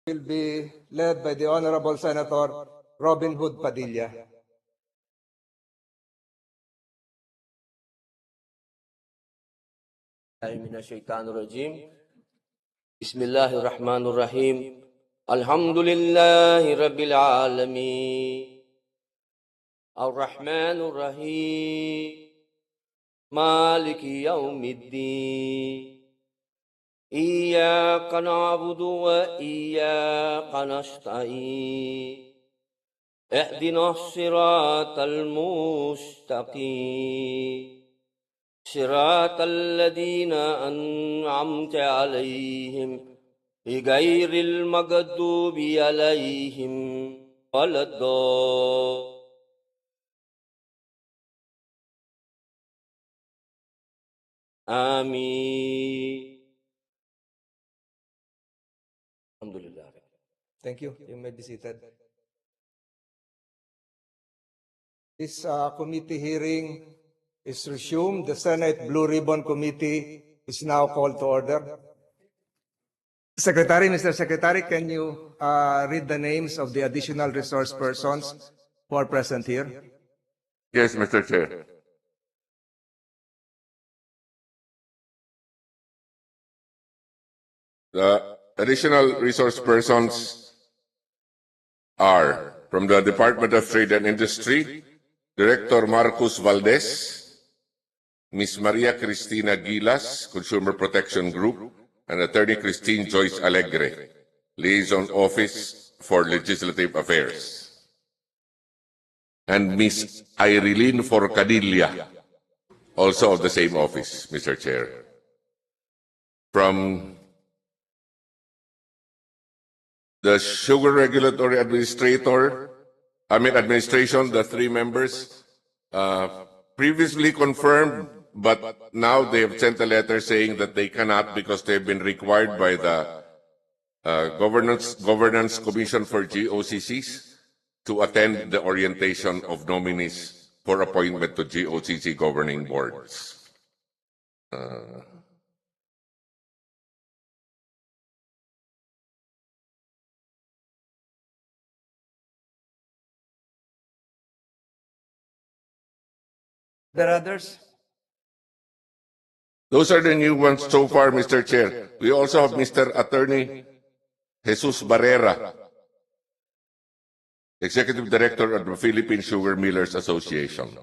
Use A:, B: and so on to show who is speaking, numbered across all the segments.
A: will be led by the Honorable Senator Robin Hood Padilla.
B: Minasyaitanirrajim. Bismillahirrahmanirrahim. Alhamdulillahi Rabbil Alamin. Ar-Rahmanir-Rahim. Maliki Yawmiddin. Iyyaka na'budu wa iyyaka nasta'in. Ihdinas siratal mustaqim. صراط الذين أنعمت عليهم غير المغضوب عليهم ولا الضالين. آمين. Alhamdulillah.
A: Thank you. You may be seated. This committee hearing is resumed. The Senate Blue Ribbon Committee is now called to order. Secretary, Mr. Secretary, can you read the names of the additional resource persons who are present here?
C: Yes, Mr. Chair. The additional resource persons are from the Department of Trade and Industry, Director Marcus Valdez, Ms. Maria Cristina Gilas, Consumer Protection Group, and Attorney Christine Joyce Alegre, Liaison Office for Legislative Affairs. And Ms. Irene Forcadilla, also of the same office, Mr. Chair. From the Sugar Regulatory Administration, the three members previously confirmed, but now they have sent a letter saying that they cannot because they've been required by the Governance Commission for GOCCs to attend the orientation of nominees for appointment to GOCC governing boards.
A: There are others?
C: Those are the new ones so far, Mr. Chair. We also have Mr. Attorney Jesus Barrera, Executive Director of the Philippine Sugar Millers Association.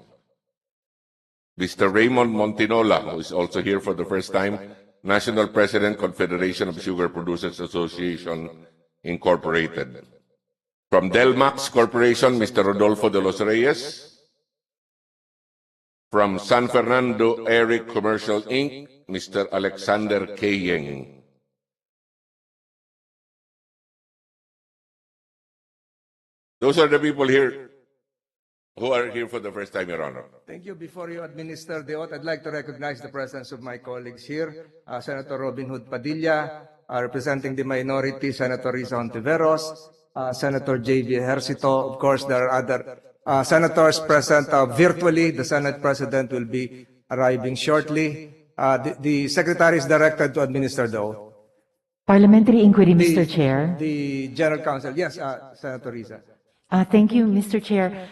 C: Mr. Raymond Montinola, who is also here for the first time, National President, Confederation of Sugar Producers Association, Incorporated. From Delmax Corporation, Mr. Rodolfo de los Reyes. From San Fernando Eric Commercial Inc., Mr. Alexander Kayeng. Those are the people here who are here for the first time, Your Honor.
A: Thank you. Before you administer the oath, I'd like to recognize the presence of my colleagues here. Senator Robin Hood Padilla, representing the minority, Senator Risa Hontiveros, Senator J.V. Ejercito. Of course, there are other senators present virtually. The Senate President will be arriving shortly. The Secretary is directed to administer the oath.
D: Parliamentary inquiry, Mr. Chair.
A: The General Counsel. Yes, Senator Risa.
D: Thank you, Mr. Chair.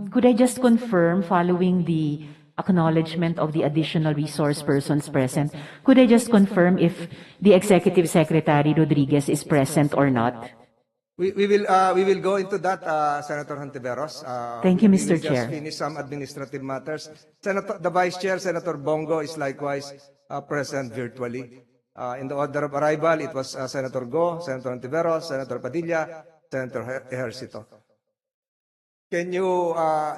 D: Could I just confirm, following the acknowledgement of the additional resource persons present, could I just confirm if the Executive Secretary Rodriguez is present or not?
A: We will go into that, Senator Hontiveros.
D: Thank you, Mr.
A: We will
D: Chair.
A: just finish some administrative matters. The Vice Chair, Senator Bongo, is likewise present virtually. In the order of arrival, it was Senator Go, Senator Hontiveros, Senator Padilla, Senator Ejercito. Can you,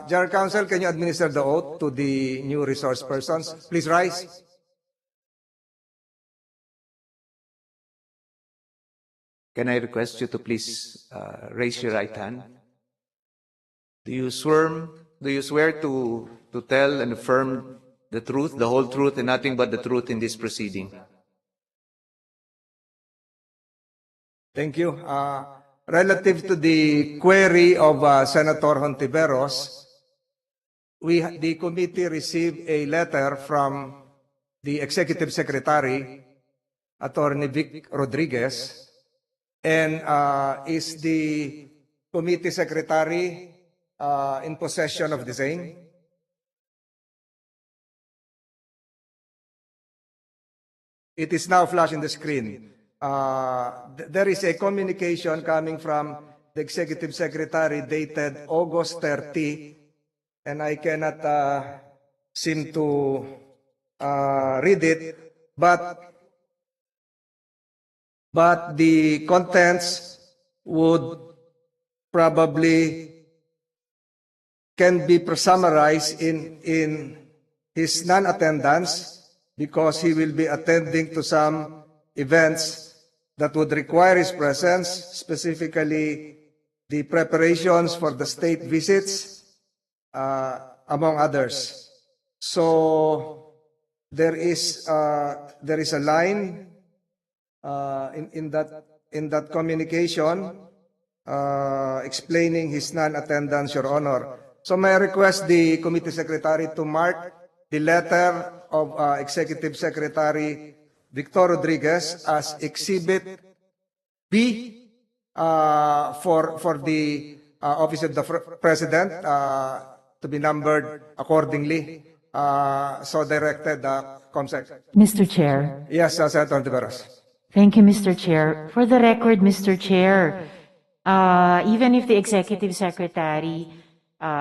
A: General Counsel, can you administer the oath to the new resource persons? Please rise.
E: Can I request you to please raise your right hand? Do you swear to tell and affirm the truth, the whole truth, and nothing but the truth in this proceeding?
A: Thank you. Relative to the query of Senator Hontiveros, the committee received a letter from the Executive Secretary, Attorney Vic Rodriguez, And is the committee secretary in possession of the same? It is now flashed in the screen. There is a communication coming from the executive secretary dated August 30, and I cannot seem to read it, but the contents would probably can be summarized in his non-attendance, because he will be attending to some events that would require his presence, specifically the preparations for the state visits, among others. So there is a line in that communication explaining his non-attendance, Your Honor. So may I request the committee secretary to mark the letter of Executive Secretary Victor Rodriguez as Exhibit B for the Office of the President to be numbered accordingly. So directed, Comsec.
D: Mr. Chair.
A: Yes, Senator Ontiveros.
D: Thank you, Mr. Chair. For the record, Mr. Chair, even if the Executive Secretary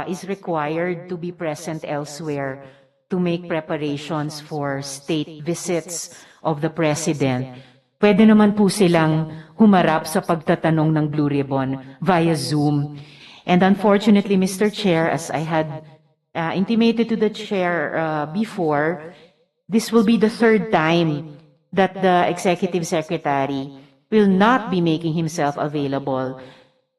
D: is required to be present elsewhere to make preparations for state visits of the President, pwede naman po silang humarap sa pagtatanong ng Blue Ribbon via Zoom. And unfortunately, Mr. Chair, as I had intimated to the Chair before, this will be the third time that the Executive Secretary will not be making himself available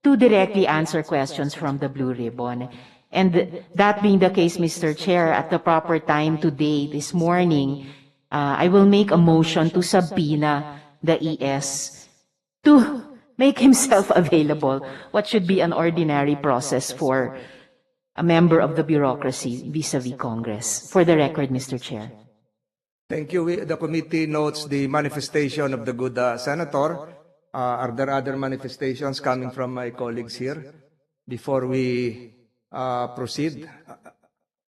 D: to directly answer questions from the Blue Ribbon. And that being the case, Mr. Chair, at the proper time today, this morning, I will make a motion to subpoena the ES to make himself available, what should be an ordinary process for a member of the bureaucracy vis-a-vis Congress. For the record, Mr. Chair.
A: Thank you. The committee notes the manifestation of the good senator. Are there other manifestations coming from my colleagues here before we proceed?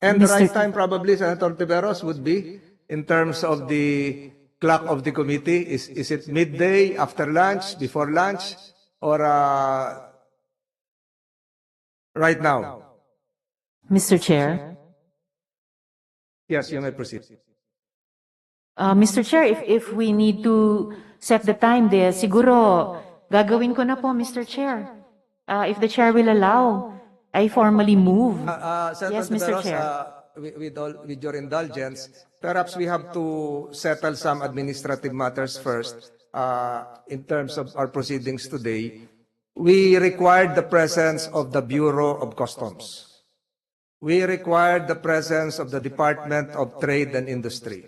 A: And the right time probably, Senator Tiveros, would be in terms of the clock of the committee. Is it midday, after lunch, before lunch, or right now?
D: Mr. Chair.
A: Yes, you may proceed.
D: Mr. Chair, if we need to set the time there, siguro gagawin ko na po, Mr. Chair. If the Chair will allow, I formally move.
A: Senator
D: Yes, Mr.
A: Tiveros,
D: Chair.
A: with your indulgence, perhaps we have to settle some administrative matters first in terms of our proceedings today. We required the presence of the Bureau of Customs. We required the presence of the Department of Trade and Industry.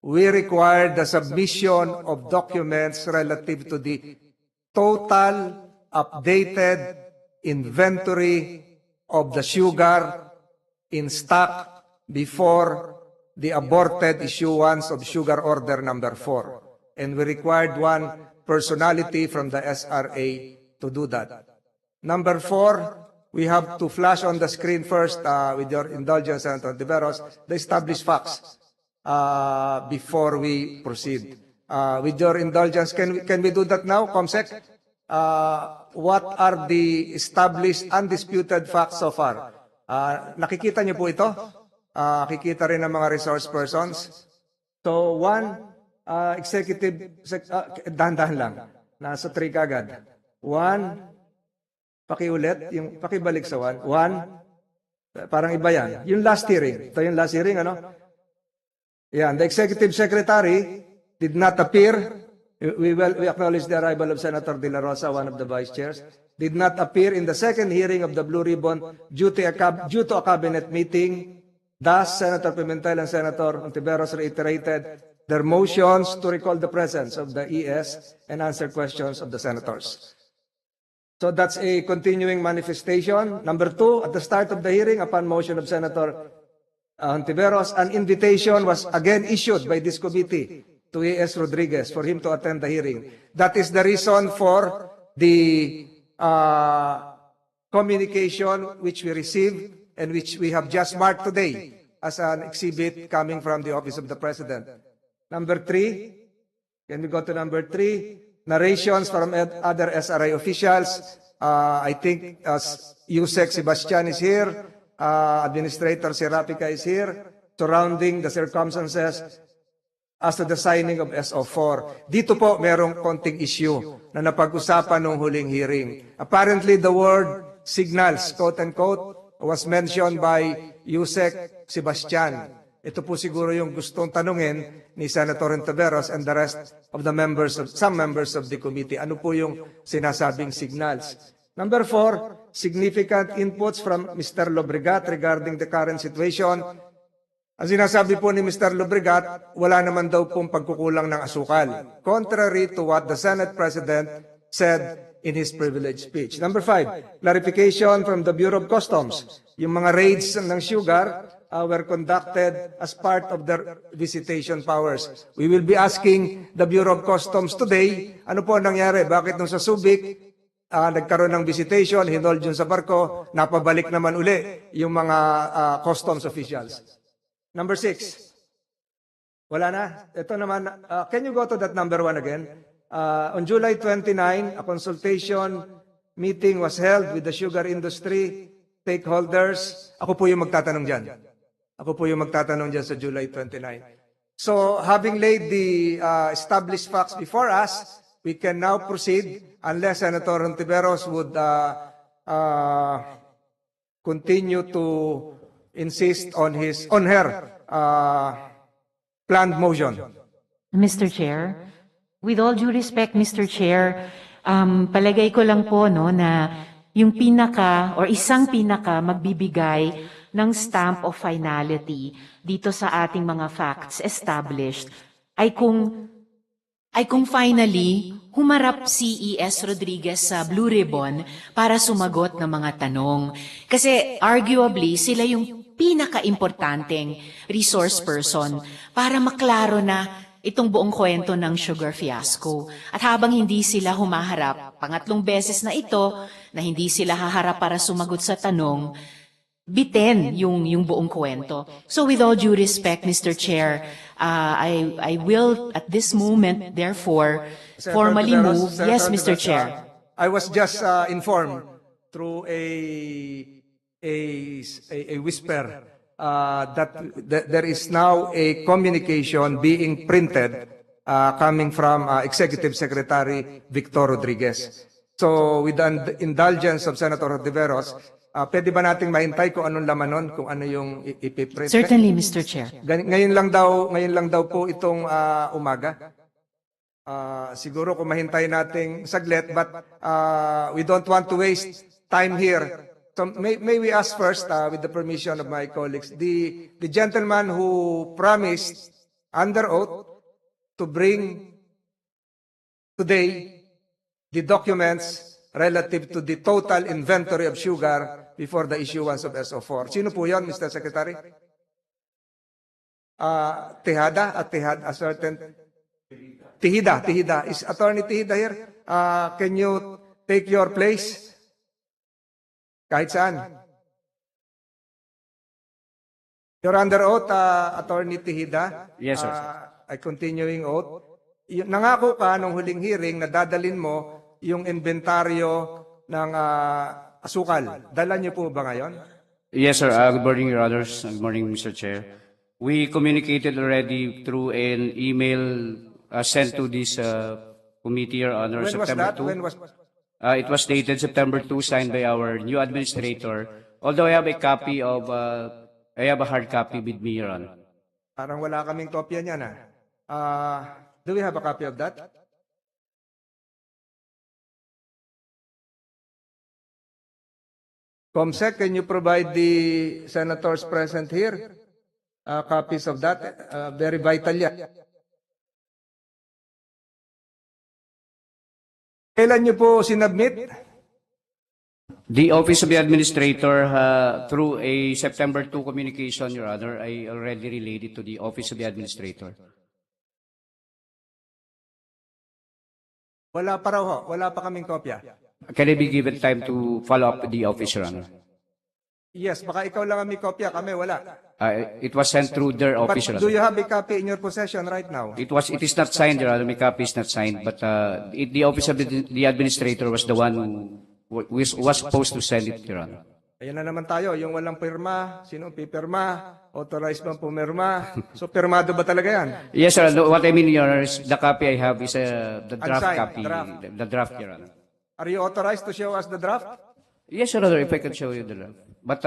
A: We required the submission of documents relative to the total updated inventory of the sugar in stock before the aborted issuance of sugar order number 4. And we required one personality from the SRA to do that. Number 4, we have to flash on the screen first, with your indulgence, Senator Tiveros, the established facts before we proceed. With your indulgence, can we do that now, Comsec? What are the established, undisputed facts so far? Nakikita niyo po ito? Nakikita rin ng mga resource persons. So, one, dahan-dahan lang. Nasa 3 kagad. 1, pakiulit, pakibalik sa 1. 1, parang iba yan. Yung last hearing. Ito yung last hearing, ano? Yan, the Executive Secretary did not appear. We acknowledge the arrival of Senator De La Rosa, one of the vice chairs, did not appear in the second hearing of the Blue Ribbon due to a cabinet meeting. Thus, Senator Pimentel and Senator Ontiveros reiterated their motions to recall the presence of the ES and answer questions of the senators. So that's a continuing manifestation. Number 2, at the start of the hearing, upon motion of Senator Ontiveros, an invitation was again issued by this committee to A.S. Rodriguez for him to attend the hearing. That is the reason for the communication which we received and which we have just marked today as an exhibit coming from the Office of the President. Number 3, can we go to number 3? Narrations from other SRI officials. I think Yusek Sebastian is here, Administrator Serapika is here, surrounding the circumstances as to the signing of SO4. Dito po merong konting issue na napag-usapan nung huling hearing. Apparently the word signals, quote-unquote, was mentioned by Yusek Sebastian. Ito po siguro yung gustong tanungin ni Senator Ontiveros and the rest of the members of some members of the committee. Ano po yung sinasabing signals? Number 4, significant inputs from Mr. Lobregat regarding the current situation. Ang sinasabi po ni Mr. Lobregat, wala naman daw pong pagkukulang ng asukal, contrary to what the Senate President said in his privilege speech. Number 5, clarification from the Bureau of Customs. Yung mga raids ng sugar were conducted as part of their visitation powers. We will be asking the Bureau of Customs today, ano po nangyari? Bakit nung sa Subic, nagkaroon ng visitation, hinold yun sa barko, napabalik naman uli yung mga customs officials. Number 6, wala na. Ito naman, can you go to that number 1 again? On July 29, a consultation meeting was held with the sugar industry stakeholders. Ako po yung magtatanong dyan. Ako po yung magtatanong dyan sa July 29. So, having laid the established facts before us, we can now proceed unless Senator Ontiveros would continue to insist on her planned motion.
D: Mr. Chair, with all due respect, Mr. Chair, palagay ko lang po no, na yung pinaka or isang pinaka magbibigay ng stamp of finality dito sa ating mga facts established ay kung finally humarap si E.S. Rodriguez sa Blue Ribbon para sumagot ng mga tanong. Kasi arguably sila yung pinaka-importanteng resource person para maklaro na itong buong kwento ng sugar fiasco. At habang hindi sila humaharap, pangatlong beses na ito, na hindi sila haharap para sumagot sa tanong, bitin yung buong kwento. So with all due respect, Mr. Chair, I will at this moment, therefore, formally move. Yes, Mr. Chair.
A: I was just informed through a whisper that there is now a communication being printed coming from Executive Secretary Victor Rodriguez. So with the indulgence of Senator Ontiveros, pwede ba nating mahintay kung anong laman nun, kung ano yung ipiprint?
D: Certainly, Mr. Chair.
A: Ngayon lang daw po itong umaga. Siguro kung mahintay nating saglit, but we don't want to waste time here. So may we ask first, with the permission of my colleagues, the gentleman who promised under oath to bring today the documents relative to the total inventory of sugar before the issuance of SO4. Sino po yon, Mr. Secretary? Tejada, a certain... Tihida. Is Attorney Tihida here? Can you take your place? Kahit saan. You're under oath, Attorney Tihida.
F: Yes, sir.
A: I continuing oath. Nangako ka nung huling hearing na dadalin mo yung inventaryo ng asukal. Dala niyo po ba ngayon?
F: Yes, sir. Good morning, Your Honors. Good morning, Mr. Chair. We communicated already through an email sent to this committee, Your Honor,
A: When was
F: September
A: that?
F: 2.
A: When was...
F: It was dated September 2, signed by our new administrator. Although I have a copy of, I have a hard copy with me, Your Honor.
A: Parang wala kaming kopya niyan, do we have a copy of that? Comsec, can you provide the senators present here copies of that? Very vital yan. Kailan niyo po sinubmit?
F: The Office of the Administrator, through a September 2 communication, Your Honor, I already relayed it to the Office of the Administrator.
A: Wala pa raw ho. Wala pa kaming kopya.
F: Can I be given time to follow up with the office, Your Honor?
A: Yes, baka ikaw lang ang may kopya. Kami wala.
F: It was sent through their
A: But
F: office, Your
A: do
F: Honor.
A: you have a copy in your possession right now?
F: It is not signed, Your Honor. My copy is not signed, but the office of the administrator was the one who was supposed to send it, Your Honor.
A: Ayan na naman tayo, yung walang pirma, sino pipirma, authorized bang pumirma? So pirmado ba talaga yan?
F: Yes, sir. No, what I mean, Your Honor, is the copy I have is the draft
A: Unsigned,
F: copy,
A: draft.
F: the draft, Your Honor.
A: Are you authorized to show us the draft?
F: Yes, Your Honor, if I can show you the draft. But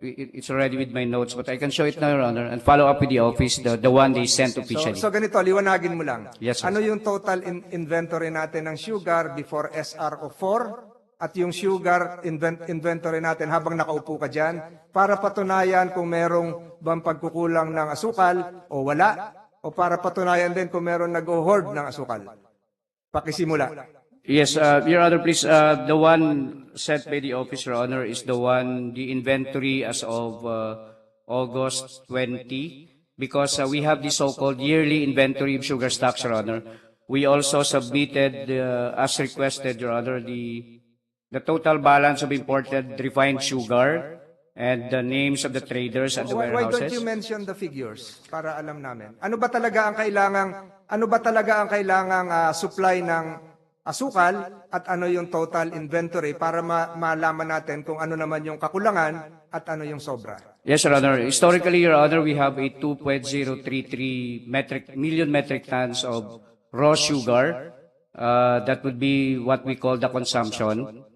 F: it's already with my notes, but I can show it now, Your Honor, and follow up with the office, the one they sent officially.
A: So ganito, liwanagin mo lang.
F: Yes, sir.
A: Ano yung total inventory natin ng sugar before SRO 4 at yung sugar inventory natin habang nakaupo ka dyan para patunayan kung merong bang pagkukulang ng asukal o wala o para patunayan din kung meron nag-hoard ng asukal. Pakisimula.
F: Yes, Your Honor, please, the one sent by the office, Your Honor, is the inventory as of August 20, because we have the so-called yearly inventory of sugar stocks, Your Honor. We also submitted, as requested, Your Honor, the total balance of imported refined sugar and the names of the traders at the
A: Why don't
F: warehouses.
A: you mention the figures para alam namin? Ano ba talaga ang kailangang supply ng asukal at ano yung total inventory para malaman natin kung ano naman yung kakulangan at ano yung sobra?
F: Yes, Your Honor. Historically, Your Honor, we have a 2.033 million metric tons of raw sugar. That would be what we call the consumption.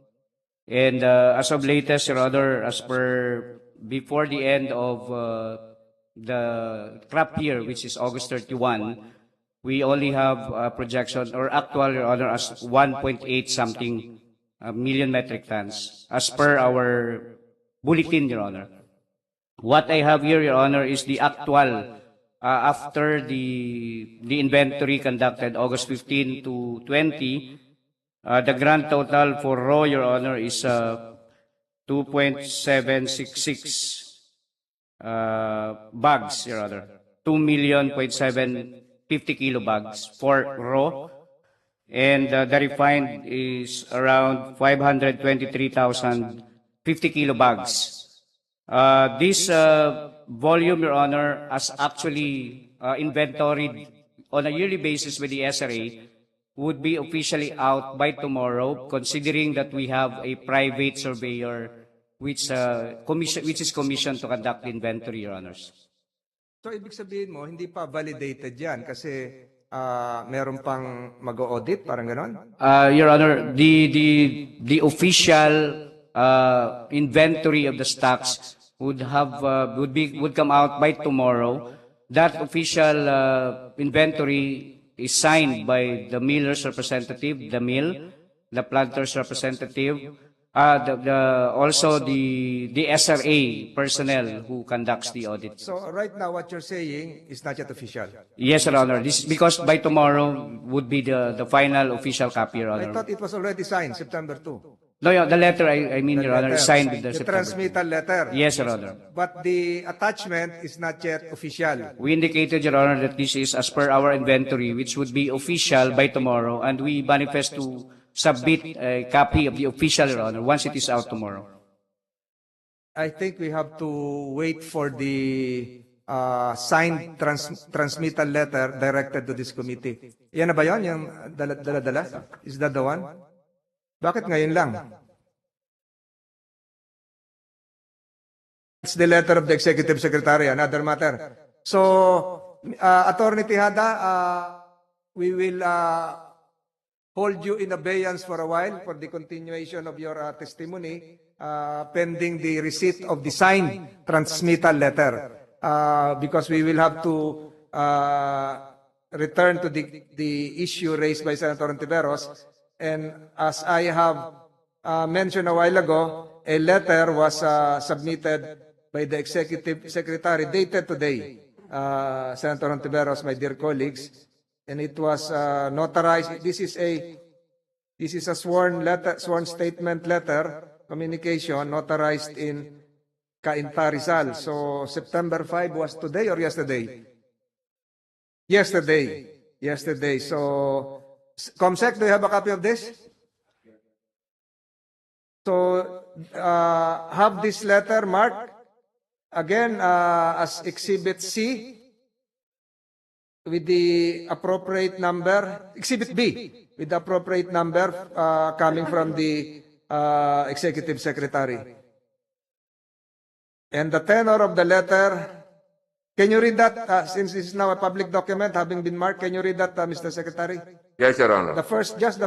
F: And as of latest, Your Honor, as per before the end of the crop year, which is August 31, we only have a projection or actual, Your Honor, as 1.8 something million metric tons as per our bulletin, Your Honor. What I have here, Your Honor, is the actual after the inventory conducted August 15 to 20. The grand total for raw, Your Honor, is 2.766 bags, Your Honor. 2,750 kilo bags for raw. And the refined is around 523,050 kilo bags. This volume, Your Honor, as actually inventoried on a yearly basis with the SRA, would be officially out by tomorrow, considering that we have a private surveyor which is commissioned to conduct the inventory, Your Honors.
A: So ibig sabihin mo, hindi pa validated yan kasi meron pang mag-audit, parang ganon?
F: Your Honor, the official inventory of the stocks would come out by tomorrow. That official inventory is signed by the miller's representative, the mill, the planter's representative, also the SRA personnel who conducts the audit.
A: So right now what you're saying is not yet official.
F: Yes, Your Honor. This is because by tomorrow would be the final official copy, Your
A: I
F: Honor.
A: thought it was already signed, September 2.
F: No, yeah, the letter, I mean, Your Honor, is signed with the
A: The
F: September.
A: transmittal letter.
F: Yes, Your Honor.
A: But the attachment is not yet official.
F: We indicated, Your Honor, that this is as per our inventory, which would be official by tomorrow, and we manifest to submit a copy of the official, Your Honor, once it is out tomorrow.
A: I think we have to wait for the signed transmittal letter directed to this committee. Yan na ba yun? Yung dala-dala? Is that the one? Bakit ngayon lang? It's the letter of the Executive Secretary, another matter. So, Attorney Tejada, we will hold you in abeyance for a while for the continuation of your testimony pending the receipt of the signed transmittal letter because we will have to return to the issue raised by Senator Ontiveros. And as I have mentioned a while ago, a letter was submitted by the Executive Secretary dated today, Senator Ontiveros, my dear colleagues, and it was notarized. This is a sworn statement letter, communication, notarized in Cainta, Rizal. So September 5 was today or yesterday? Yesterday. So Comsec, do you have a copy of this? So, have this letter marked again as Exhibit C with the appropriate number, Exhibit B with the appropriate number coming from the Executive Secretary. And the tenor of the letter, can you read that since this is now a public document having been marked? Can you read that, Mr. Secretary?
C: Yes, Your Honor.
A: The first, just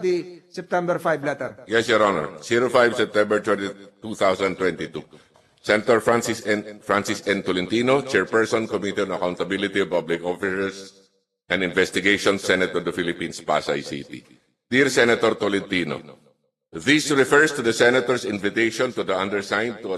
A: the September 5 letter.
C: Yes, Your Honor. 05 September 2022. Senator Francis N. Tolentino, Chairperson, Committee on Accountability of Public Officers and Investigations, Senate of the Philippines, Pasay City. Dear Senator Tolentino, this refers to the Senator's invitation to the undersigned to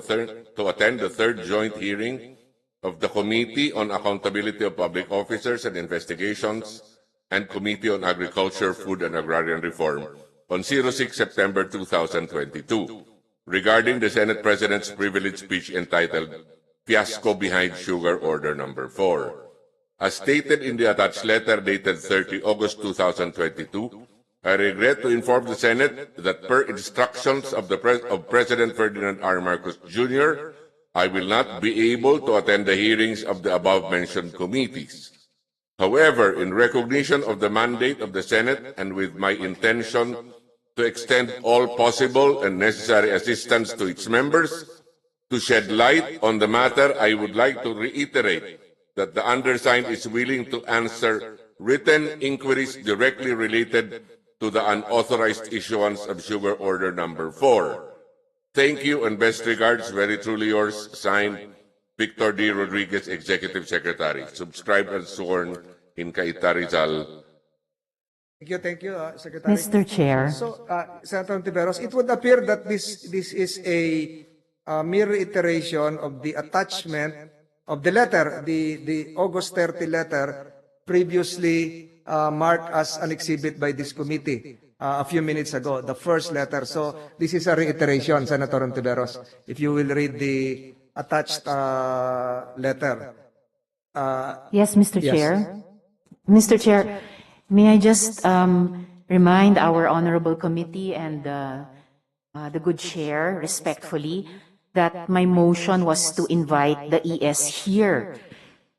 C: attend the third joint hearing of the Committee on Accountability of Public Officers and Investigations and Committee on Agriculture, Food and Agrarian Reform on 06 September 2022 regarding the Senate President's privilege speech entitled Fiasco Behind Sugar Order Number 4. As stated in the attached letter dated 30 August 2022, I regret to inform the Senate that per instructions of President Ferdinand R. Marcos Jr., I will not be able to attend the hearings of the above-mentioned committees. However, in recognition of the mandate of the Senate and with my intention to extend all possible and necessary assistance to its members, to shed light on the matter, I would like to reiterate that the undersigned is willing to answer written inquiries directly related to the unauthorized issuance of Sugar Order Number 4. Thank you and best regards. Very truly yours, signed, Victor D. Rodriguez, Executive Secretary. Subscribed and sworn in Caita, Rizal.
A: Thank you, Secretary.
D: Mr. Chair.
A: So, Senator Ontiveros, it would appear that this is a mere iteration of the attachment of the letter, the August 30 letter, previously marked as an exhibit by this committee a few minutes ago, the first letter. So this is a reiteration, Senator Ontiveros, if you will read the attached letter.
D: Yes, Mr. Chair. Mr. Chair, may I just remind our honorable committee and the good chair, respectfully, that my motion was to invite the ES here,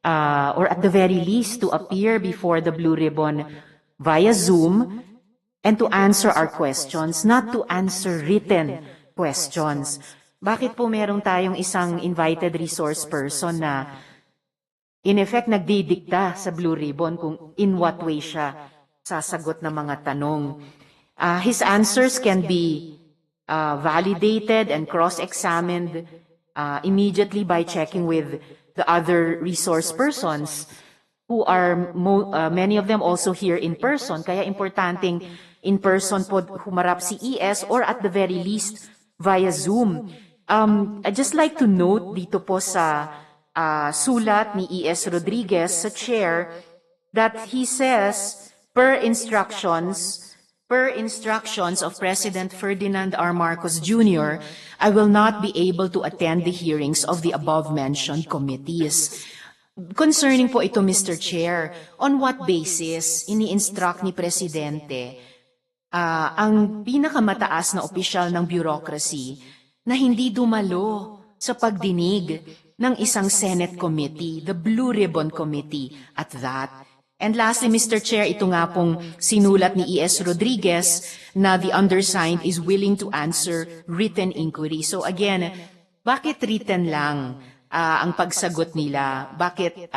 D: or at the very least to appear before the Blue Ribbon via Zoom and to answer our questions, not to answer written questions. Bakit po meron tayong isang invited resource person na in effect nagdidikta sa Blue Ribbon kung in what way siya sasagot ng mga tanong? His answers can be validated and cross-examined immediately by checking with the other resource persons who are many of them also here in person. Kaya importanteng in person po humarap si ES or at the very least via Zoom. I'd just like to note dito po sa sulat ni ES Rodriguez sa chair that he says per instructions of President Ferdinand R. Marcos Jr., I will not be able to attend the hearings of the above-mentioned committees. Concerning po ito, Mr. Chair, on what basis ini-instruct ni Presidente ang pinakamataas na opisyal ng bureaucracy na hindi dumalo sa pagdinig ng isang Senate committee, the Blue Ribbon Committee, at that? And lastly, Mr. Chair, ito nga pong sinulat ni ES Rodriguez na the undersigned is willing to answer written inquiry. So again, bakit written lang ang pagsagot nila? Bakit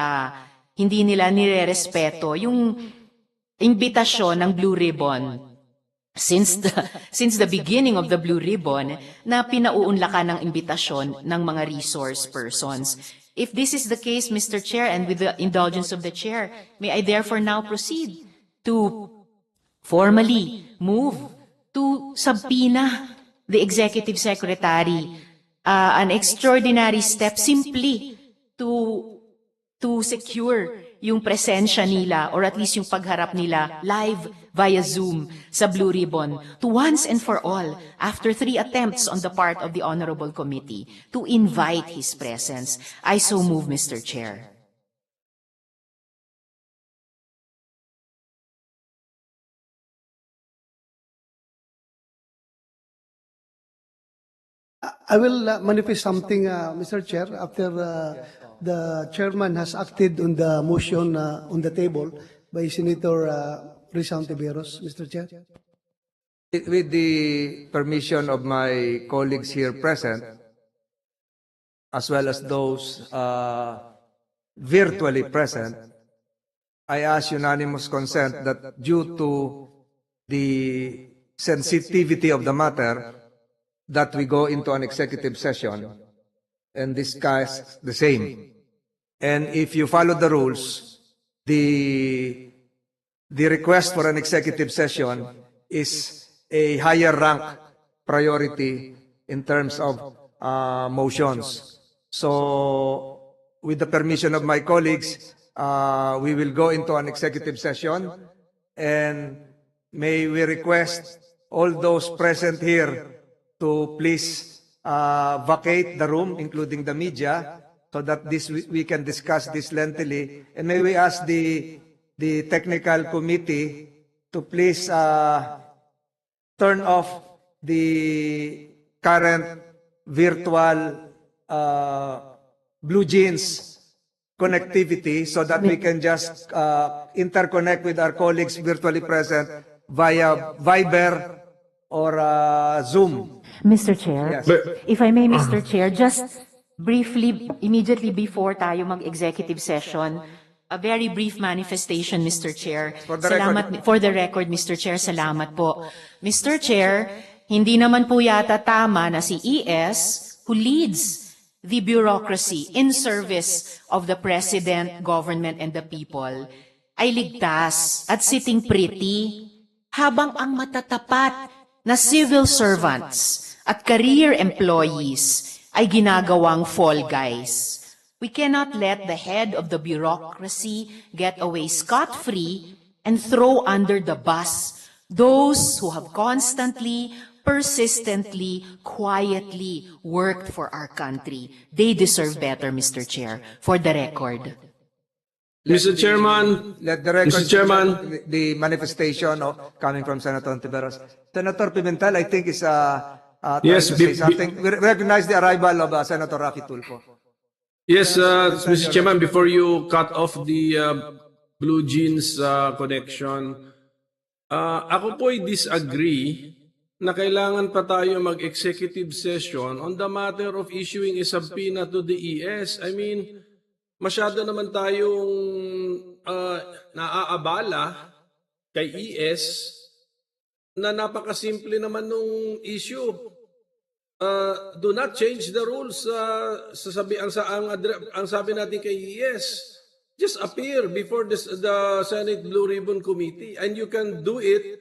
D: hindi nila nirerespeto yung imbitasyon ng Blue Ribbon since the beginning of the Blue Ribbon na pinauunlakan ng imbitasyon ng mga resource persons? If this is the case, Mr. Chair, and with the indulgence of the Chair, may I therefore now proceed to formally move to subpoena the Executive Secretary, an extraordinary step simply to secure yung presensya nila or at least yung pagharap nila live via Zoom sa Blue Ribbon to once and for all, after 3 attempts on the part of the Honorable Committee, to invite his presence. I so move, Mr. Chair.
G: I will manifest something, Mr. Chair, after the chairman has acted on the motion on the table by Senator Risa Ontiveros, Mr. Chair.
A: With the permission of my colleagues here present, as well as those virtually present, I ask unanimous consent that due to the sensitivity of the matter, that we go into an executive session and discuss the same. And if you follow the rules, the request for an executive session is a higher rank priority in terms of motions. So, with the permission of my colleagues, we will go into an executive session, and may we request all those present here to please vacate the room, including the media, so that we can discuss this lengthily. And may we ask the technical committee to please turn off the current virtual Blue Jeans connectivity so that we can just interconnect with our colleagues virtually present via Viber or Zoom.
D: Mr. Chair,
A: Yes.
D: if I may, Mr. Chair, just briefly, immediately before tayo mag-executive session, a very brief manifestation, Mr. Chair.
A: For the
D: Salamat, for the record, Mr. Chair, salamat po. Mr. Chair, hindi naman po yata tama na si ES, who leads the bureaucracy in service of the President, government, and the people, ay ligtas at sitting pretty, habang ang matatapat na civil servants at career employees ay ginagawang fall guys. We cannot let the head of the bureaucracy get away scot-free and throw under the bus those who have constantly, persistently, quietly worked for our country. They deserve better, Mr. Chair, for the record.
H: Mr. Chairman,
A: Let the record
H: Mr. Chairman.
A: the manifestation coming from Senator Ontiveros. Senator Pimentel, I think is
H: Yes,
A: trying to say something. We recognize the arrival of Senator Rafi Tulfo.
H: yes, Mr. Chairman, before you cut off the Blue Jeans connection, ako po'y disagree na kailangan pa tayo mag-executive session on the matter of issuing a subpoena to the ES. I mean, masyado naman tayong naaabala kay ES na napakasimple naman nung issue. Do not change the rules. Ang sabi natin kay ES, just appear before the Senate Blue Ribbon Committee, and you can do it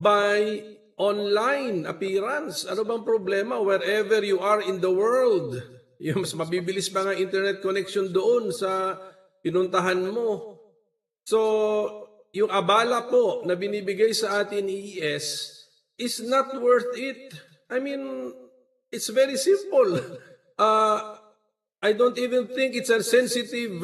H: by online appearance. Ano bang problema? Wherever you are in the world, yung mas mabibilis pa nga internet connection doon sa pinuntahan mo. So, yung abala po na binibigay sa atin ni ES is not worth it. I mean, it's very simple. I don't even think it's a sensitive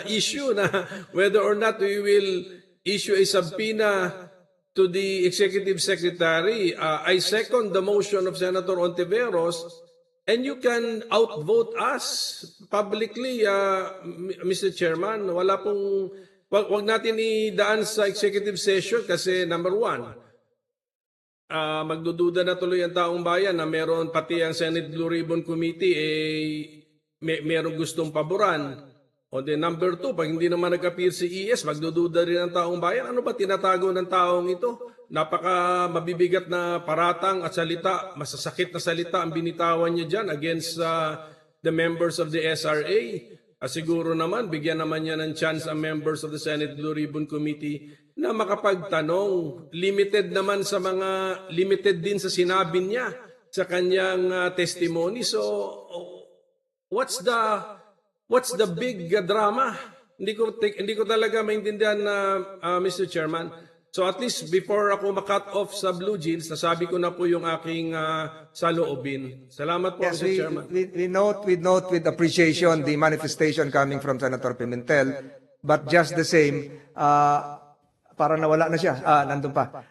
H: issue na whether or not we will issue a subpoena to the Executive Secretary. I second the motion of Senator Ontiveros, and you can outvote us publicly, Mr. Chairman. Wag natin idaan sa executive session kasi number one, magdududa na tuloy ang taong bayan na meron pati ang Senate Blue Ribbon Committee meron gustong paboran. O then number two, pag hindi naman nag-appear si ES, magdududa rin ang taong bayan. Ano ba tinatago ng taong ito? Napaka mabibigat na paratang at salita, masasakit na salita ang binitawan niya dyan against the members of the SRA. Siguro naman, bigyan naman niya ng chance ang members of the Senate Blue Ribbon Committee na makapagtanong. Limited din sa sinabi niya sa kanyang testimony. So, what's the big drama? Hindi ko talaga maintindihan Mr. Chairman. So at least before ako makat off sa Blue Jeans, nasabi ko na po yung aking saloobin. Salamat po,
A: Yes,
H: Mr. Chairman.
A: we note with appreciation the manifestation coming from Senator Pimentel, but just the same, para nawala na siya, nandun pa.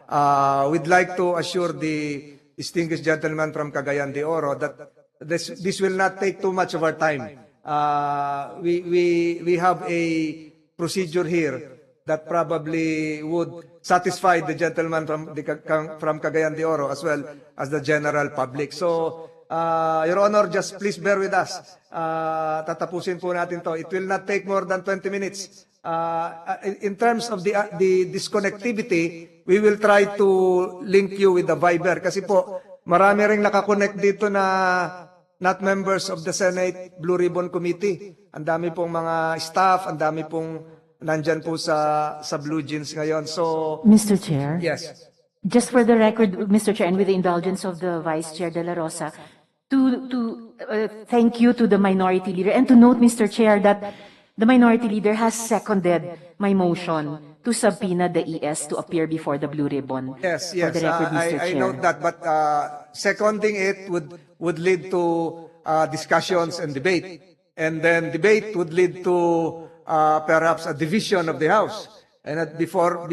A: We'd like to assure the distinguished gentleman from Cagayan de Oro that this will not take too much of our time. We have a procedure here that probably would satisfy the gentleman from Cagayan de Oro as well as the general public. So, Your Honor, just please bear with us. Tatapusin po natin to. It will not take more than 20 minutes. In terms of the disconnectivity, we will try to link you with the Viber. Kasi po, marami ring nakakonect dito na not members of the Senate Blue Ribbon Committee. Ang dami pong mga staff, ang dami pong nandyan po sa Blue Jeans ngayon. So,
D: Mr. Chair?
A: yes.
D: Just for the record, Mr. Chair, and with the indulgence of the Vice Chair de la Rosa, to thank you to the minority leader and to note, Mr. Chair, that the minority leader has seconded my motion to subpoena the ES to appear before the Blue Ribbon.
A: Yes,
D: For
A: yes.
D: the record, Mr.
A: I
D: Chair.
A: note that, but seconding it would lead to discussions and debate. And then debate would lead to perhaps a division of the House. And before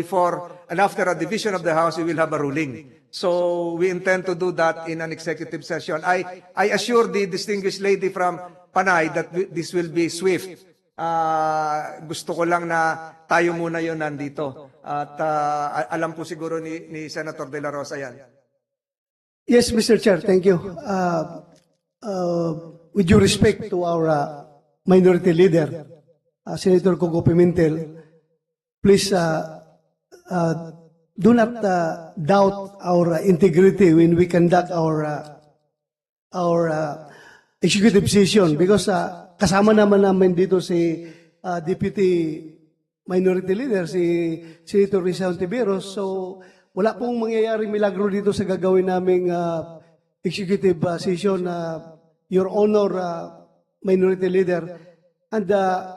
A: and after a division of the House, we will have a ruling. So we intend to do that in an executive session. I assure the distinguished lady from Panay that this will be swift. Gusto ko lang na tayo muna yon nandito. At alam po siguro ni Senator De La Rosa yan.
G: Yes, Mr. Chair, thank you. With due respect to our minority leader, Senator Coco Pimentel, please do not doubt our integrity when we conduct our executive session because kasama namin dito si Deputy Minority Leader, si Senator Risa Ontiveros. So wala pong mangyayaring milagro dito sa gagawin naming executive session, Your Honor, Minority Leader. And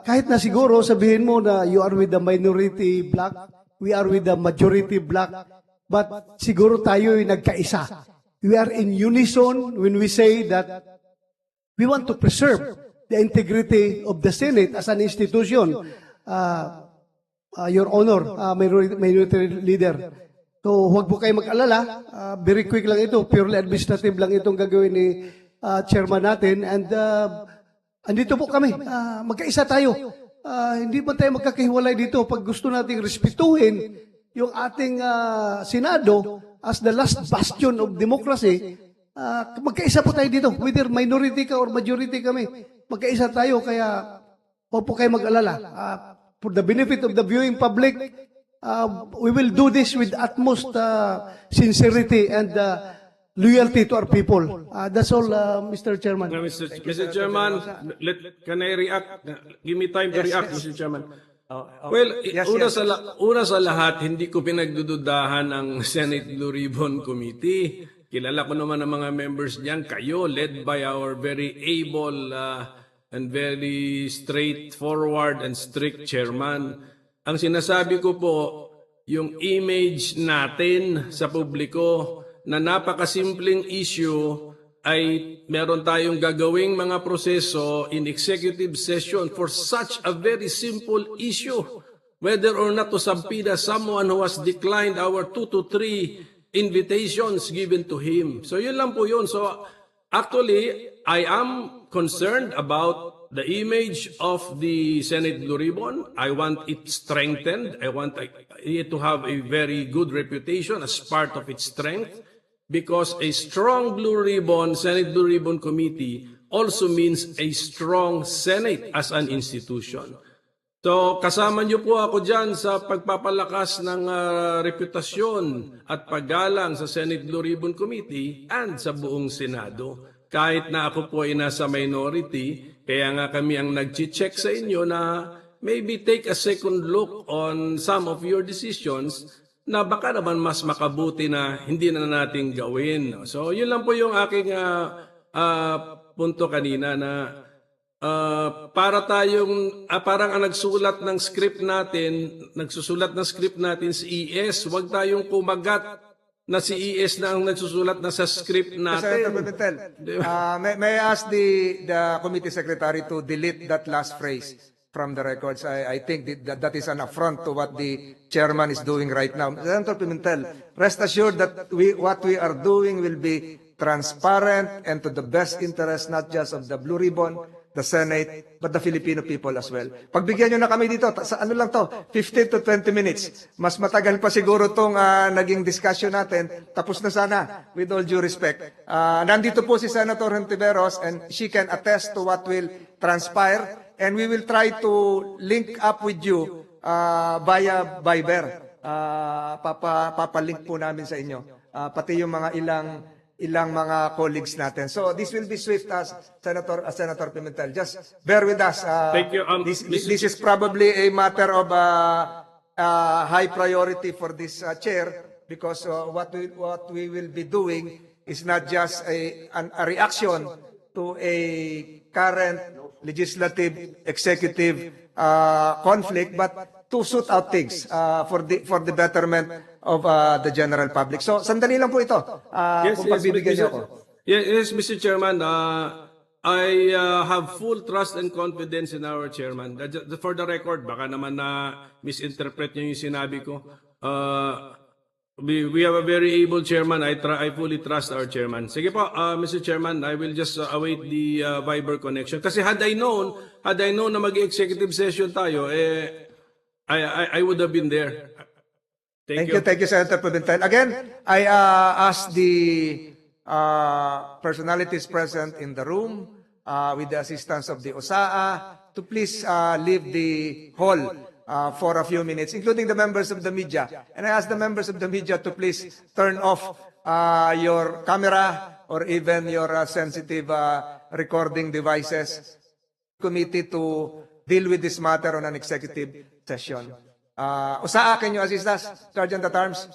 G: kahit na siguro sabihin mo na you are with the minority bloc, we are with the majority bloc, but siguro tayo ay nagkaisa. We are in unison when we say that we want to preserve the integrity of the Senate as an institution. Your Honor, Minority Leader. So huwag po kayo mag-alala. Very quick lang ito. Purely administrative lang itong gagawin ni chairman natin. And andito po kami. Magkaisa tayo. Hindi pa tayo magkakahiwalay dito pag gusto nating respetuhin yung ating Senado as the last bastion of democracy. Magkaisa po tayo dito. Whether minority ka or majority kami, magkaisa tayo. Kaya huwag po kayo mag-alala. For the benefit of the viewing public, we will do this with utmost sincerity and loyalty to our people. That's all, Mr. Chairman.
H: Mr. Chairman, can I react? Give me time to react, Mr. Chairman. Well,
A: Yes,
H: una sa lahat, hindi ko pinagdududahan ang Senate Blue Ribbon Committee. Kilala ko naman ang mga members niyan, kayo, led by our very able and very straightforward and strict chairman. Ang sinasabi ko po, yung image natin sa publiko na napakasimpleng issue ay meron tayong gagawing mga proseso in executive session for such a very simple issue. Whether or not to subpoena someone who has declined our 2 to 3 invitations given to him. So yun lang po yun. So actually, I am concerned about the image of the Senate Blue Ribbon. I want it strengthened. I want it to have a very good reputation as part of its strength. Because a strong Blue Ribbon, Senate Blue Ribbon Committee also means a strong Senate as an institution. So kasama niyo po ako dyan sa pagpapalakas ng reputasyon at paggalang sa Senate Blue Ribbon Committee and sa buong Senado. Kahit na ako po ay nasa minority, kaya nga kami ang nag-check sa inyo na maybe take a second look on some of your decisions na baka naman mas makabuti na hindi na natin gawin. So yun lang po yung aking punto kanina na para tayong parang ang nagsusulat ng script natin si ES, wag tayong kumagat na si ES na ang nagsusulat na sa script natin.
A: Senator Pimentel, may I ask the committee secretary to delete that last phrase from the records? I think that is an affront to what the chairman is doing right now. Senator Pimentel, rest assured that what we are doing will be transparent and to the best interest not just of the Blue Ribbon, the Senate, but the Filipino people as well. Pagbigyan nyo na kami dito, sa ano lang to, 15 to 20 minutes. Mas matagal pa siguro tong naging discussion natin. Tapos na sana, with all due respect. Nandito po si Senator Hontiveros and she can attest to what will transpire. And we will try to link up with you via Viber. Papalink po namin sa inyo. Pati yung mga ilang mga colleagues natin. So this will be swift as Senator Pimentel. Just bear with us.
H: Thank you.
A: This is probably a matter of high priority for this chair because what we will be doing is not just a reaction to a current legislative executive conflict, but to suit out things for the betterment of the general public. So, sandali lang po ito. Kung pagbibigyan niyo ako.
H: Yes, Mr. Chairman. I have full trust and confidence in our chairman. For the record, baka naman na misinterpret niyo yung sinabi ko. We have a very able chairman. I fully trust our chairman. Sige po, Mr. Chairman, I will just await the Viber connection. Kasi had I known na mag-executive session tayo, I would have been there. Thank you.
A: Thank you, Senator Pimentel. Again, I ask the personalities present in the room with the assistance of the OSAA to please leave the hall for a few minutes, including the members of the media. And I ask the members of the media to please turn off your camera or even your sensitive recording devices. Committee to deal with this matter on an executive session. OSAA, can you assist us, Sergeant at Arms?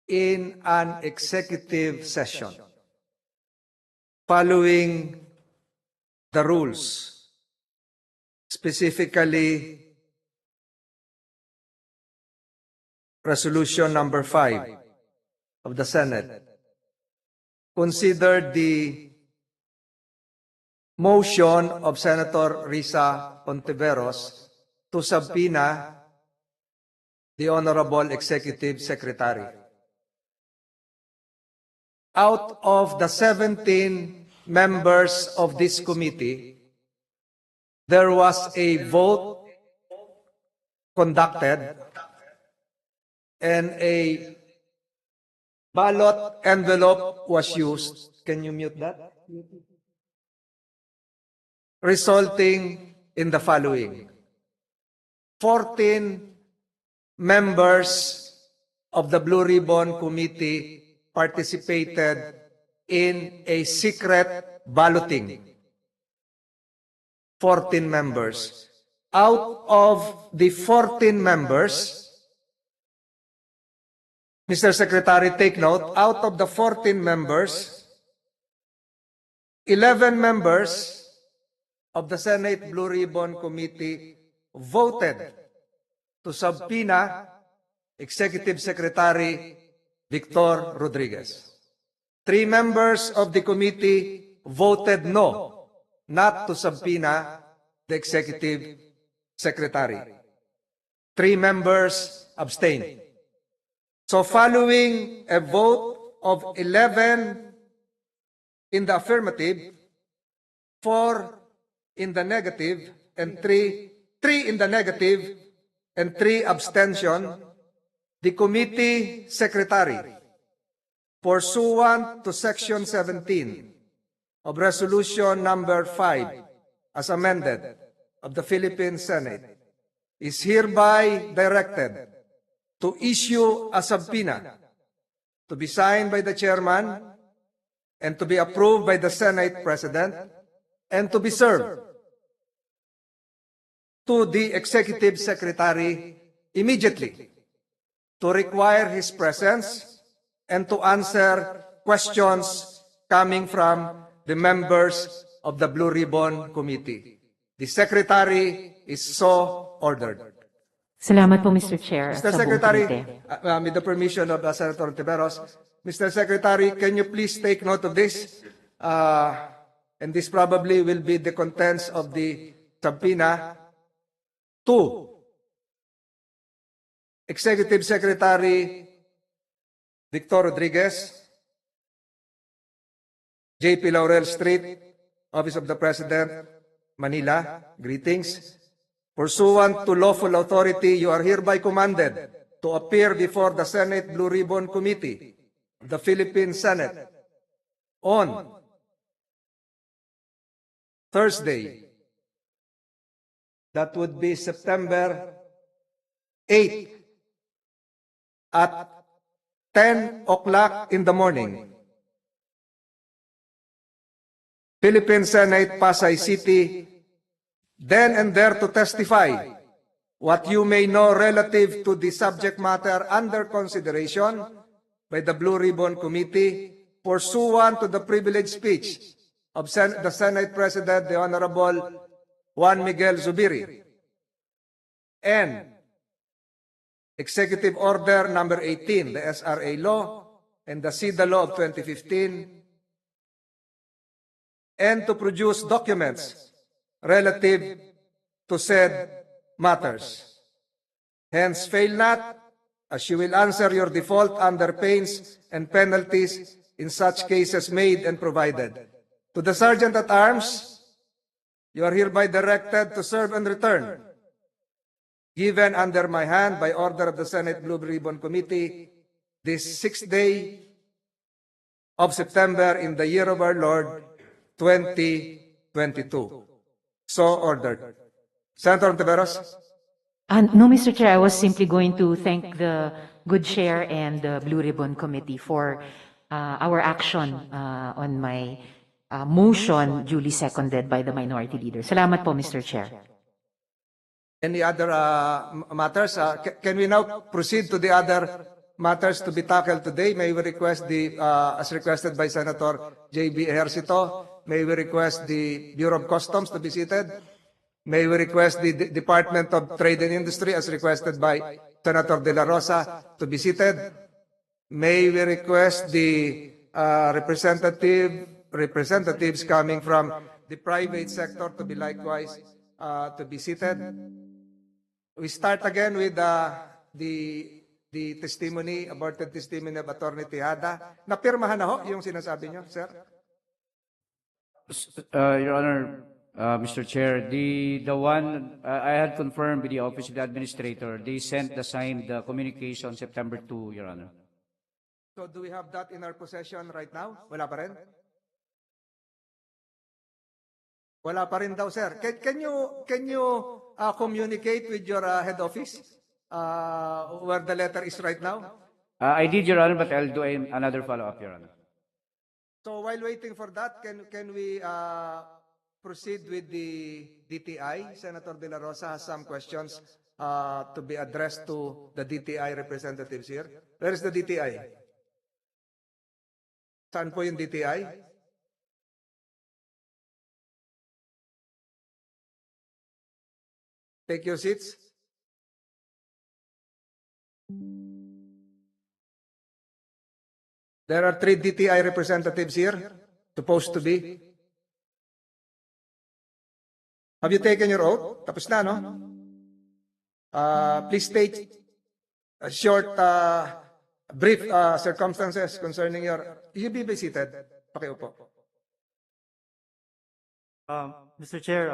A: in an executive session following the rules, specifically Resolution number 5 of the Senate, considered the motion of Senator Risa Ontiveros to subpoena the Honorable Executive Secretary. Out of the 17 members of this committee, there was a vote conducted and a ballot envelope was used. Can you mute that? Resulting in the following: 14 members of the Blue Ribbon Committee participated in a secret balloting. 14 members. Out of the 14 members, Mr. Secretary, take note, out of the 14 members, 11 members of the Senate Blue Ribbon Committee voted to subpoena Executive Secretary Victor Rodriguez. 3 members of the committee voted no, not to subpoena the Executive Secretary. 3 members abstained. So following a vote of 11 in the affirmative, 4 in the negative, and 3 in the negative, and 3 abstention, the committee secretary, pursuant to Section 17 of Resolution number 5, as amended, of the Philippine Senate, is hereby directed to issue a subpoena to be signed by the chairman and to be approved by the Senate President and to be served to the Executive Secretary immediately to require his presence and to answer questions coming from the members of the Blue Ribbon Committee. The Secretary is so ordered.
D: Salamat po, Mr. Chair.
A: Mr.
D: sa buong
A: Secretary,
D: komite.
A: with the permission of Senator Ontiveros, Mr. Secretary, can you please take note of this? And this probably will be the contents of the subpoena to Executive Secretary Victor Rodriguez, JP Laurel Street, Office of the President, Manila. Greetings. Pursuant to lawful authority, you are hereby commanded to appear before the Senate Blue Ribbon Committee of the Philippine Senate on Thursday, that would be September 8, at 10 o'clock in the morning. Philippine Senate, Pasay City, then and there to testify what you may know relative to the subject matter under consideration by the Blue Ribbon Committee pursuant to the privileged speech of the Senate President, the Honorable Juan Miguel Zubiri, and Executive Order number 18, the SRA law, and the SIDA law of 2015, and to produce documents relative to said matters. Hence, fail not, as you will answer your default under pains and penalties in such cases made and provided. To the Sergeant at Arms, you are hereby directed to serve and return, given under my hand by order of the Senate Blue Ribbon Committee, this 6th day of September in the year of our Lord, 2022. So ordered. Senator Ontiveros?
D: No, Mr. Chair, I was simply going to thank the good chair and the Blue Ribbon Committee for our action on my motion duly seconded by the minority leader. Salamat po, Mr. Chair.
A: Any other matters? Can we now proceed to the other matters to be tackled today? May we request as requested by Senator J.B. Ejercito, may we request the Bureau of Customs to be seated? May we request the Department of Trade and Industry as requested by Senator De La Rosa to be seated? May we request the representatives coming from the private sector to be likewise to be seated? We start again with the testimony, aborted testimony of Attorney Tejada. Napirmahan na ho yung sinasabi nyo, sir?
F: Your Honor, Mr. Chair, the one I had confirmed with the Office of the Administrator, they sent the signed communication September 2, Your Honor.
A: So do we have that in our possession right now? Wala pa rin? Wala pa rin daw, sir. Can you communicate with your head office where the letter is right now?
F: I did, Your Honor, but I'll do another follow-up, Your Honor.
A: So while waiting for that, can we proceed with the DTI? Senator De La Rosa has some questions to be addressed to the DTI representatives here. Where is the DTI? Saan po yung DTI? Take your seats. There are 3 DTI representatives here, supposed to be. Have you taken your oath? Tapos na, no? Please state a short, brief circumstances concerning your... You be seated. Pakiupo.
I: Mr. Chair,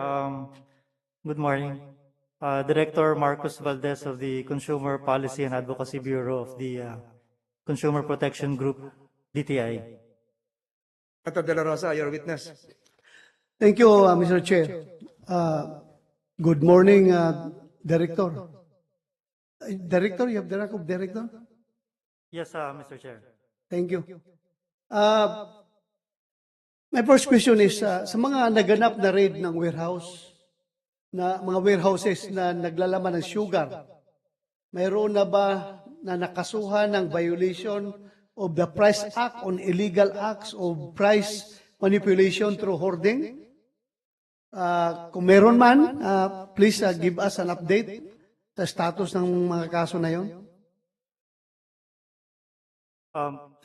I: good morning. Director Marcos Valdez of the Consumer Policy and Advocacy Bureau of the Consumer Protection Group, DTI.
A: Senator De La Rosa, your witness.
G: Thank you, Mr. Chair. Good morning, Director. Director, you have the rank of Director?
I: Yes, Mr. Chair.
G: Thank you. My first question is, sa mga naganap na raid ng warehouse, na mga warehouses na naglalaman ng sugar, mayroon na ba na nakasuhan ng violation of the Price Act on illegal acts of price manipulation through hoarding? Kung meron man, please give us an update sa status ng mga kaso na yon.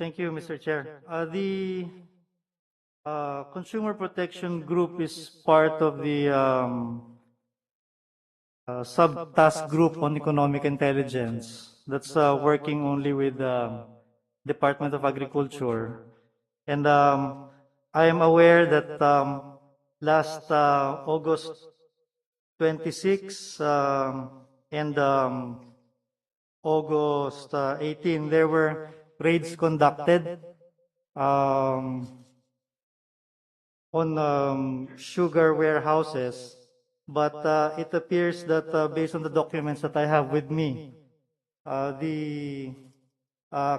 I: Thank you, Mr. Chair. The Consumer Protection Group is part of the sub-task group on economic intelligence that's working only with the Department of Agriculture. And I am aware that last August 26 and August 18, there were raids conducted on sugar warehouses, but it appears that based on the documents that I have with me, the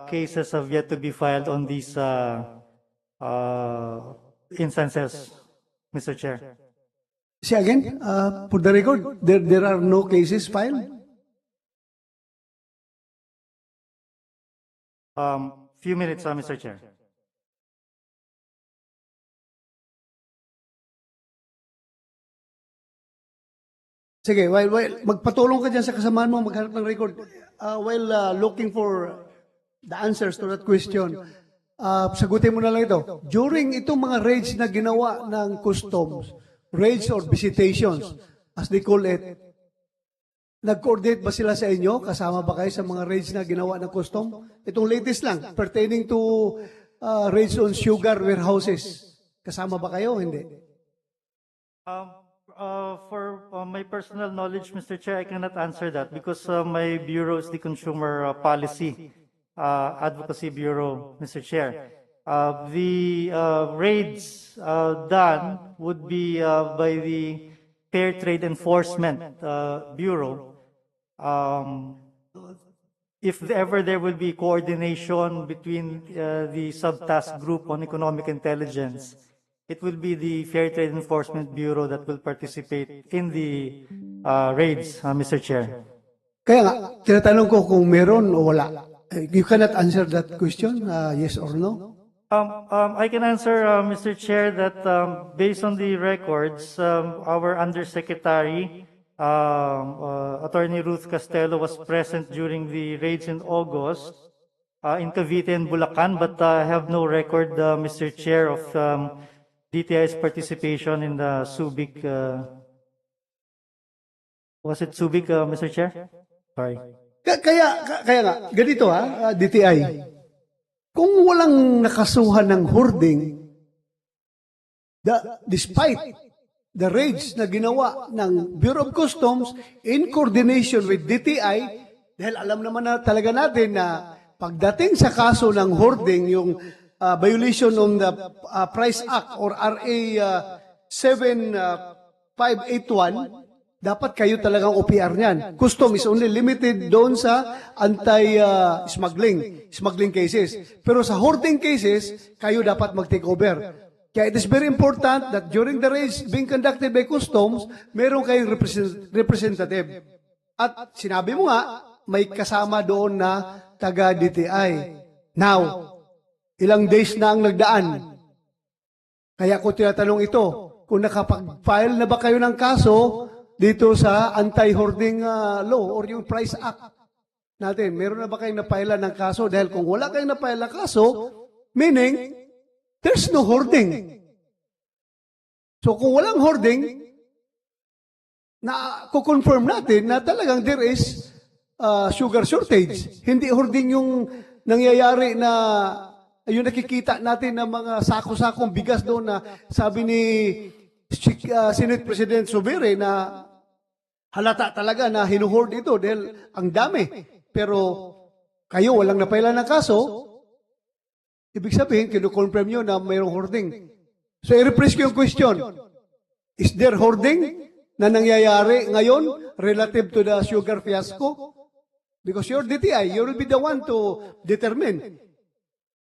I: cases have yet to be filed on these instances, Mr. Chair.
G: Say again, for the record, there are no cases filed?
I: Few minutes, Mr. Chair.
G: Sige, while magpatulong ka dyan sa kasamaan mo, maghanap ng record. While looking for the answers to that question, sagutin mo na lang ito. During itong mga raids na ginawa ng customs, raids or visitations, as they call it, nag-coordinate ba sila sa inyo? Kasama ba kayo sa mga raids na ginawa ng custom? Itong latest lang, pertaining to raids on sugar warehouses. Kasama ba kayo? Hindi.
I: For my personal knowledge, Mr. Chair, I cannot answer that because my bureau is the Consumer Policy Advocacy Bureau, Mr. Chair. The raids done would be by the Fair Trade Enforcement Bureau. If ever there will be coordination between the subtask group on economic intelligence it will be the Fair Trade Enforcement Bureau that will participate in the raids, Mr. Chair.
G: Kaya nga, tinatanong ko kung meron o wala. You cannot answer that question, yes or no?
I: I can answer, Mr. Chair, that based on the records, our Undersecretary, Attorney Ruth Castello, was present during the raids in August in Cavite and Bulacan, but I have no record, Mr. Chair, of DTI's participation in the Subic. Was it Subic, Mr. Chair? Sorry.
G: Kaya nga, ganito DTI. Kung walang nakasuhan ng hoarding, despite the raids na ginawa ng Bureau of Customs in coordination with DTI, dahil alam naman na talaga natin na pagdating sa kaso ng hoarding, yung violation of the Price Act or RA 7581, dapat kayo talagang OPR niyan. Custom is only limited doon sa smuggling cases. Pero sa hoarding cases, kayo dapat mag-take over. Kaya it is very important that during the raids being conducted by customs, meron kayong representative. At sinabi mo nga, may kasama doon na taga-DTI. Now, ilang days na ang nagdaan. Kaya ko tinatanong ito, kung nakapag-file na ba kayo ng kaso dito sa anti-hoarding law or yung Price Act natin, meron na ba kayong napailan ng kaso? Dahil kung wala kayong napailan ng kaso, meaning, there's no hoarding. So kung walang hoarding, na kukonfirm natin na talagang there is sugar shortage. Hindi hoarding yung nangyayari na yung nakikita natin ng mga sako-sakong bigas doon na sabi ni Senate President Zubiri na halata talaga na hinuhoard ito dahil ang dami. Pero kayo walang napailan ng kaso, ibig sabihin, kinukonfirm nyo na mayroong hoarding. So i-rephrase ko yung question. Is there hoarding na nangyayari ngayon relative to the sugar fiasco? Because you're DTI, you will be the one to determine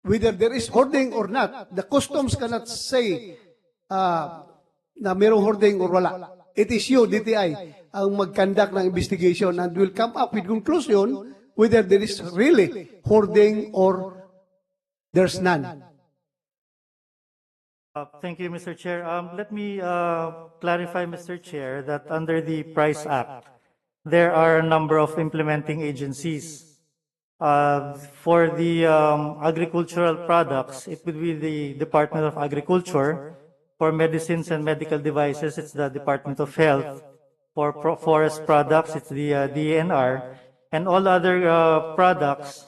G: whether there is hoarding or not. The customs cannot say na mayroong hoarding or wala. It is you, DTI, ang mag-conduct ng investigation and will come up with conclusion whether there is really hoarding or there's none.
I: Thank you, Mr. Chair. Let me clarify, Mr. Chair, that under the Price Act, there are a number of implementing agencies. For the agricultural products, it would be the Department of Agriculture. For medicines and medical devices, it's the Department of Health. For forest products, it's the DNR. And all other products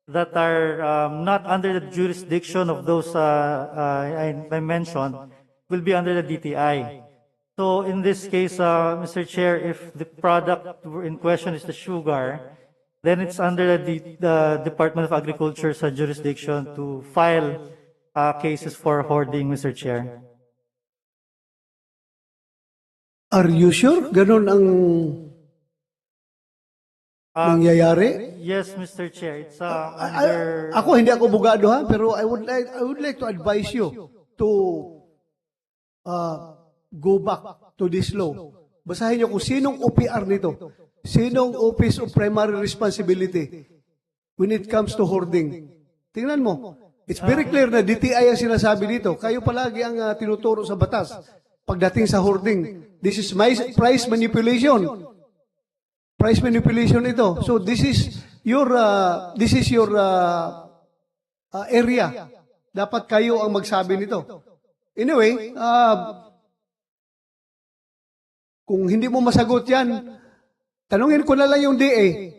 I: that are not under the jurisdiction of those I mentioned will be under the DTI. So in this case, Mr. Chair, if the product in question is the sugar, then it's under the Department of Agriculture's jurisdiction to file cases for hoarding, Mr. Chair.
G: Are you sure? Ganun ang nangyayari?
I: Yes, Mr. Chair. It's under...
G: Ako, hindi ako bugado pero I would like to advise you to go back to this law. Basahin niyo kung sinong OPR nito. Sinong Office of Primary Responsibility when it comes to hoarding. Tingnan mo. It's very clear na DTI ang sinasabi dito. Kayo palagi ang tinuturo sa batas pagdating sa hoarding. This is price manipulation. Price manipulation ito. So this is your area. Dapat kayo ang magsabi nito. Anyway, kung hindi mo masagot yan, tanungin ko na lang yung DA.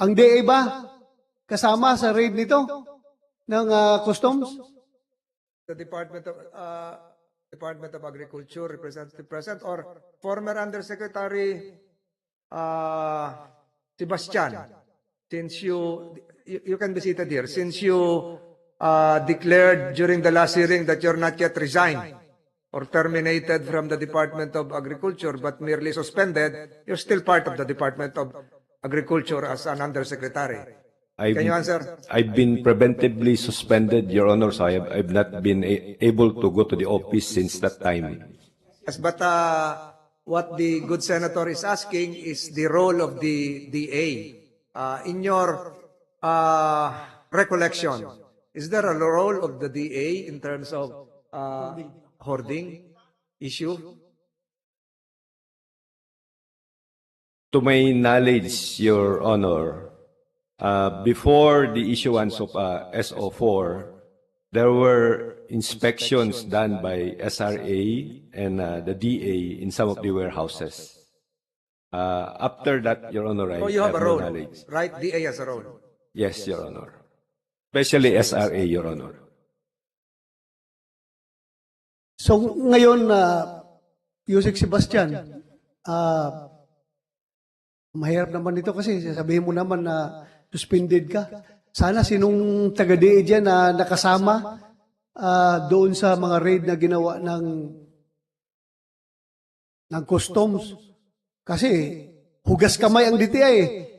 G: Ang DA ba kasama sa raid nito ng customs?
A: The Department of Agriculture, Representative President, or former Undersecretary Sebastian, since you can be seated here, since you declared during the last hearing that you're not yet resigned or terminated from the Department of Agriculture but merely suspended, you're still part of the Department of Agriculture as an Undersecretary. Can you answer?
J: I've been preventively suspended, Your Honor, so I've not been able to go to the office since that time.
A: Yes, but what the good senator is asking is the role of the DA. In your recollection, is there a role of the DA in terms of hoarding issue?
J: To my knowledge, Your Honor, before the issuance of SO4, there were inspections done by SRA and the DA in some of the warehouses. After that, Your Honor, I
A: So you have a
J: no
A: role,
J: knowledge.
A: right? DA has a role.
J: Yes, Your Honor. Especially SRA, Your Honor.
G: So ngayon, Yusek Sebastian, mahirap naman ito kasi sasabihin mo naman na suspended ka. Sana sinong taga-DA dyan na nakasama doon sa mga raid na ginawa ng customs. Kasi hugas kamay ang DTI.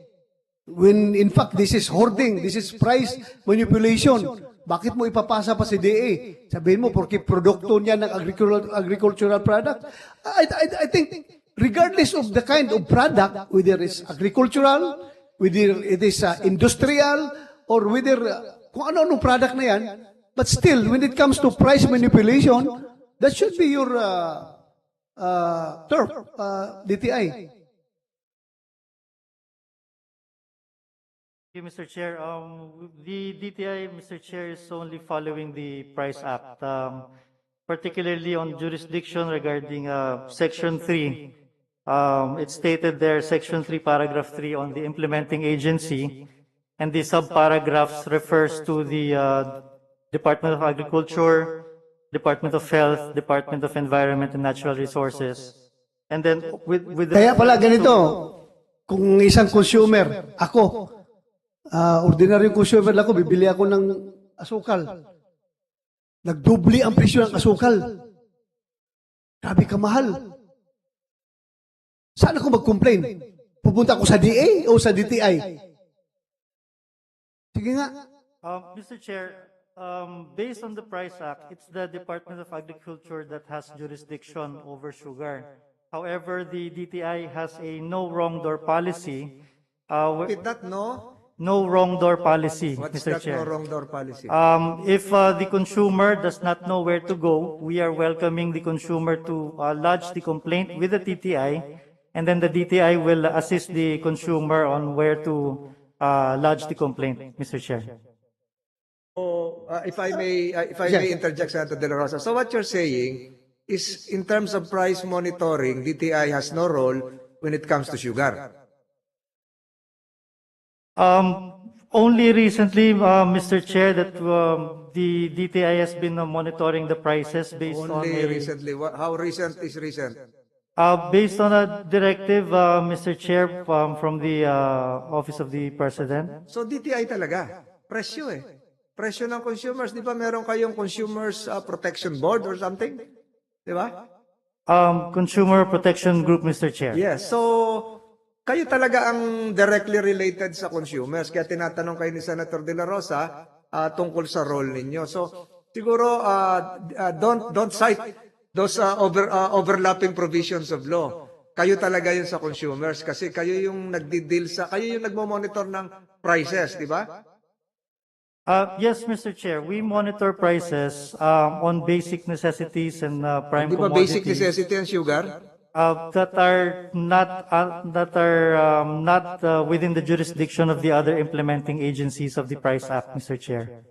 G: When in fact, this is hoarding, this is price manipulation. Bakit mo ipapasa pa si DA? Sabihin mo, porque produkto niya ng agricultural product. I think, regardless of the kind of product, whether it's agricultural, whether it is industrial, or whether kung ano-anong product na yan, but still, when it comes to price manipulation, that should be your turf, DTI.
I: Thank you, Mr. Chair. The DTI, Mr. Chair, is only following the Price Act, particularly on jurisdiction regarding Section 3. It's stated there, Section 3, Paragraph 3, on the implementing agency, and the subparagraphs refers to the Department of Agriculture, Department of Health, Department of Environment and Natural Resources. And then with
G: Kaya pala ganito, kung isang consumer, ako, ordinaryong consumer ako, bibili ako ng asukal. Nagdubli ang presyo ng asukal. Grabe kamahal. Saan ako mag-complain? Pupunta ako sa DA o sa DTI? Sige nga.
I: Mr. Chair, based on the Price Act, it's the Department of Agriculture that has jurisdiction over sugar. However, the DTI has a no wrong door policy.
A: With that, no?
I: No wrong door policy,
A: What's
I: Mr.
A: that
I: Chair.
A: no wrong door policy?
I: If the consumer does not know where to go, we are welcoming the consumer to lodge the complaint with the DTI, and then the DTI will assist the consumer on where to lodge the complaint, Mr. Chair.
A: If I may interject, Senator De La Rosa. So what you're saying is, in terms of price monitoring, DTI has no role when it comes to sugar.
I: Only recently, Mr. Chair, that the DTI has been monitoring the prices based on
A: Only recently. How recent is recent?
I: based on a directive, Mr. Chair, from the Office of the President.
A: So DTI talaga. Presyo eh. Presyo ng consumers. Di ba meron kayong Consumers Protection Board or something? Di ba?
I: Consumer Protection Group, Mr. Chair.
A: Yes. So, kayo talaga ang directly related sa consumers. Kaya tinatanong kayo ni Senator De La Rosa tungkol sa role ninyo. So, siguro, don't cite those overlapping provisions of law. Kayo talaga yun sa consumers kasi kayo yung nagdi-deal kayo yung nagmo-monitor ng prices, di ba?
I: Yes, Mr. Chair, we monitor prices on basic necessities and prime
A: Di ba
I: commodities.
A: basic necessity ang sugar?
I: That are not within the jurisdiction of the other implementing agencies of the Price Act, Mr. Chair.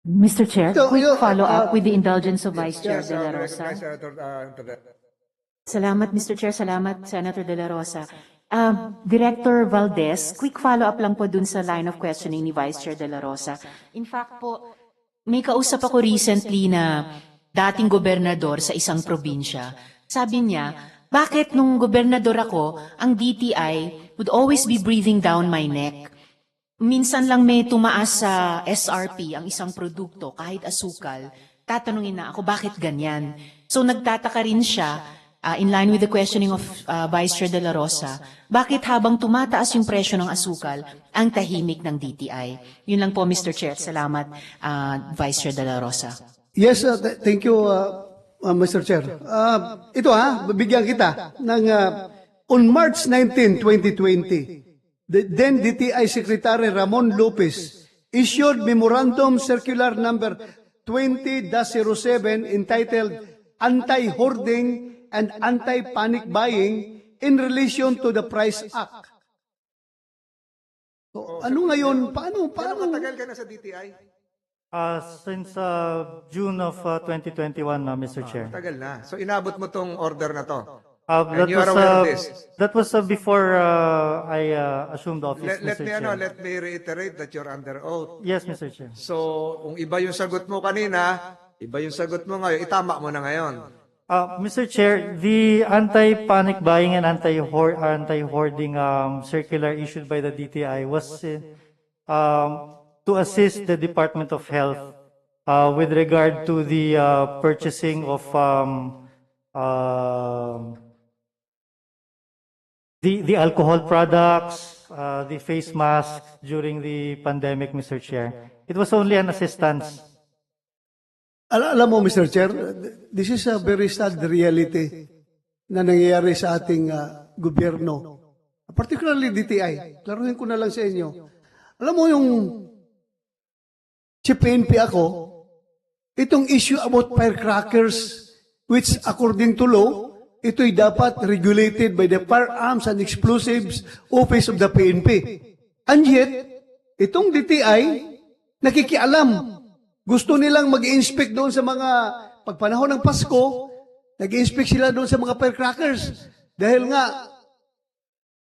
D: Mr. Chair,
G: So,
D: quick follow-up with the indulgence of Vice Chair
A: Yes,
D: De La
A: recognize
D: Rosa.
A: Senator Taver.
D: Salamat, Mr. Chair. Salamat, Senator De La Rosa. Director Valdez, quick follow-up lang po dun sa line of questioning ni Vice Chair De La Rosa. In fact po, may kausap ako recently na dating gobernador sa isang probinsya. Sabi niya, bakit nung gobernador ako, ang DTI would always be breathing down my neck. Minsan lang may tumaas sa SRP ang isang produkto, kahit asukal, tatanungin na ako, bakit ganyan? So nagtataka rin siya, In line with the questioning of Vice Chair De La Rosa, bakit habang tumataas yung presyo ng asukal, ang tahimik ng DTI? Yun lang po, Mr. Chair. Salamat, Vice Chair De La Rosa.
G: Yes, thank you, Mr. Chair. Ito bibigyan kita ng on March 19, 2020, the then DTI Secretary Ramon Lopez issued Memorandum Circular Number 20-07 entitled Anti-Hoarding and Anti-Panic Buying in relation to the Price Act. So, ano ngayon? Paano?
A: Matagal ka na sa DTI?
I: Since June of 2021, Mr. Chair.
A: Tagal na. So inabot mo tong order na to.
I: That
A: you are aware of this?
I: That was before I assumed office,
A: Let
I: Mr.
A: me
I: Chair.
A: let me reiterate that you're under oath.
I: Yes, Mr. Chair.
A: So kung iba yung sagot mo kanina, iba yung sagot mo ngayon, itama mo na ngayon.
I: Mr. Chair, the anti-panic buying and anti-hoarding circular issued by the DTI was to assist the Department of Health with regard to the purchasing of the alcohol products, the face masks during the pandemic, Mr. Chair. It was only an assistance.
G: Alam mo, Mr. Chair, this is a very sad reality na nangyayari sa ating gobyerno. Particularly DTI. Klaruhin ko na lang sa inyo. Alam mo yung Chief PNP ako, itong issue about firecrackers, which according to law, ito'y dapat regulated by the Firearms and Explosives Office of the PNP. And yet, itong DTI, nakikialam. Gusto nilang mag-inspect doon sa mga pagpanahon ng Pasko, nag-inspect sila doon sa mga firecrackers. Dahil nga,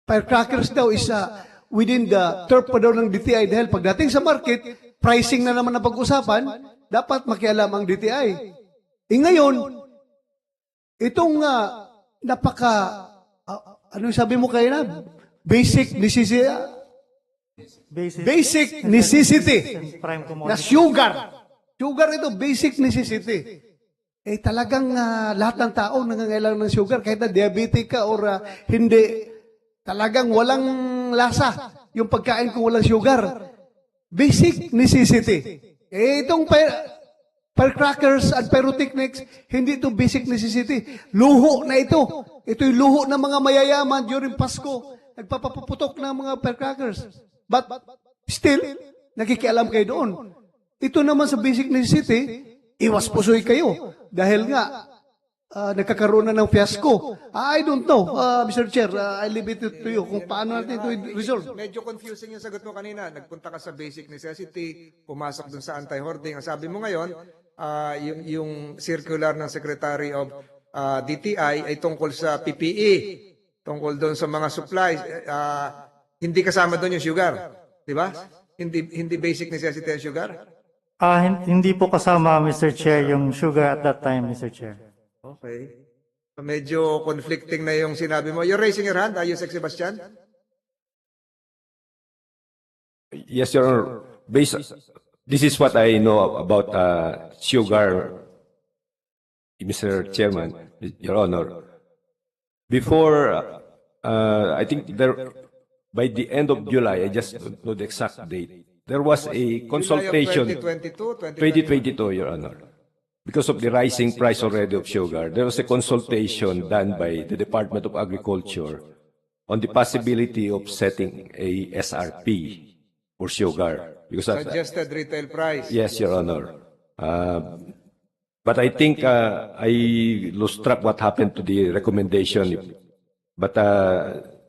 G: firecrackers daw is within the turf pa daw ng DTI. Dahil pagdating sa market, pricing na naman ang pag-usapan, dapat makialam ang DTI. Ngayon, itong ano sabi mo kayo na? Basic necessity. Basic necessity na sugar. Sugar ito, basic necessity. Talagang lahat ng tao nangangailangan ng sugar, kahit na diabetic ka or hindi, talagang walang lasa yung pagkain kung walang sugar. Basic necessity. Itong firecrackers and pyrotechnics, hindi ito basic necessity. Luho na ito. Ito'y luho ng mga mayayaman during Pasko. Nagpapaputok ng mga firecrackers. But still, nakikialam kayo doon. Ito naman sa basic necessity, iwas pusoy kayo. Dahil nga, nagkakaroon na ng fiasco. I don't know, Mr. Chair, I leave it to you kung paano natin ito resolve.
A: Medyo confusing yung sagot mo kanina. Nagpunta ka sa basic necessity, pumasok dun sa anti-hoarding. Ang sabi mo ngayon, yung circular ng Secretary of DTI ay tungkol sa PPE, tungkol doon sa mga supplies. Hindi kasama doon yung sugar. Di ba? Hindi basic necessity ang sugar?
I: Hindi po kasama, Mr. Chair, yung sugar at that time, Mr. Chair.
A: Okay. So medyo conflicting na yung sinabi mo. You're raising your hand, Yusek Sebastian?
J: Yes, Your Honor. This is what I know about sugar, Mr. Chairman, Your Honor. Before, I think by the end of July, I just don't know the exact date, there was a consultation.
A: July of 2022,
J: 2022, Your Honor. Because of the rising price already of sugar, there was a consultation done by the Department of Agriculture on the possibility of setting a SRP for sugar. Because of
A: Suggested retail price.
J: yes, Your Honor. But I think I lost track what happened to the recommendation. But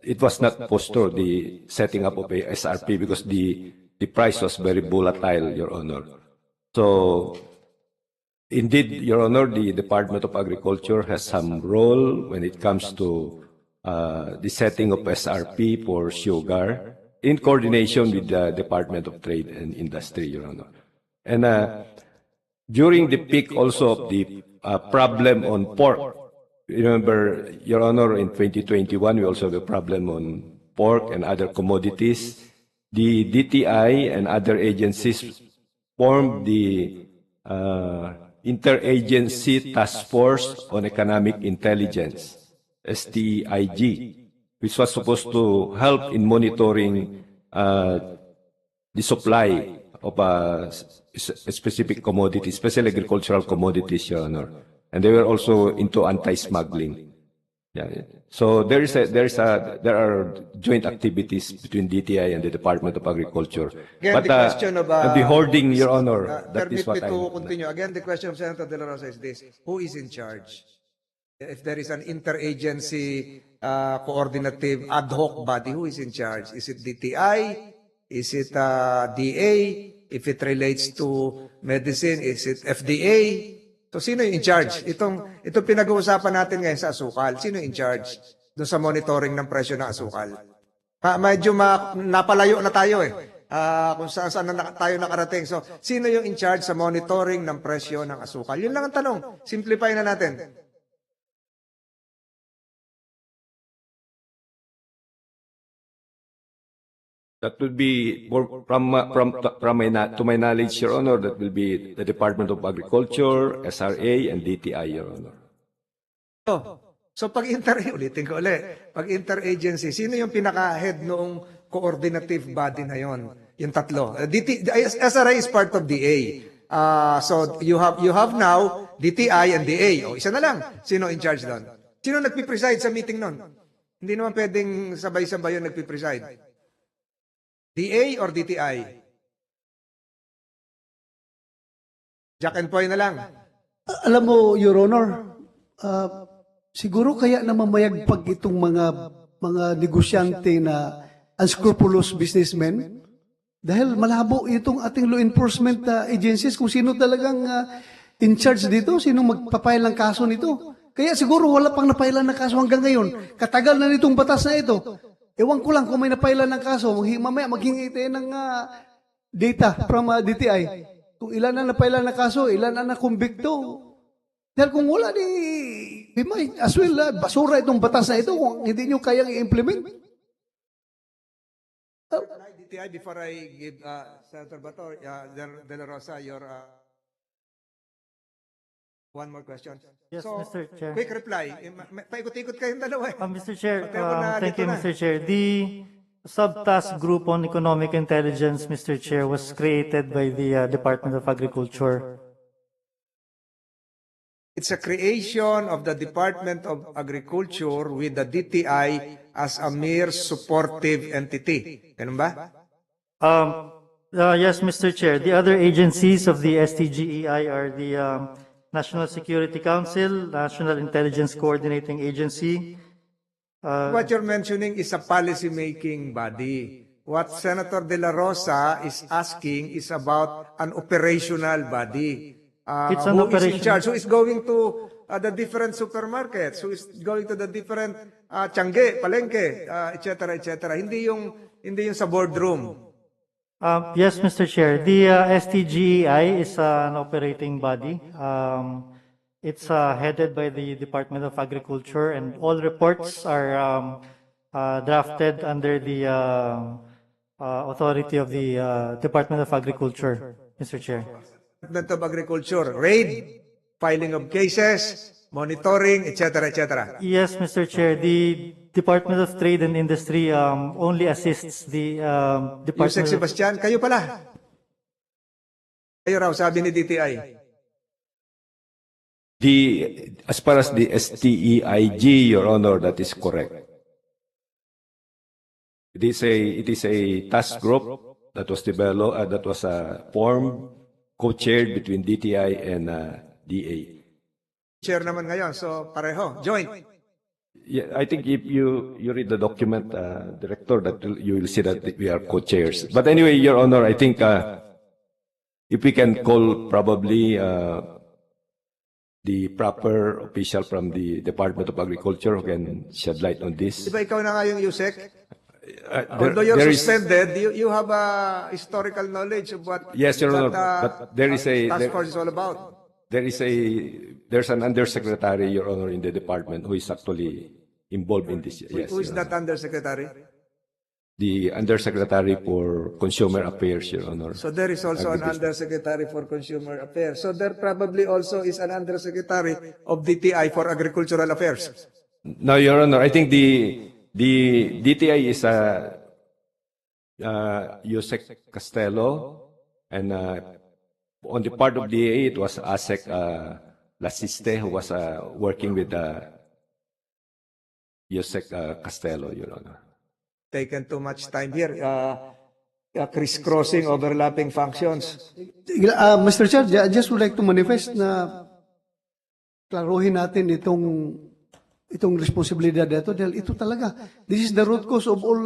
J: it was not postponed, the setting up of a SRP, because the price was very volatile, Your Honor. So, indeed, Your Honor, the Department of Agriculture has some role when it comes to the setting of SRP for sugar in coordination with the Department of Trade and Industry, Your Honor. And during the peak also of the problem on pork, remember, Your Honor, in 2021, we also have a problem on pork and other commodities. The DTI and other agencies formed the Interagency Task Force on Economic Intelligence. STIG, which was supposed to help in monitoring the supply of a specific commodity, especially agricultural commodities, Your Honor. And they were also into anti-smuggling. Yeah. So there are joint activities between DTI and the Department of Agriculture.
A: Again, the question of
J: the hoarding, Your Honor, that
A: permit
J: is what
A: me
J: I...
A: to continue. Again, the question of Senator De La Rosa is this: who is in charge? If there is an interagency coordinative ad hoc body, who is in charge? Is it DTI? Is it DA? If it relates to medicine, is it FDA? So sino yung in charge? Itong pinag-uusapan natin ngayon sa asukal, sino yung in charge doon sa monitoring ng presyo ng asukal? Medyo napalayo na tayo kung saan tayo nakarating. So sino yung in charge sa monitoring ng presyo ng asukal? Yun lang ang tanong. Simplify na natin.
J: That would be, to my knowledge, Your Honor, that will be the Department of Agriculture, SRA, and DTI, Your Honor.
A: So pag ulitin ko ulit, pag interagency, sino yung pinaka-head noong coordinative body na yon? Yung tatlo. SRA is part of DA. So you have now DTI and DA. O isa na lang. Sino in charge doon? Sino nagpipreside sa meeting noon? Hindi naman pwedeng sabay-sabay yung nagpipreside. DA or DTI? Jack and Poy na lang.
G: Alam mo, Your Honor, siguro kaya na mamayagpag itong mga negosyante na unscrupulous businessmen dahil malabo itong ating law enforcement agencies kung sino talagang in charge dito, sino magpapail ng kaso nito. Kaya siguro wala pang napailan ng kaso hanggang ngayon. Katagal na nitong batas na ito. Ewan ko lang kung may napailan ng kaso, mamaya maghingi tayo ng data from DTI. Kung ilan na napailan ng kaso, ilan na nakumbikto. Dahil kung wala we might as well, basura itong batas na ito kung hindi nyo kayang i-implement.
A: DTI, before I give Senator Bato, De La Rosa, your one more question.
I: Yes,
A: So,
I: Mr. Chair.
A: quick reply. Paikot-ikot kayong dalawa.
I: Mr. Chair,
A: Pati ako na
I: thank
A: dito
I: you,
A: na.
I: Mr. Chair. The Subtask Group on Economic Intelligence, Mr. Chair, was created by the Department of Agriculture.
A: It's a creation of the Department of Agriculture with the DTI as a mere supportive entity. Ganun ba?
I: Yes, Mr. Chair. The other agencies of the STGEI are the National Security Council, National Intelligence Coordinating Agency.
A: What you're mentioning is a policy-making body. What Senator De La Rosa is asking is about an operational body.
I: It's an
A: Who is in
I: operation-
A: charge? Who is going to the different supermarkets? Who is going to the different tiangge, palengke, etc., etc. Hindi yung sa boardroom.
I: Yes, Mr. Chair. The STGEI is an operating body. It's headed by the Department of Agriculture, and all reports are drafted under the authority of the Department of Agriculture, Mr. Chair.
A: Department of Agriculture, raid, filing of cases, monitoring, etc., etc.
I: Yes, Mr. Chair. The Department of Trade and Industry only assists the
A: Yusek
I: Department of...
A: Sebastian, kayo pala. Kayo raw, sabi ni DTI.
J: As far as the STEIG, Your Honor, that is correct. It is a task group that was developed, that was formed, co-chaired between DTI and DA.
A: Chair naman ngayon, so pareho, joint.
J: Yeah, I think if you read the document, Director, that you will see that we are co-chairs. But anyway, Your Honor, I think if we can call probably the proper official from the Department of Agriculture who can shed light on this.
A: Di ba ikaw na nga yung Yusek? Although you're suspended, you have a historical knowledge of what
J: Yes, Your Honor,
A: that,
J: but there is a
A: task force is all about.
J: There's an undersecretary, Your Honor, in the department who is actually involved in this. Yes,
A: Who is
J: Your
A: that undersecretary?
J: the Undersecretary for Consumer Affairs, Your Honor.
A: So there is also an undersecretary for Consumer Affairs. So there probably also is an undersecretary of DTI for Agricultural Affairs.
J: No, Your Honor, I think the DTI is Yusek Castello, and on the part of DA, it was Asek Lasiste who was working with Yusek Castello, Your Honor.
A: Taken too much time here. Crisscrossing, overlapping functions.
G: Mr. Chair, I just would like to manifest na klaruhin natin itong responsibilidad dito dahil ito talaga, this is the root cause of all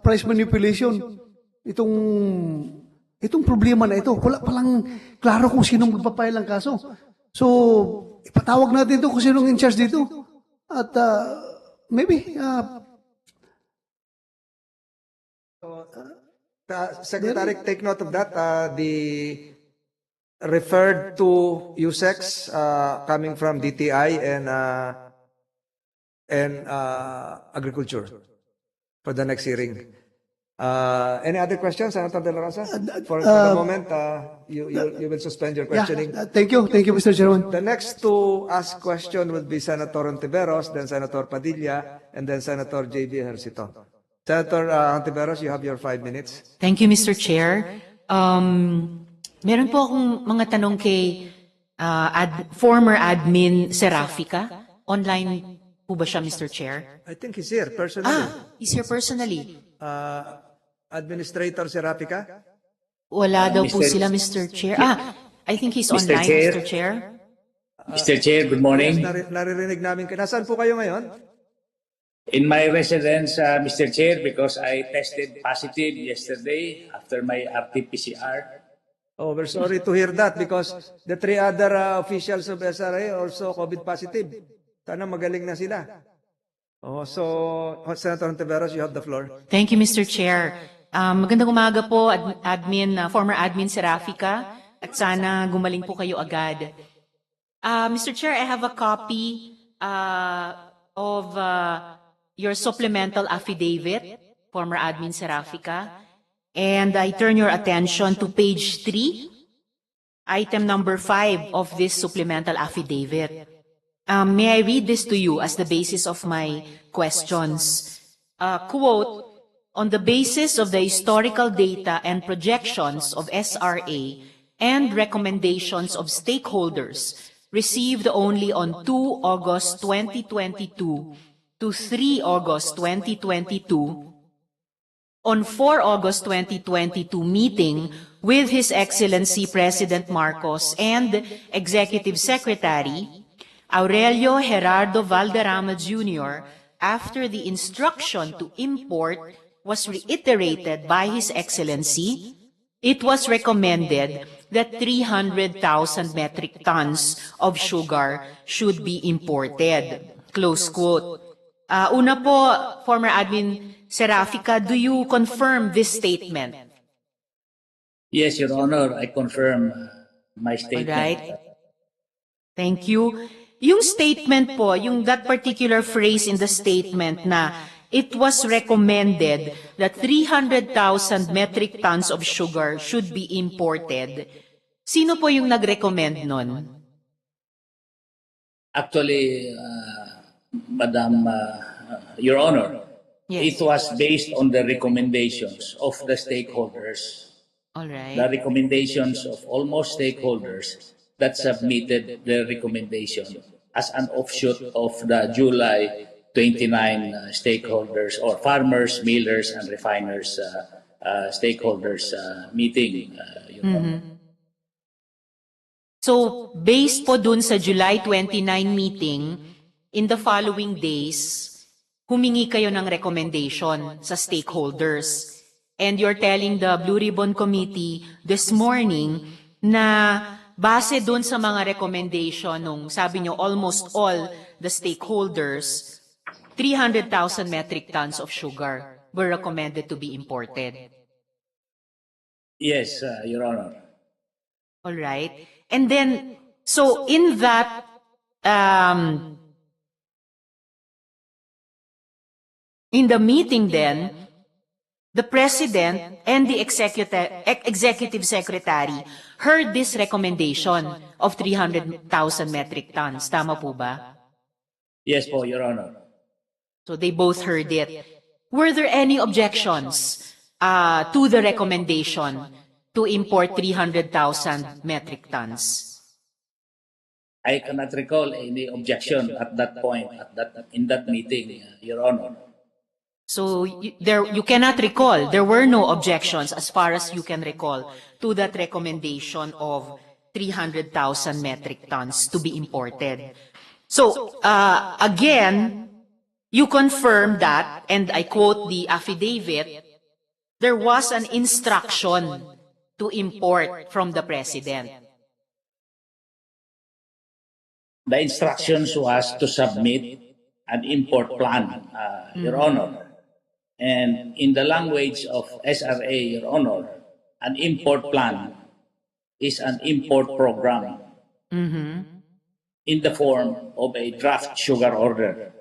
G: price manipulation. Itong problema na ito, wala palang klaro kung sinong magpapile ng kaso. So, ipatawag natin ito kung sinong in charge dito. At maybe
A: Secretary, take note of that. The referred to USEX coming from DTI and agriculture for the next hearing. Any other questions, Senator De La Rosa? For the moment, you will suspend your questioning.
G: thank you, Mr. Chairman.
A: The next to ask question will be Senator Ontiveros, then Senator Padilla, and then Senator J.B. Ejercito. Senator Ontiveros, you have your 5 minutes.
D: Thank you, Mr. Chair. Meron po akong mga tanong kay former admin Serafica. Online po ba siya, Mr. Chair?
A: I think he's here personally.
D: He's here personally.
A: Administrator Serafica?
D: Wala daw po sila, Mr. Chair. I think he's online,
K: Chair.
D: Mr. Chair.
K: Mr. Chair, good morning.
A: Naririnig namin. Nasaan po kayo ngayon?
K: In my residence, Mr. Chair, because I tested positive yesterday after my RT-PCR.
A: Oh, we're sorry to hear that because the 3 other officials of SRA also COVID positive. Sana magaling na sila. Oh, so Senator Ontiveros, you have the floor.
D: Thank you, Mr. Chair. Magandang umaga po, former admin Serafica, at sana gumaling po kayo agad. Mr. Chair, I have a copy of your supplemental affidavit, former admin Serafica, and I turn your attention to page 3, item number 5 of this supplemental affidavit. May I read this to you as the basis of my questions? Quote, on the basis of the historical data and projections of SRA and recommendations of stakeholders received only on 2 August 2022 to 3 August 2022, on 4 August 2022 meeting with His Excellency President Marcos and Executive Secretary Aurelio Gerardo Valderrama Jr., after the instruction to import was reiterated by His Excellency, it was recommended that 300,000 metric tons of sugar should be imported. Close quote. Una po, former admin Serafica, do you confirm this statement?
K: Yes, Your Honor, I confirm my statement.
D: All right. Thank you. Yung statement po, that particular phrase in the statement na it was recommended that 300,000 metric tons of sugar should be imported. Sino po yung nag-recommend nun?
K: Actually, Madam, Your Honor,
D: Yes.
K: it was based on the recommendations of the stakeholders.
D: All right.
K: The recommendations of almost stakeholders that submitted the recommendation as an offshoot of the July 29 stakeholders or farmers, millers, and refiners stakeholders meeting.
D: So, based po dun sa July 29 meeting, in the following days, humingi kayo ng recommendation sa stakeholders. And you're telling the Blue Ribbon Committee this morning na base dun sa mga recommendation nung sabi nyo almost all the stakeholders, 300,000 metric tons of sugar were recommended to be imported.
K: Yes, Your Honor.
D: All right. And then, so in that, in the meeting then, the President and the Executive Secretary heard this recommendation of 300,000 metric tons. Tama po ba?
K: Yes po, Your Honor.
D: So they both heard it. Were there any objections to the recommendation to import 300,000 metric tons?
K: I cannot recall any objection at that point, in that meeting, Your Honor.
D: So you cannot recall, there were no objections as far as you can recall to that recommendation of 300,000 metric tons to be imported. So again, you confirm that, and I quote the affidavit, there was an instruction to import from the President.
K: The instructions was to submit an import plan, Your Honor. And in the language of SRA, Your Honor, an import plan is an import program in the form of a draft sugar order.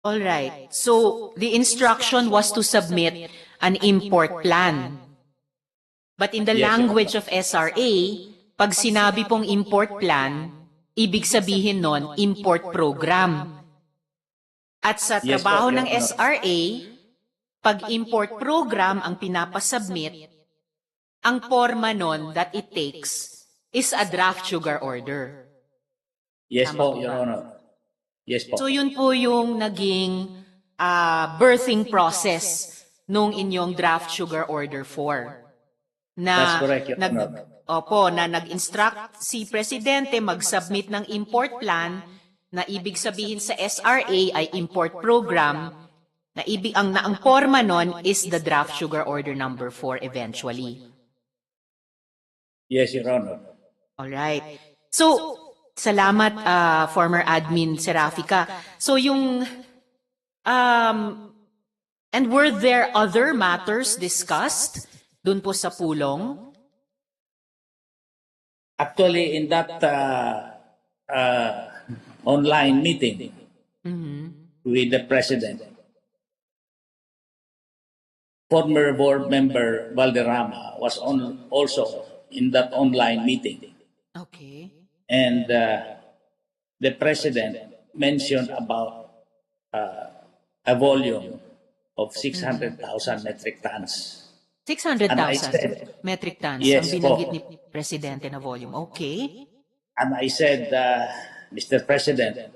D: All right. So the instruction was to submit an import plan. But in the
K: Yes,
D: language of SRA, pag sinabi pong import plan, ibig sabihin nun, import program. At sa
K: Yes,
D: trabaho
K: Your
D: ng
K: Honor.
D: SRA, pag import program ang pinapasubmit, ang forma nun that it takes is a draft sugar order.
K: Yes
D: Tama
K: po,
D: po
K: Your
D: ba?
K: Honor. Yes po.
D: So yun po yung naging birthing process nung inyong draft sugar order 4.
K: That's correct, Your Honor.
D: Opo, na nag-instruct si Presidente mag-submit ng import plan na ibig sabihin sa SRA ay import program na ang forma nun is the draft sugar order number 4 eventually.
K: Yes, Your Honor.
D: All right. So, salamat former admin Serafika. So yung and were there other matters discussed dun po sa pulong?
K: Actually, in that online meeting with the President, former board member Valderrama was also in that online meeting.
D: Okay.
K: And the President mentioned about a volume of 600,000 metric tons.
D: 600,000 metric tons
K: Yes,
D: ang binanggit
K: po.
D: ni Presidente na volume. Okay.
K: And I said, Mr. President,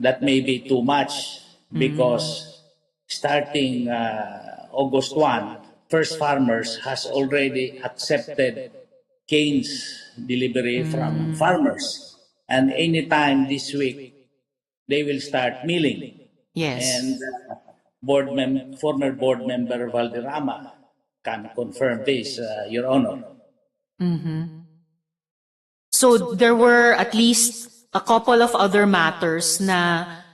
K: that may be too much because starting August 1, First Farmers has already accepted canes delivery from farmers. And anytime this week, they will start milling.
D: Yes.
K: And former board member Valderrama can confirm this, Your Honor.
D: So there were at least a couple of other matters na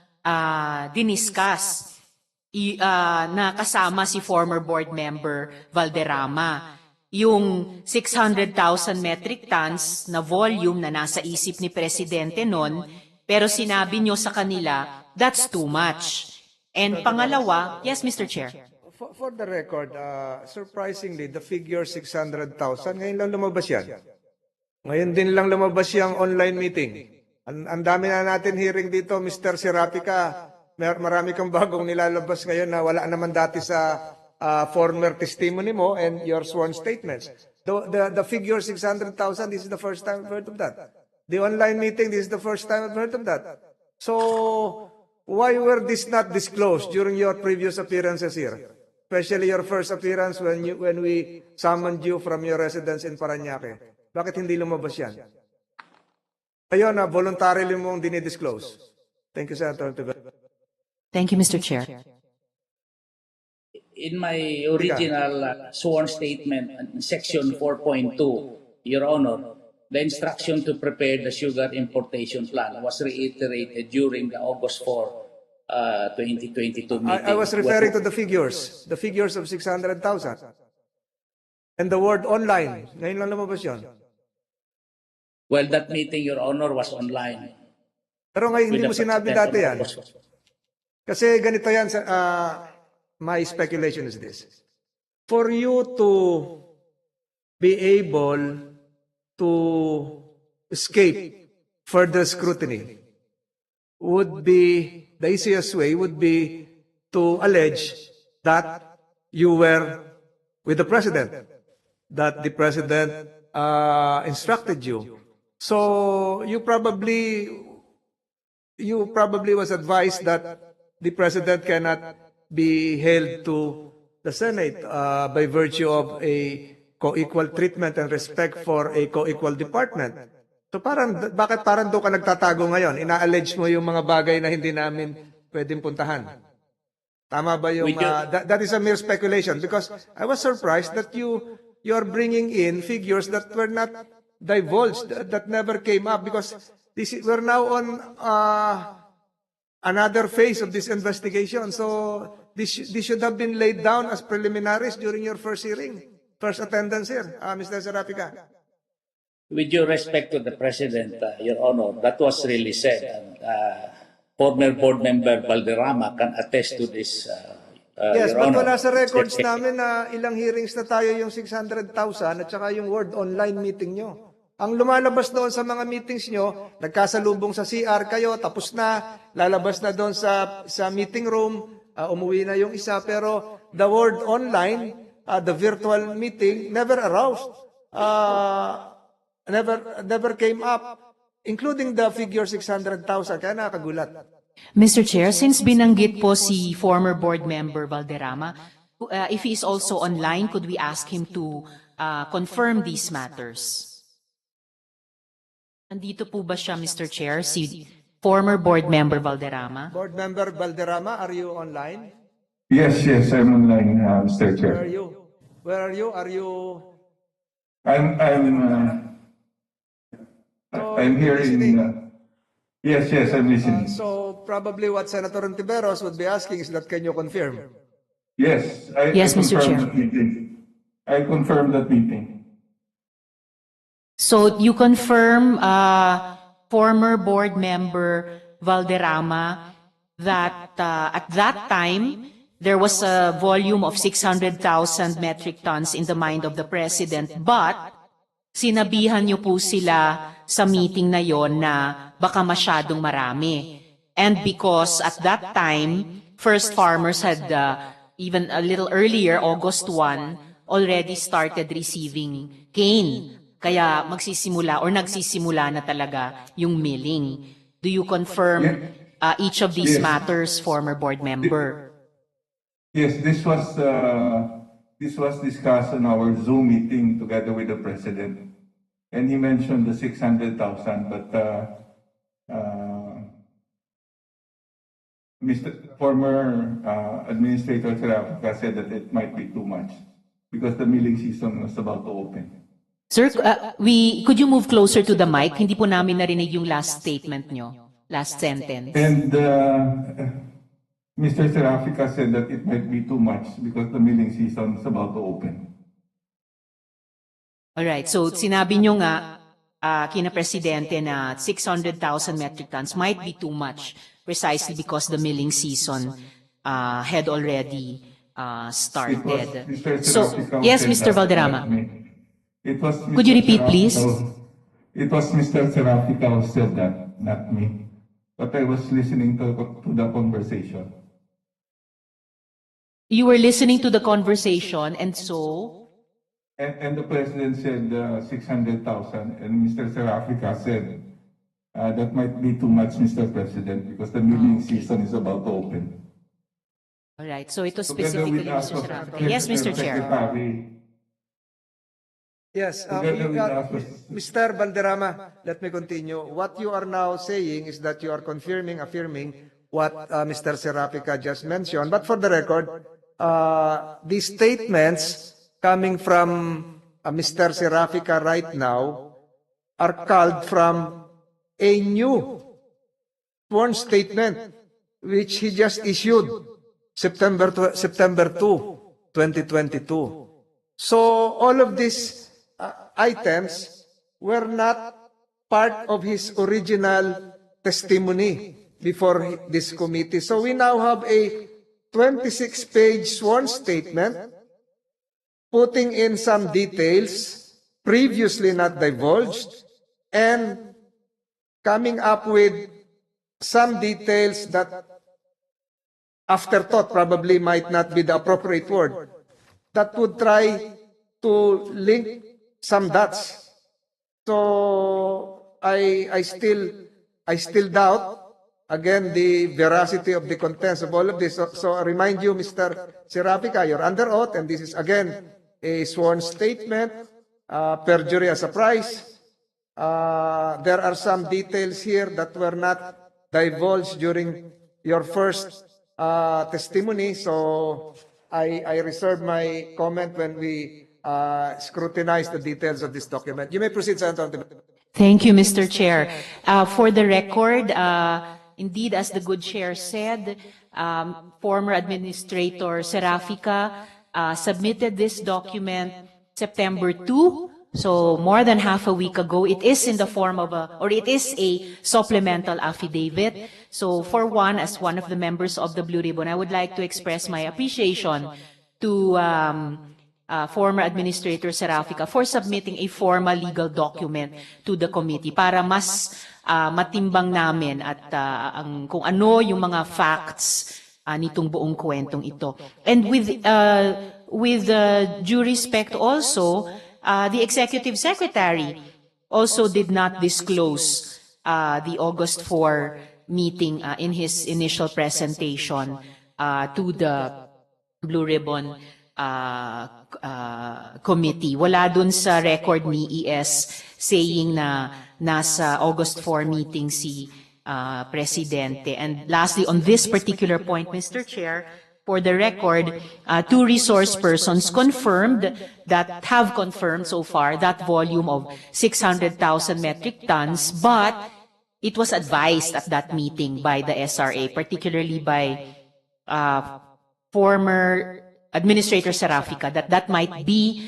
D: diniscuss na kasama si former board member Valderrama. Yung 600,000 metric tons na volume na nasa isip ni Presidente noon, pero sinabi nyo sa kanila, that's too much. And pangalawa, yes, Mr. Chair.
A: For the record, surprisingly, the figure 600,000, ngayon lang lumabas yan. Ngayon din lang lumabas yung online meeting. Ang dami na natin hearing dito, Mr. Serapika. Marami kang bagong nilalabas ngayon na wala naman dati sa former testimony mo and your sworn statements. The figure 600,000, this is the first time I've heard of that. The online meeting, this is the first time I've heard of that. So, why were this not disclosed during your previous appearances here? Especially your first appearance when we summoned you from your residence in Parañaque. Bakit hindi lumabas yan? Ayun, voluntarily mong dinidisclose. Thank you, Senator Ontiveros.
D: Thank you, Mr. Chair.
K: In my original sworn statement, section 4.2, Your Honor, the instruction to prepare the sugar importation plan was reiterated during the August 4, 2022 meeting.
A: I was referring to the figures of 600,000. And the word online. Ngayon lang lumabas yun.
K: Well, that meeting, Your Honor, was online.
A: Pero ngayon hindi mo
K: With the
A: sinabi
K: President
A: dati
K: on
A: yan.
K: August 4.
A: Kasi ganito yan, my speculation is this. For you to be able to escape further scrutiny, would be, the easiest way would be to allege that you were with the president, that the president instructed you. So you probably was advised that the president cannot be held to the Senate by virtue of a co-equal treatment and respect for a co-equal department. So bakit parang doon ka nagtatago ngayon? Ina-allege mo yung mga bagay na hindi namin pwedeng puntahan. Tama ba yung, that is a mere speculation, because I was surprised that you are bringing in figures that were not divulged, that never came up, because we're now on another phase of this investigation. So this should have been laid down as preliminaries during your first hearing, first attendance here, Mr. Serapica.
K: With due respect to the President, Your Honor, that was really said. And, former board member Valderrama can attest to this.
A: Yes,
K: Your
A: but
K: Honor.
A: wala sa records namin na ilang hearings na tayo yung 600,000 at saka yung word online meeting nyo. Ang lumalabas doon sa mga meetings nyo, nagkasalubong sa CR kayo, tapos na, lalabas na doon sa meeting room, umuwi na yung isa, pero the word online, the virtual meeting, never aroused. Never came up, including the figure 600,000. Kaya nakagulat.
D: Mr. Chair, since binanggit po si former board member Valderrama, if he is also online, could we ask him to confirm these matters? Nandito po ba siya, Mr. Chair, si former board member Valderrama?
A: Board member Valderrama, are you online?
L: Yes, I'm online, Mr. Chair.
A: Where are you? Are you?
L: I'm here in. Yes, I'm listening.
A: So probably what Senator Ontiveros would be asking is that, can you confirm?
L: Yes,
D: Yes,
L: I
D: Mr. Chair.
L: confirm that meeting. I confirm that meeting.
D: So you confirm, former board member Valderrama, that at that time, there was a volume of 600,000 metric tons in the mind of the President, but sinabihan niyo po sila sa meeting na yon na baka masyadong marami. And because at that time, First Farmers had even a little earlier, August 1, already started receiving cane. Kaya magsisimula or nagsisimula na talaga yung milling. Do you confirm each of these matters, former board member?
L: Yes, this was discussed on our Zoom meeting together with the President. And he mentioned the 600,000, but Mr. Former Administrator Serapica said that it might be too much because the milling season was about to open.
D: Sir, could you move closer to the mic? Hindi po namin narinig yung last statement nyo, last sentence.
L: And Mr. Serapica said that it might be too much because the milling season is about to open.
D: Alright, so sinabi nyo nga, kina Presidente na 600,000 metric tons might be too much precisely because the milling season had already started. So, yes, Mr. Valderrama. Could you repeat, please?
L: It was Mr. Serapica who said that, not me. But I was listening to the conversation.
D: You were listening to the conversation, and so?
L: And the President said 600,000, and Mr. Serapica said that might be too much, Mr. President, because the milling season is about to open.
D: All right, so ito specifically, Mr. Serapica. Yes, Mr. Chair.
A: Yes, Mr. Valderrama, let me continue. What you are now saying is that you are affirming what Mr. Serapica just mentioned. But for the record, these statements coming from Mr. Serapica right now are culled from a new sworn statement which he just issued September 2, 2022. So all of these items were not part of his original testimony before this committee. So we now have a 26-page sworn statement putting in some details previously not divulged and coming up with some details that afterthought probably might not be the appropriate word, that would try to link some dots. So I still doubt again the veracity of the contents of all of this. So I remind you, Mr. Serafica, you're under oath, and this is again a sworn statement, perjury as a price. There are some details here that were not divulged during your first testimony, so I reserve my comment when we scrutinize the details of this document. You may proceed, Senator.
D: Thank you, Mr. Chair. For the record, indeed, as the good chair said, former Administrator Serafica submitted this document September 2, so more than half a week ago. It is in the form of it is a supplemental affidavit. So for one, as one of the members of the Blue Ribbon, I would like to express my appreciation to former Administrator Serafica for submitting a formal legal document to the committee para mas matimbang namin at kung ano yung mga facts nitong buong kwentong ito. And with due respect also, the Executive Secretary also did not disclose the August 4 meeting in his initial presentation to the Blue Ribbon committee. Wala dun sa record ni ES saying na nasa August 4 meeting si Presidente. And lastly, on this particular point, Mr. Chair, for the record, two resource persons have confirmed so far that volume of 600,000 metric tons, but it was advised at that meeting by the SRA, particularly by former Administrator Serafica, that might be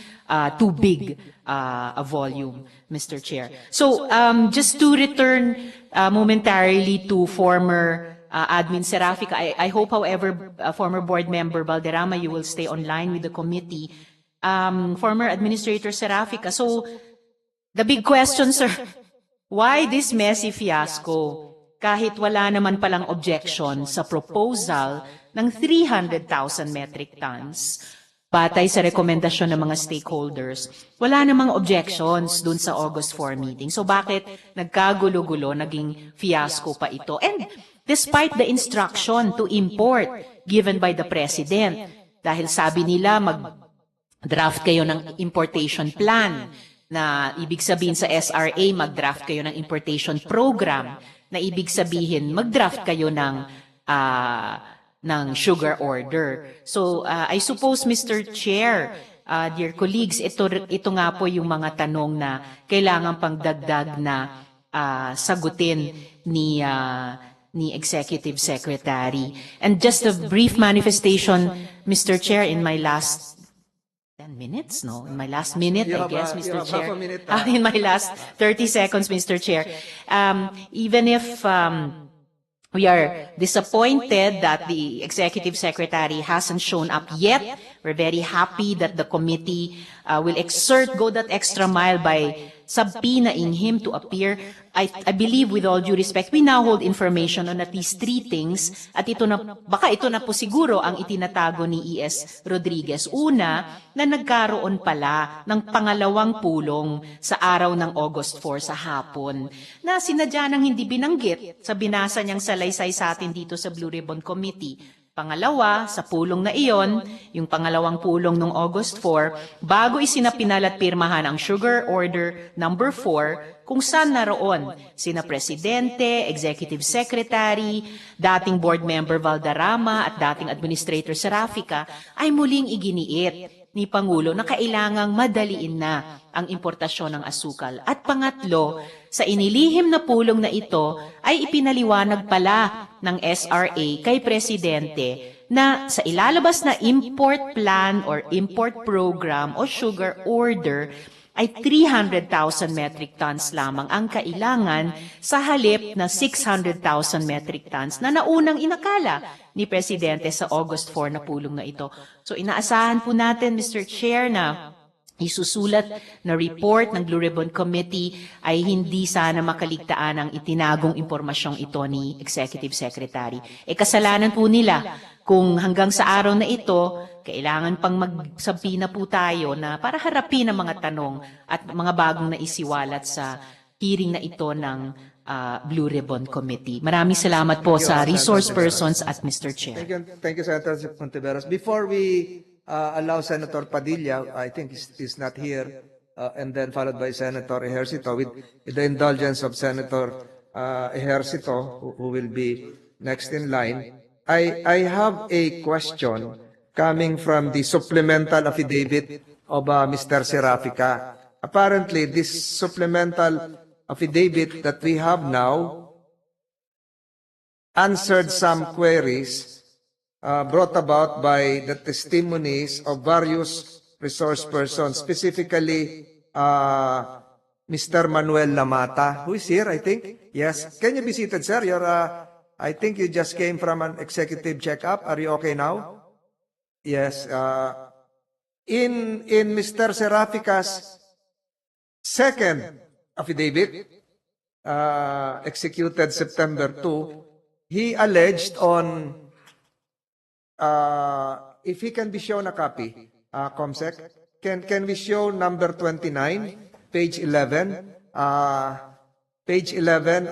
D: too big a volume, Mr. Chair. So just to return momentarily to former Admin Serafica, I hope, however, former board member Valderrama, you will stay online with the committee. Former Administrator Serafica, so the big question, sir, why this messy fiasco kahit wala naman palang objection sa proposal ng 300,000 metric tons? Batay sa rekomendasyon ng mga stakeholders, wala namang objections dun sa August 4 meeting. So bakit nagkagulo-gulo, naging fiasco pa ito? And despite the instruction to import given by the President, dahil sabi nila mag-draft kayo ng importation plan, na ibig sabihin sa SRA, mag-draft kayo ng importation program, na ibig sabihin mag-draft kayo ng sugar order. So, I suppose, Mr. Chair, dear colleagues, ito nga po yung mga tanong na kailangan pang dagdag na sagutin ni Executive Secretary. And just a brief manifestation, Mr. Chair, in my last 10 minutes, no? In my last minute, I guess, Mr. Chair. In my last 30 seconds, Mr. Chair. Even if we are disappointed that the Executive Secretary hasn't shown up yet, we're very happy that the committee will go that extra mile by subpoenaing him to appear. I believe, with all due respect, we now hold information on at least 3 things, at baka ito na po siguro ang itinatago ni ES Rodriguez. Una, na nagkaroon pala ng pangalawang pulong sa araw ng August 4 sa hapon, na sinadya nang hindi binanggit sa binasa niyang salaysay sa atin dito sa Blue Ribbon Committee. Pangalawa, sa pulong na iyon, yung pangalawang pulong noong August 4, bago isinapinal at pirmahan ang Sugar Order number 4, kung saan naroon sina Presidente, Executive Secretary, dating Board Member Valderrama at dating Administrator Serafica, ay muling iginiit ni Pangulo na kailangang madaliin na ang importasyon ng asukal. At pangatlo, sa inilihim na pulong na ito ay ipinaliwanag pala ng SRA kay Presidente na sa ilalabas na import plan or import program o sugar order ay 300,000 metric tons lamang ang kailangan sa halip na 600,000 metric tons na naunang inakala ni Presidente sa August 4 na pulong na ito. So inaasahan po natin, Mr. Chair, na isusulat na report ng Blue Ribbon Committee ay hindi sana makaligtaan ang itinagong impormasyong ito ni Executive Secretary. Kasalanan po nila kung hanggang sa araw na ito, kailangan pang magsabi na po tayo na para harapin ang mga tanong at mga bagong naisiwalat sa hearing na ito ng Blue Ribbon Committee. Maraming salamat po sa resource persons at Mr. Chair.
A: Thank you, Senator Ontiveros. Before we allow Senator Padilla, I think he's not here, and then followed by Senator Ejercito, with the indulgence of Senator Ejercito, who will be next in line. I have a question coming from the supplemental affidavit of Mr. Serafica. Apparently, this supplemental affidavit that we have now answered some queries brought about by the testimonies of various resource persons, specifically Mr. Manuel Lamata, who is here, I think. Yes. Can you be seated, sir? I think you just came from an executive checkup. Are you okay now? Yes. In Mr. Serafica's second affidavit, executed September 2, he alleged on if he can be shown a copy, Comsec, can we show number 29, page 11,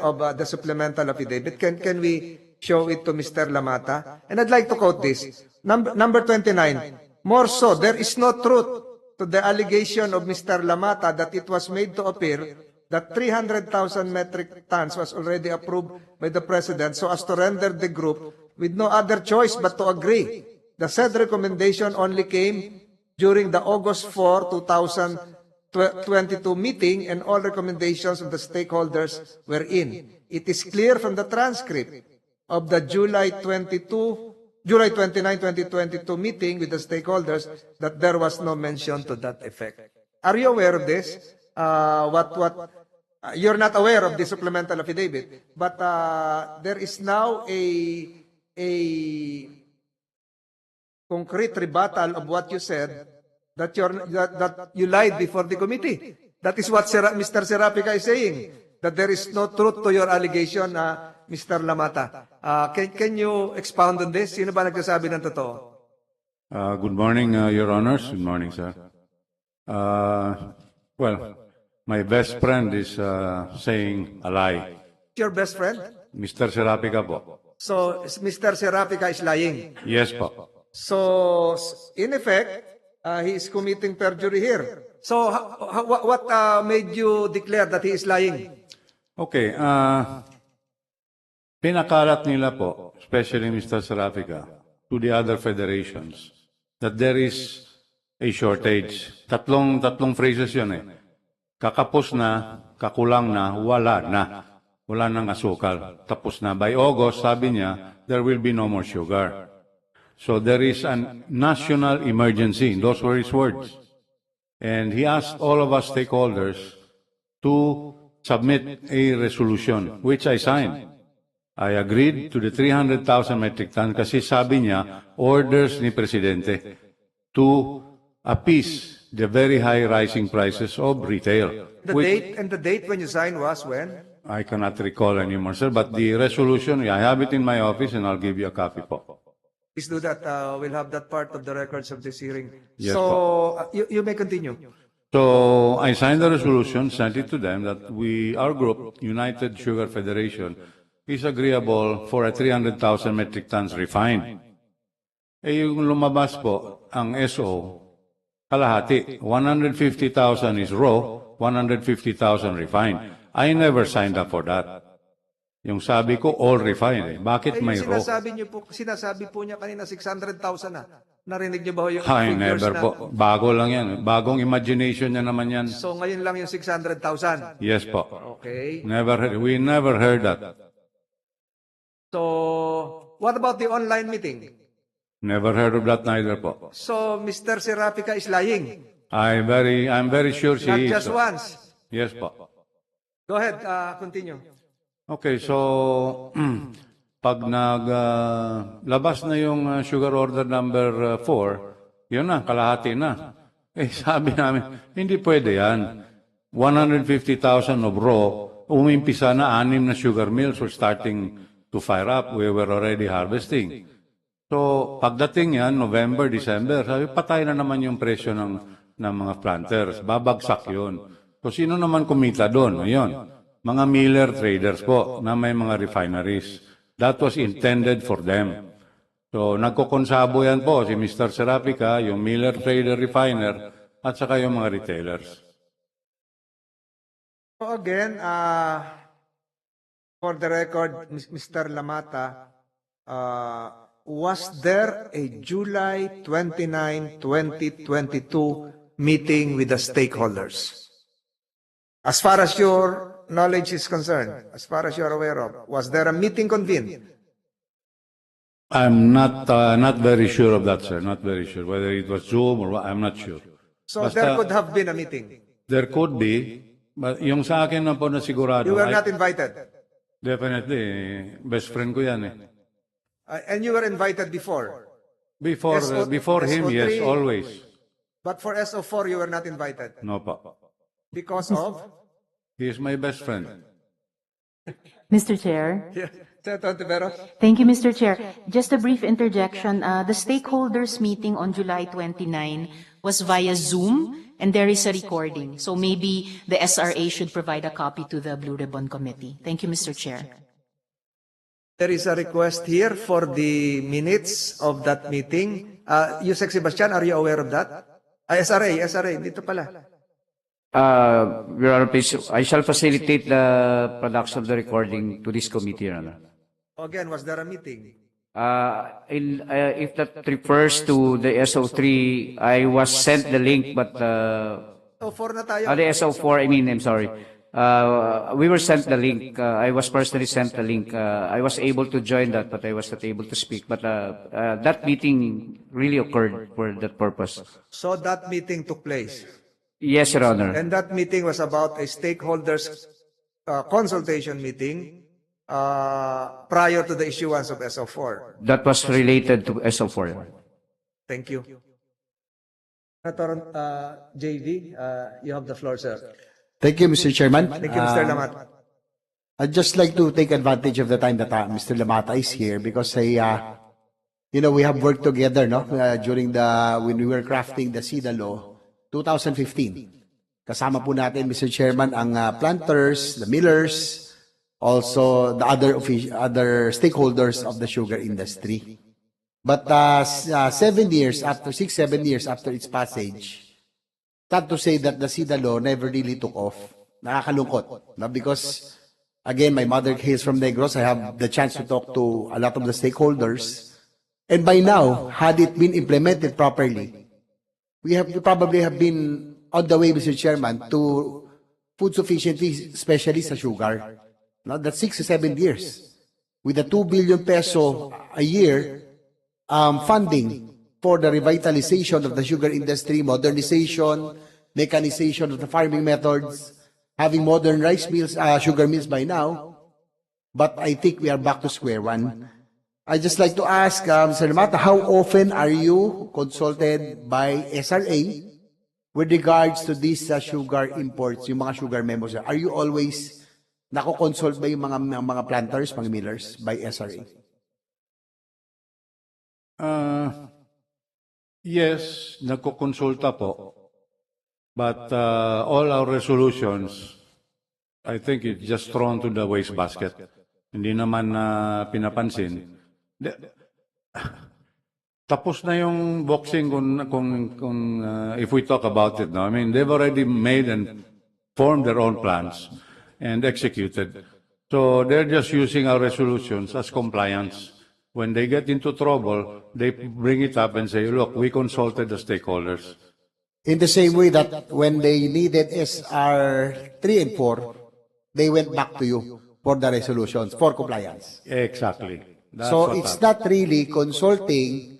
A: of the supplemental affidavit? Can we show it to Mr. Lamata? And I'd like to quote this. Number 29, more so, there is no truth to the allegation of Mr. Lamata that it was made to appear that 300,000 metric tons was already approved by the President so as to render the group with no other choice but to agree. The said recommendation only came during the August 4, 2022 meeting, and all recommendations of the stakeholders were in. It is clear from the transcript of the July 29, 2022 meeting with the stakeholders that there was no mention to that effect. Are you aware of this? You're not aware of the supplemental affidavit, but there is now a concrete rebuttal of what you said, that you lied before the committee. That is what Mr. Serafica is saying, that there is no truth to your allegation, Mr. Lamata. Can you expound on this? Sino ba nagsasabi ng totoo?
M: Good morning, Your Honors. Good morning, sir. Well, my best friend is saying a lie.
A: Your best friend?
M: Mr. Serafica po.
A: So, Mr. Serafica is lying?
M: Yes po.
A: So, in effect, he is committing perjury here. So, what made you declare that he is lying?
M: Okay, pinakalat nila po, especially Mr. Serafica, to the other federations, that there is a shortage. Tatlong phrases yun eh. Kakapos na, kakulang na, wala na. Wala nang asukal. Tapos na. By August, sabi niya, there will be no more sugar. So there is a national emergency. Those were his words. And he asked all of us stakeholders to submit a resolution, which I signed. I agreed to the 300,000 metric ton kasi sabi niya, orders ni Presidente to appease the very high rising prices of retail.
A: The date when you signed was when?
M: I cannot recall anymore, sir, but the resolution, I have it in my office and I'll give you a copy po.
A: Please do that. We'll have that part of the records of this hearing.
M: Yes,
A: so, you may continue.
M: So, I signed the resolution, sent it to them that our group, United Sugar Federation, is agreeable for a 300,000 metric tons refined. Yung lumabas po, ang SO, kalahati, 150,000 is raw, 150,000 refined. I never signed up for that. Yung sabi ko, all refined. Bakit may raw?
A: Sinasabi po niya kanina 600,000 na. Narinig niyo ba yung
M: Ay,
A: figures
M: never
A: na?
M: po. Bago lang yan. Bagong imagination niya naman yan.
A: So ngayon lang yung 600,000?
M: Yes po.
A: Okay.
M: We never heard that.
A: So, what about the online meeting?
M: Never heard of that neither po.
A: So, Mr. Serafica is lying?
M: I'm very sure she is.
A: Not just once?
M: Yes po.
A: Go ahead, continue.
M: Okay, so pag naglabas na yung sugar order number 4, yun na, kalahati na. Eh, sabi namin, hindi pwede yan. 150,000 of raw, umimpisa na 6 na sugar mills were starting to fire up. We were already harvesting. So, pagdating yan, November, December, sabi, patay na naman yung presyo ng mga planters. Babagsak yun. So, sino naman kumita doon? Ayun, mga miller traders po na may mga refineries. That was intended for them. So, nagkokonsabo yan po, si Mr. Serapica, yung miller trader refiner, at saka yung mga retailers.
A: So again, for the record, Mr. Lamata, was there a July 29, 2022 meeting with the stakeholders? As far as your knowledge is concerned, as far as you are aware of, was there a meeting convened?
M: I'm not very sure of that, sir. Not very sure. Whether it was Zoom or what, I'm not sure.
A: So
M: Basta,
A: there could have been a meeting.
M: There could be, but yung sa akin na po na sigurado.
A: You were not invited.
M: Definitely. Best friend ko yan eh.
A: And you were invited before.
M: Before him, yes, always.
A: But for SO4, you were not invited.
M: No pa.
A: Because of?
M: He is my best friend.
D: Mr. Chair.
A: Senator Ontiveros?
D: Thank you, Mr. Chair. Just a brief interjection. The stakeholders meeting on July 29 was via Zoom, and there is a recording. So maybe the SRA should provide a copy to the Blue Ribbon Committee. Thank you, Mr. Chair.
A: There is a request here for the minutes of that meeting. Yusek Sebastian, are you aware of that? SRA, dito pala.
F: Your Honor, please, I shall facilitate the production of the recording to this committee, Your Honor.
A: Again, was there a meeting?
F: If that refers to the SO3, I was sent the link, but
A: SO4 na tayo.
F: the SO4, I'm sorry. We were sent the link. I was personally sent the link. I was able to join that, but I was not able to speak. But that meeting really occurred for that purpose.
A: So that meeting took place?
F: Yes, Your Honor.
A: And that meeting was about a stakeholders consultation meeting prior to the issuance of SO4.
F: That was related to SO4.
A: Thank you. Senator JV, you have the floor, sir.
G: Thank you, Mr. Chairman.
A: Thank you, Mr. Lamata.
G: I'd just like to take advantage of the time that Mr. Lamata is here because we have worked together, no, when we were crafting the SIDA law, 2015. Kasama po natin, Mr. Chairman, ang planters, the millers, also the other stakeholders of the sugar industry. But 6-7 years after its passage, sad to say that the SIDA law never really took off. Nakakalungkot. No? Because, again, my mother hails from Negros. I have the chance to talk to a lot of the stakeholders. And by now, had it been implemented properly, we probably have been on the way, Mr. Chairman, to food sufficiency, especially sa sugar. No? That's 6 to 7 years. With a 2 billion peso a year funding for the revitalization of the sugar industry, modernization, mechanization of the farming methods, having modern rice mills, sugar mills by now. But I think we are back to square one. I'd just like to ask, Mr. Lamata, how often are you consulted by SRA with regards to these sugar imports, yung mga sugar memos? Are you always nako-consult ba yung mga planters, mga millers by SRA?
M: Yes, nagkukonsulta po. But all our resolutions, I think it's just thrown to the wastebasket. Hindi naman pinapansin. Tapos na yung boxing kung if we talk about it. No? I mean, they've already made and formed their own plans and executed. So they're just using our resolutions as compliance. When they get into trouble, they bring it up and say, look, we consulted the stakeholders.
G: In the same way that when they needed SR 3 and 4, they went back to you for the resolutions, for compliance.
M: Exactly. That's
G: so
M: what
G: it's
M: happened.
G: not really consulting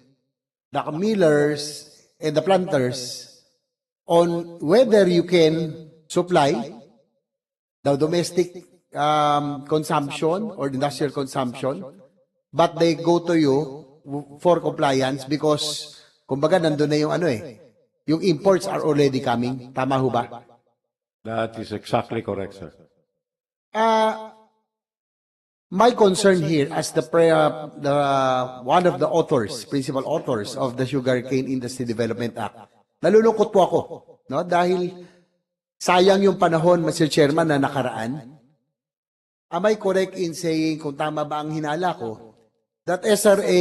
G: the millers and the planters on whether you can supply the domestic consumption or industrial consumption, but they go to you for compliance because, kumbaga, nandun na yung
N: yung imports are already coming. Tama ho ba?
M: That is exactly correct, sir.
N: My concern here as the one of the authors, principal authors of the Sugarcane Industry Development Act, nalulungkot po ako, no? Dahil sayang yung panahon, Mr. Chairman, na nakaraan. Am I correct in saying, kung tama ba ang hinala ko, that SRA,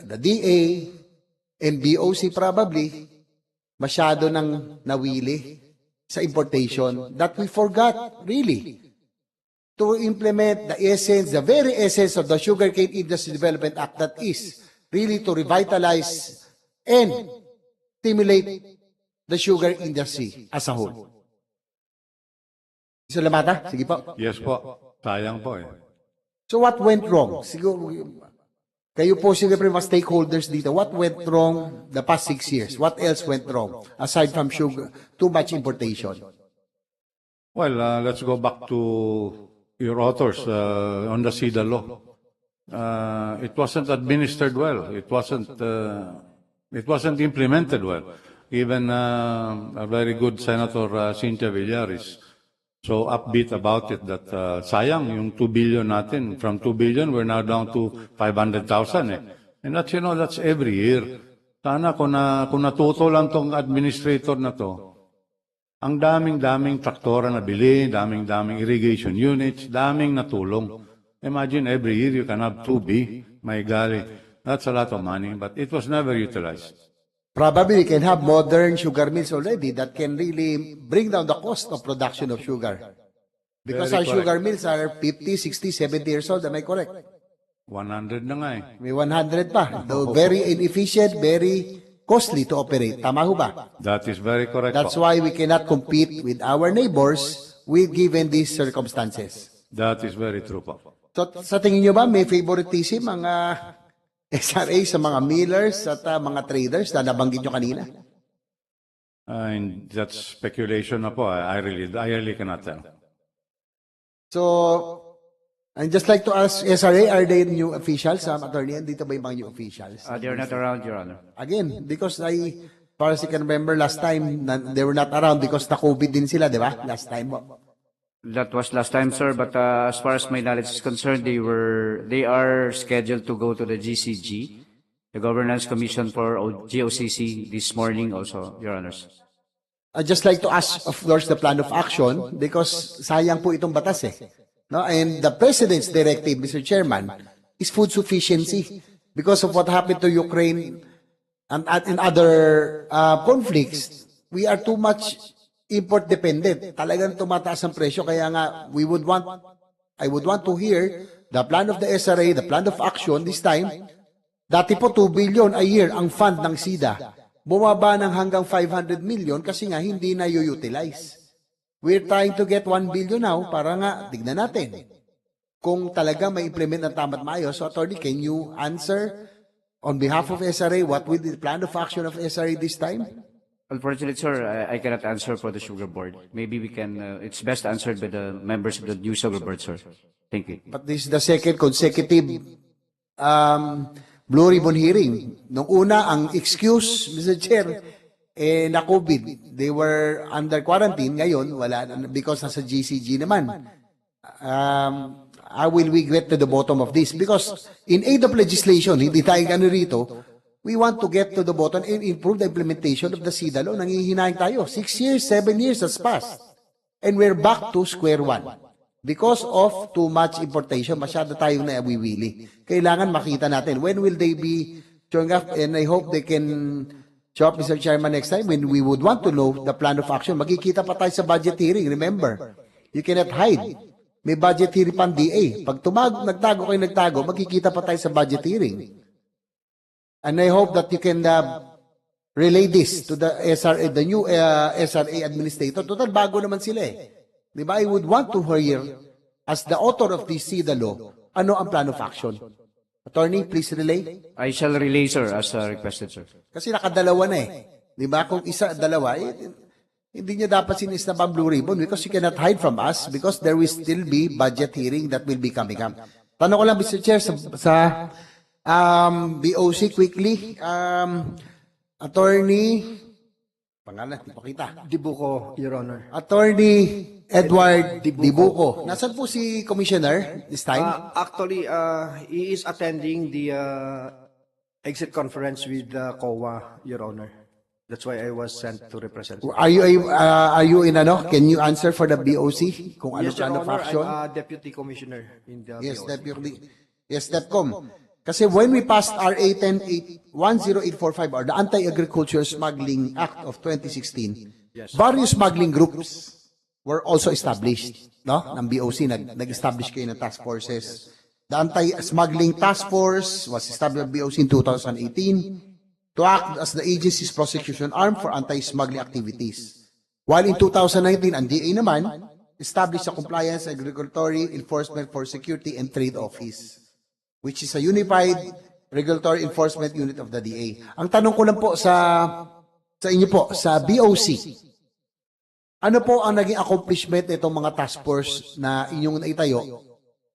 N: the DA, and BOC probably, masyado nang nawili sa importation that we forgot, really, to implement the essence, the very essence of the Sugarcane Industry Development Act, that is really to revitalize and stimulate the sugar industry as a whole. Mr. Lamata, sige po.
M: Yes po. Sayang po eh.
N: So what went wrong? Siguro, kayo po siyempre mga stakeholders dito, what went wrong the past 6 years? What else went wrong aside from sugar, too much importation?
M: Well, let's go back to your authors on the CEDA law. It wasn't administered well. It wasn't implemented well. Even a very good Senator Cynthia Villar is so upbeat about it that sayang yung 2 billion natin. From 2 billion, we're now down to 500,000 eh. And that's, that's every year. Sana kung natuto lang tong administrator na to, ang daming traktora na bili, daming irrigation units, daming natulong. Imagine every year you can have 2B, may gali. That's a lot of money, but it was never utilized.
N: Probably we can have modern sugar mills already that can really bring down the cost of production of sugar. Because
M: Very
N: our
M: correct.
N: sugar mills are 50, 60, 70 years old. Am I correct?
M: 100 na nga eh.
N: May 100 pa. Though very inefficient, very costly to operate. Tama ho ba?
M: That is very correct.
N: That's
M: po.
N: why we cannot compete with our neighbors with given these circumstances.
M: That is very true po.
N: So sa tingin nyo ba may favoritism ang SRA sa mga millers at mga traders na nabanggit nyo kanina?
M: And that's speculation na po. I really cannot tell.
N: So, I'd just like to ask SRA, are they new officials? Attorney, dito ba yung mga new officials?
F: They're not around, Your Honor.
N: Again, because as far as I can remember last time, they were not around because na-COVID din sila, di ba? Last time po.
F: That was last time, sir, but as far as my knowledge is concerned, they are scheduled to go to the GCG, the Governance Commission for GOCC this morning also, Your Honors.
N: I'd just like to ask, of course, the plan of action because sayang po itong batas eh. No? And the President's directive, Mr. Chairman, is food sufficiency because of what happened to Ukraine and other conflicts. We are too much import dependent. Talagang tumataas ang presyo. Kaya nga, I would want to hear the plan of the SRA, the plan of action this time. Dati po 2 billion a year ang fund ng SIDA. Bumaba ng hanggang 500 million kasi nga hindi na utilize. We're trying to get 1 billion now para nga, tignan natin. Kung talaga may implement ng tama't maayos. So, Attorney, can you answer on behalf of SRA what will be the plan of action of SRA this time?
F: Unfortunately, sir, I cannot answer for the Sugar Board. Maybe we can, it's best answered by the members of the new Sugar Board, sir. Thank you.
N: But this is the second consecutive Blue Ribbon hearing. Nung una, ang excuse, Mr. Chair, na COVID. They were under quarantine. Ngayon, wala na, because nasa GCG naman. How will we get to the bottom of this? Because in aid of legislation, hindi tayo gano'n rito, we want to get to the bottom and improve the implementation of the SIDA law. Nangihinayin tayo. 6 years, 7 years has passed. And we're back to square one. Because of too much importation, masyado tayong naiwiwili. Kailangan makita natin. When will they be showing up? And I hope they can show up, Mr. Chairman, next time when we would want to know the plan of action. Magkikita pa tayo sa budget hearing. Remember, you cannot hide. May budget hearing pang DA. Pag nagtago, magkikita pa tayo sa budget hearing. And I hope that you can relay this to the SRA, the new SRA administrator. Total, bago naman sila eh. Diba? I would want to hear, as the author of this SIDA law, ano ang plan of action. Attorney, please relay.
F: I shall relay, sir, as requested, sir.
N: Kasi nakadalawa na eh. Diba? Kung isa, dalawa, hindi niya dapat sinista pang Blue Ribbon because you cannot hide from us because there will still be budget hearing that will be coming up. Tanong ko lang, Mr. Chair, sa BOC quickly. Attorney Pangalan, di pa kita.
O: Dibuko, Your Honor.
N: Attorney Edward Dibuco. Nasaan po si Commissioner this time?
O: Actually, he is attending the exit conference with COA, Your Honor. That's why I was sent to represent.
N: Are you in ano? Can you answer for the BOC? Kung ano
O: Yes, Your
N: kind of
O: Honor,
N: action?
O: I'm Deputy Commissioner in the
N: Yes,
O: BOC.
N: Deputy. Yes, DepCom. Kasi when we passed RA 10845 or the Anti-Agriculture Smuggling Act of 2016, various smuggling groups were also established, no? Ng BOC, nag-establish kayo ng task forces. The Anti-Smuggling Task Force was established by BOC in 2018 to act as the agency's prosecution arm for anti-smuggling activities. While in 2019, ang DA naman established a Compliance Regulatory Enforcement for Security and Trade Office, which is a unified regulatory enforcement unit of the DA. Ang tanong ko lang po sa inyo po, sa BOC, ano po ang naging accomplishment itong mga task force na inyong naitayo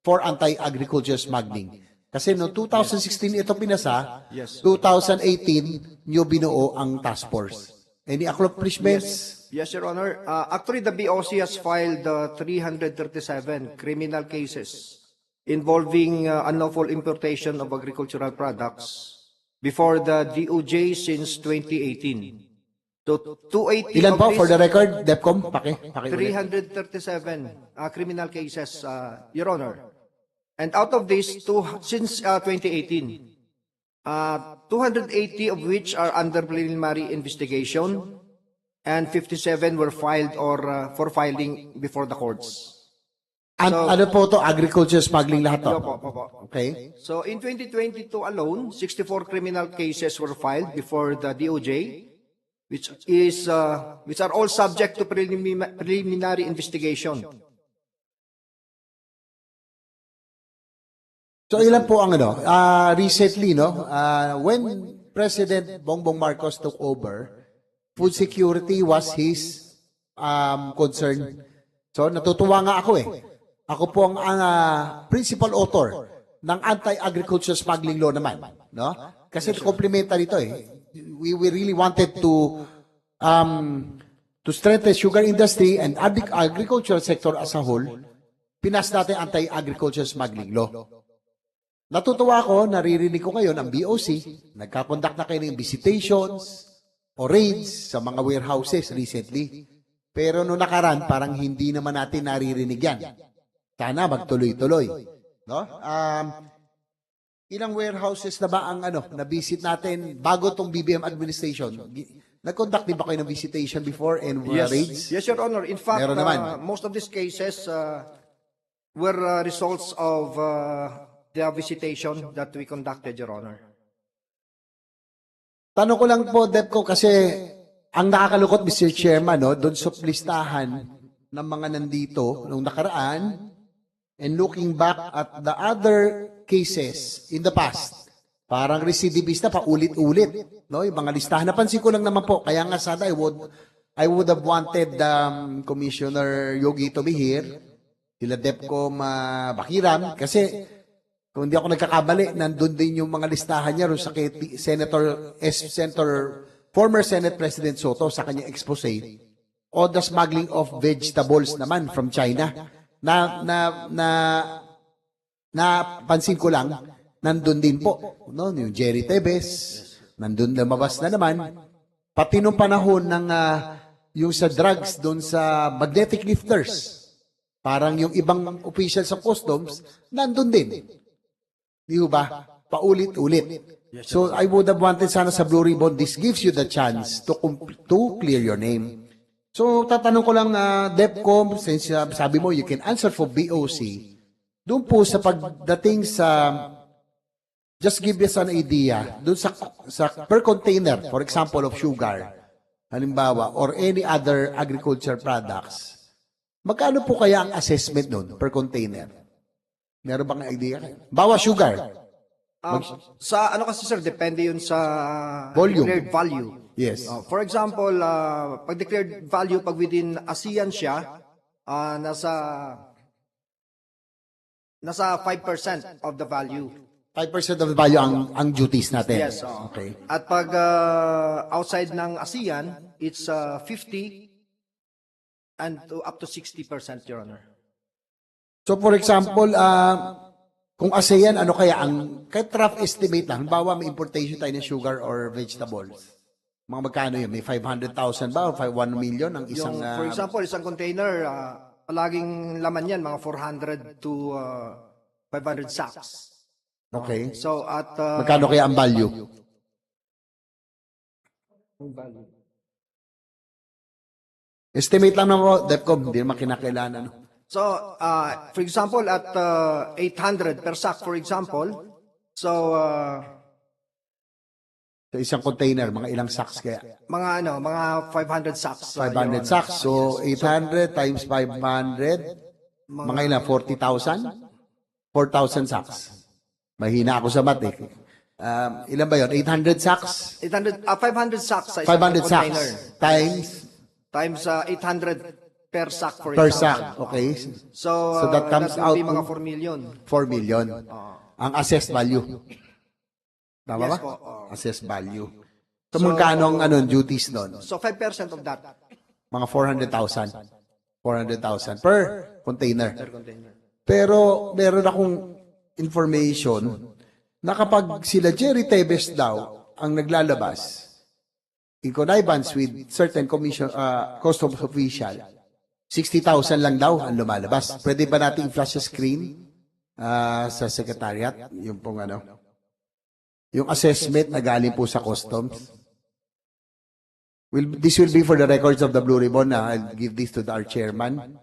N: for anti-agriculture smuggling? Kasi no 2016 ito pinasa, 2018 nyo binuo ang task force. Any accomplishments?
O: Yes, Your Honor. Actually, the BOC has filed 337 criminal cases involving unlawful importation of agricultural products before the DOJ since 2018. So, 280
N: Ilan
O: of
N: po
O: these,
N: for the record, DepCom? Paki
O: 337 criminal cases, Your Honor. And out of these, since 2018, 280 of which are under preliminary investigation, and 57 were filed or for filing before the courts.
N: Ano po to? Agriculture smuggling lahat to? Okay.
O: So in 2022 alone, 64 criminal cases were filed before the DOJ, which are all subject to preliminary investigation.
N: So ilan po ang ano? Recently, no? When President Bongbong Marcos took over, food security was his concern. So natutuwa nga ako eh. Ako po ang principal author ng anti-agriculture smuggling law naman, no? Kasi complementary ito eh. We really wanted to strengthen sugar industry and agricultural sector as a whole. Pinas natin anti-agriculture smuggling law. Natutuwa ako, naririnig ko ngayon ang BOC, nagkakonduct na kayo ng visitations o raids sa mga warehouses recently. Pero noong nakaraan, parang hindi naman natin naririnig yan. Sana magtuloy-tuloy. No? Ilang warehouses na ba ang na-visit natin bago tong BBM administration? Nag-conduct din ba kayo ng visitation before and raids?
O: Yes, Your Honor. In fact,
N: Meron naman.
O: most of these cases were results of the visitation that we conducted, Your Honor.
N: Tanong ko lang po, DepCo, kasi ang nakakalukot, Mr. Chairman, no, doon sa listahan ng mga nandito nung nakaraan, and looking back at the other cases in the past, parang recidivista pa ulit-ulit, no? Yung mga listahan. Napansin ko lang naman po, kaya nga sana I would have wanted Commissioner Yogi to be here, sila DepCom Bakiram, kasi kung hindi ako nagkakabali, nandun din yung mga listahan niya sa kay former Senate President Soto sa kanyang expose o the smuggling of vegetables naman from China. Pansin ko lang, nandun din po, no, yung Jerry Tebes, nandun lumabas na naman, pati nung panahon ng yung sa drugs doon sa magnetic lifters, parang yung ibang official sa customs, nandun din. Di ba? Paulit-ulit. So I would have wanted sana sa Blue Ribbon, this gives you the chance to clear your name. So tatanong ko lang, DepCom, since sabi mo you can answer for BOC, doon po sa pagdating sa, just give us an idea, doon sa per container, for example of sugar, halimbawa, or any other agriculture products, magkano po kaya ang assessment doon per container? Meron bang idea? Bawa sugar.
O: Sa ano kasi sir, depende yun sa
N: Volume.
O: declared value.
N: Yes.
O: For example, pag declared value, pag within ASEAN siya, nasa 5% of the value.
N: 5% of the value ang duties natin.
O: Yes.
N: Okay.
O: At pag outside ng ASEAN, it's 50 and up to 60%, Your Honor.
N: So for example, kung ASEAN, ano kaya kahit rough estimate lang, halimbawa may importation tayo ng sugar or vegetables. Mga magkano yun? May 500,000 ba? O 1 million ang isang...
O: For example, isang container, palaging laman yan, mga 400 to 500 sacks.
N: Okay.
O: So at...
N: magkano kaya ang value? Estimate lang naman, DepCom, hindi naman kinakailangan.
O: So, for example, at 800 per sack, for example, so...
N: sa isang container, mga ilang sacks kaya?
O: Mga 500 sacks.
N: 500 sacks. So, 800 times 500, mga ilang, 40,000? 4,000 sacks. Mahina ako sa math eh. Ilan ba yun? 800 sacks?
O: 500 sacks sa
N: 500
O: isang
N: sacks
O: container.
N: times
O: 800 per sack, for
N: per
O: example.
N: sack. Okay.
O: So,
N: that comes
O: will
N: out
O: be mga
N: to
O: 4 million.
N: 4 million. Ang assessed value. Tama
O: Yes
N: ba?
O: po.
N: Assessed value. So, magkano ang duties doon?
O: So, 5% of that.
N: Mga 400,000. 400,000 per container.
O: Per container.
N: Pero meron akong information na kapag sila Jerry Tebes daw ang naglalabas in connivance with certain commission, customs official, 60,000 lang daw ang lumalabas. Pwede ba natin i-flash sa screen sa secretariat? Yung pong yung assessment na galing po sa customs. This will be for the records of the Blue Ribbon. I'll give this to our chairman.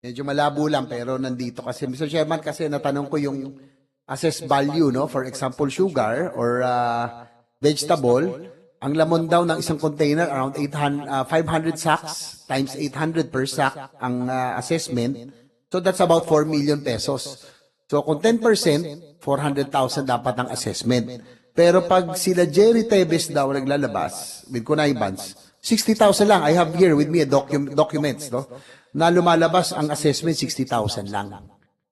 N: Medyo malabo lang pero nandito kasi. Mr. Chairman, kasi natanong ko yung assessed value, no? For example, sugar or vegetable. Ang lamon daw ng isang container, around 500 sacks times 800 per sack ang assessment. So that's about 4 million pesos. So kung 10%, 400,000 dapat ang assessment. Pero pag sila Jerry Tebes daw naglalabas with connivance, 60,000 lang. I have here with me a documents, no? Na lumalabas ang assessment 60,000 lang.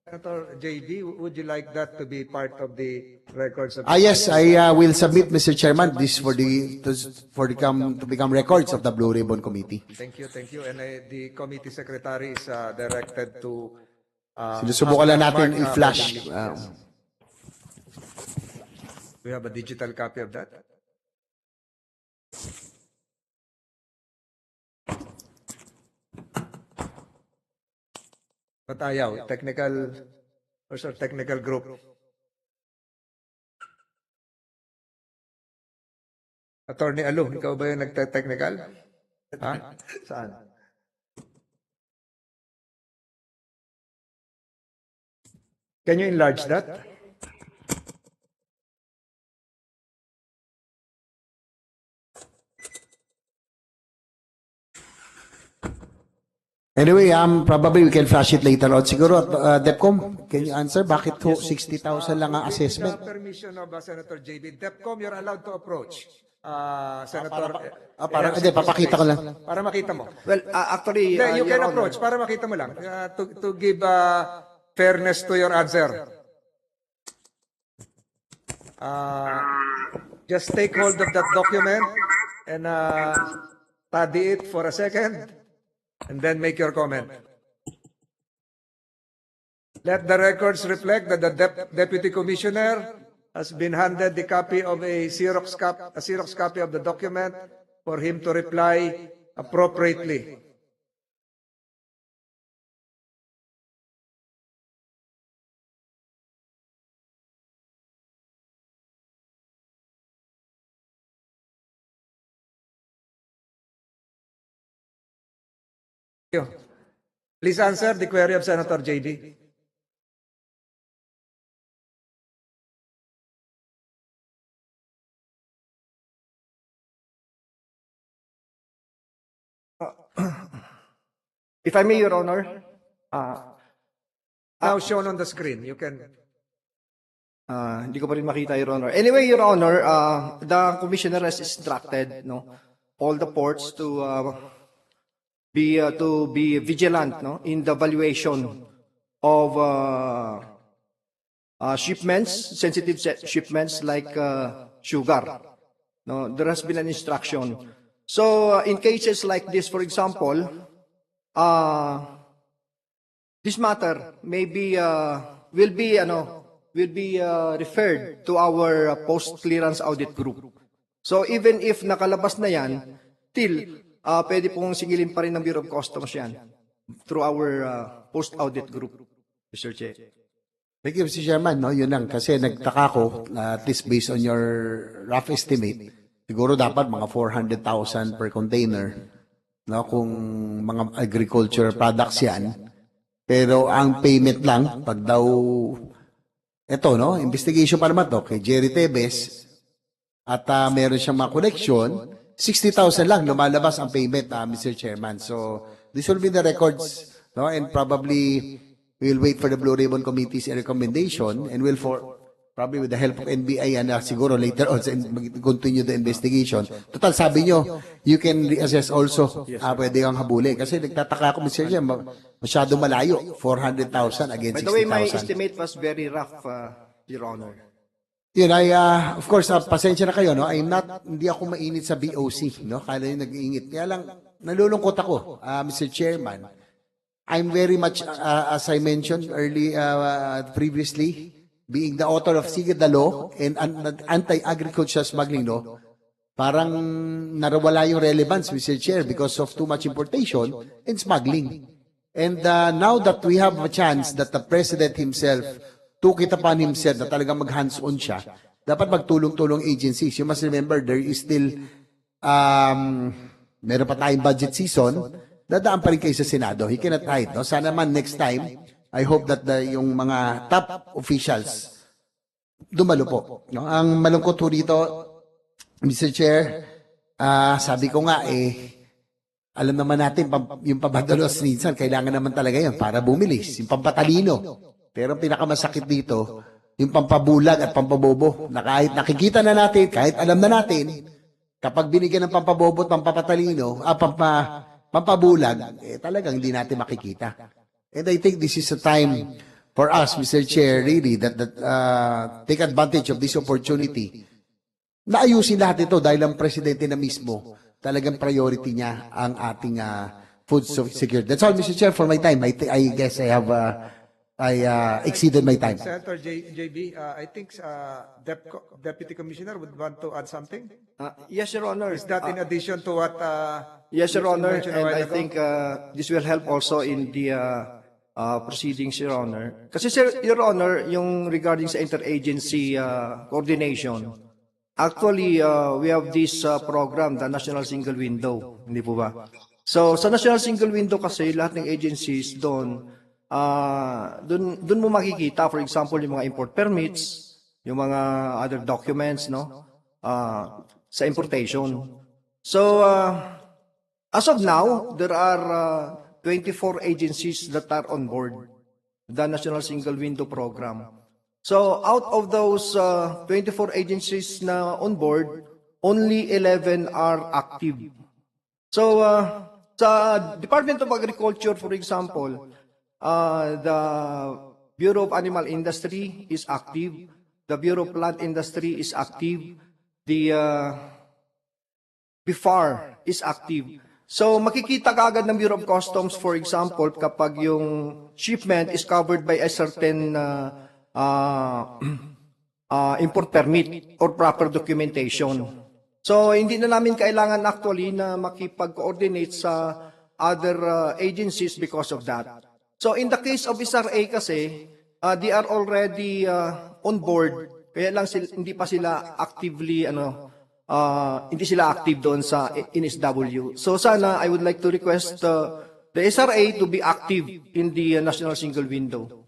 A: Senator JB, would you like that to be part of the records of...
N: Yes, I will submit, Mr. Chairman, this to become records of the Blue Ribbon Committee.
A: Thank you. And the committee secretary is directed to...
N: Sinusubukan lang natin i-flash.
A: We have a digital copy of that. But ayaw, technical group. Attorney Alu, ikaw ba yung nagte-technical? Ha? Saan? Can you enlarge that?
N: Anyway, probably we can flash it later on. Siguro, DepCom, can you answer? Bakit 60,000 lang ang assessment?
A: With the permission of Senator JB, DepCom, you're allowed to approach. Senator...
N: Hindi, papakita ko lang.
A: Para makita mo.
O: Well, actually...
A: You can approach, para makita mo lang. To give fairness to your answer. Just take hold of that document and study it for a second and then make your comment. Let the records reflect that the Deputy Commissioner has been handed the copy of a Xerox copy of the document for him to reply appropriately. Thank you. Please answer the query of Senator JB.
O: If I may, Your Honor,
A: now shown on the screen, you can...
O: hindi ko pa rin makita, Your Honor. Anyway, Your Honor, the Commissioner has instructed all the ports to be vigilant in the valuation of shipments, sensitive shipments like sugar. No, there has been an instruction. So in cases like this, for example, this matter may be will be referred to our post-clearance audit group. So even if nakalabas na yan, still pwede pong singilin pa rin ng Bureau of Customs yan through our post-audit group, Mr. Chair.
N: Thank you, Mr. Chairman. No, yun lang. Kasi nagtaka ko, at least based on your rough estimate, siguro dapat mga 400,000 per container, no, kung mga agriculture products yan. Pero ang payment lang, pag daw, eto, no, investigation pa naman to, kay Jerry Tebes, at meron siyang mga connection, 60,000 lang lumalabas ang payment, Mr. Chairman. So, this will be the records, no, and probably we'll wait for the Blue Ribbon Committee's recommendation, and we'll probably with the help of NBI and siguro later on continue the investigation. Total, sabi nyo, you can reassess also. Pwede kang habuli. Kasi nagtataka ako, Mr. Chairman, masyado malayo. 400,000 against 60,000.
O: By the way, my estimate was very rough, Your Honor.
N: Yun, of course, pasensya na kayo, no? Hindi ako mainit sa BOC, no? Kala nyo nag-iingit. Kaya lang, nalulungkot ako, Mr. Chairman. I'm very much, as I mentioned previously, being the author of Sige the Law and Anti-Agricultural Smuggling Law, parang narawala yung relevance, Mr. Chair, because of too much importation and smuggling. And now that we have a chance that the President himself took it upon himself na talagang mag-hands-on siya, dapat magtulong-tulong agencies. You must remember, there is still, meron pa tayong budget season, dadaan pa rin kayo sa Senado. He cannot hide. No? Sana man next time, I hope that yung mga top officials dumalo po. No? Ang malungkot po dito, Mr. Chair, sabi ko nga, alam naman natin, yung pabadalos minsan, kailangan naman talaga yan para bumilis. Yung pampatalino. Pero pinakamasakit dito, yung pampabulag at pampabobo, na kahit nakikita na natin, kahit alam na natin, kapag binigyan ng pampabobo at pampatalino, pampabulag, talagang hindi natin makikita. And I think this is a time for us, Mr. Chair, really, that take advantage of this opportunity. Naayusin lahat ito dahil ang presidente na mismo, talagang priority niya ang ating food security. That's all, Mr. Chair, for my time. I guess I have exceeded my time.
A: Senator JB, I think Deputy Commissioner would want to add something.
O: Yes, Your Honor.
A: Is that in addition to what?
O: Yes, Your Honor,
A: mentioned a
O: and
A: while
O: I
A: ago?
O: think this will help also in the proceedings, Your Honor. Kasi, Your Honor, yung regarding sa interagency coordination, actually, we have this program, the National Single Window, hindi po ba? So, sa National Single Window kasi, lahat ng agencies doon mo makikita, for example, yung mga import permits, yung mga other documents, no? Sa importation. So, as of now, there are 24 agencies that are on board the National Single Window Program. So, out of those 24 agencies na on board, only 11 are active. So, sa Department of Agriculture, for example, the Bureau of Animal Industry is active. The Bureau of Plant Industry is active. The BIFAR is active. So, makikita kaagad ng Bureau of Customs, for example, kapag yung shipment is covered by a certain import permit or proper documentation. So, hindi na namin kailangan actually na makipag-coordinate sa other agencies because of that. So, in the case of SRA kasi, they are already on board. Kaya lang hindi pa sila actively, hindi sila active doon sa NSW. So, sana I would like to request the SRA to be active in the National Single Window.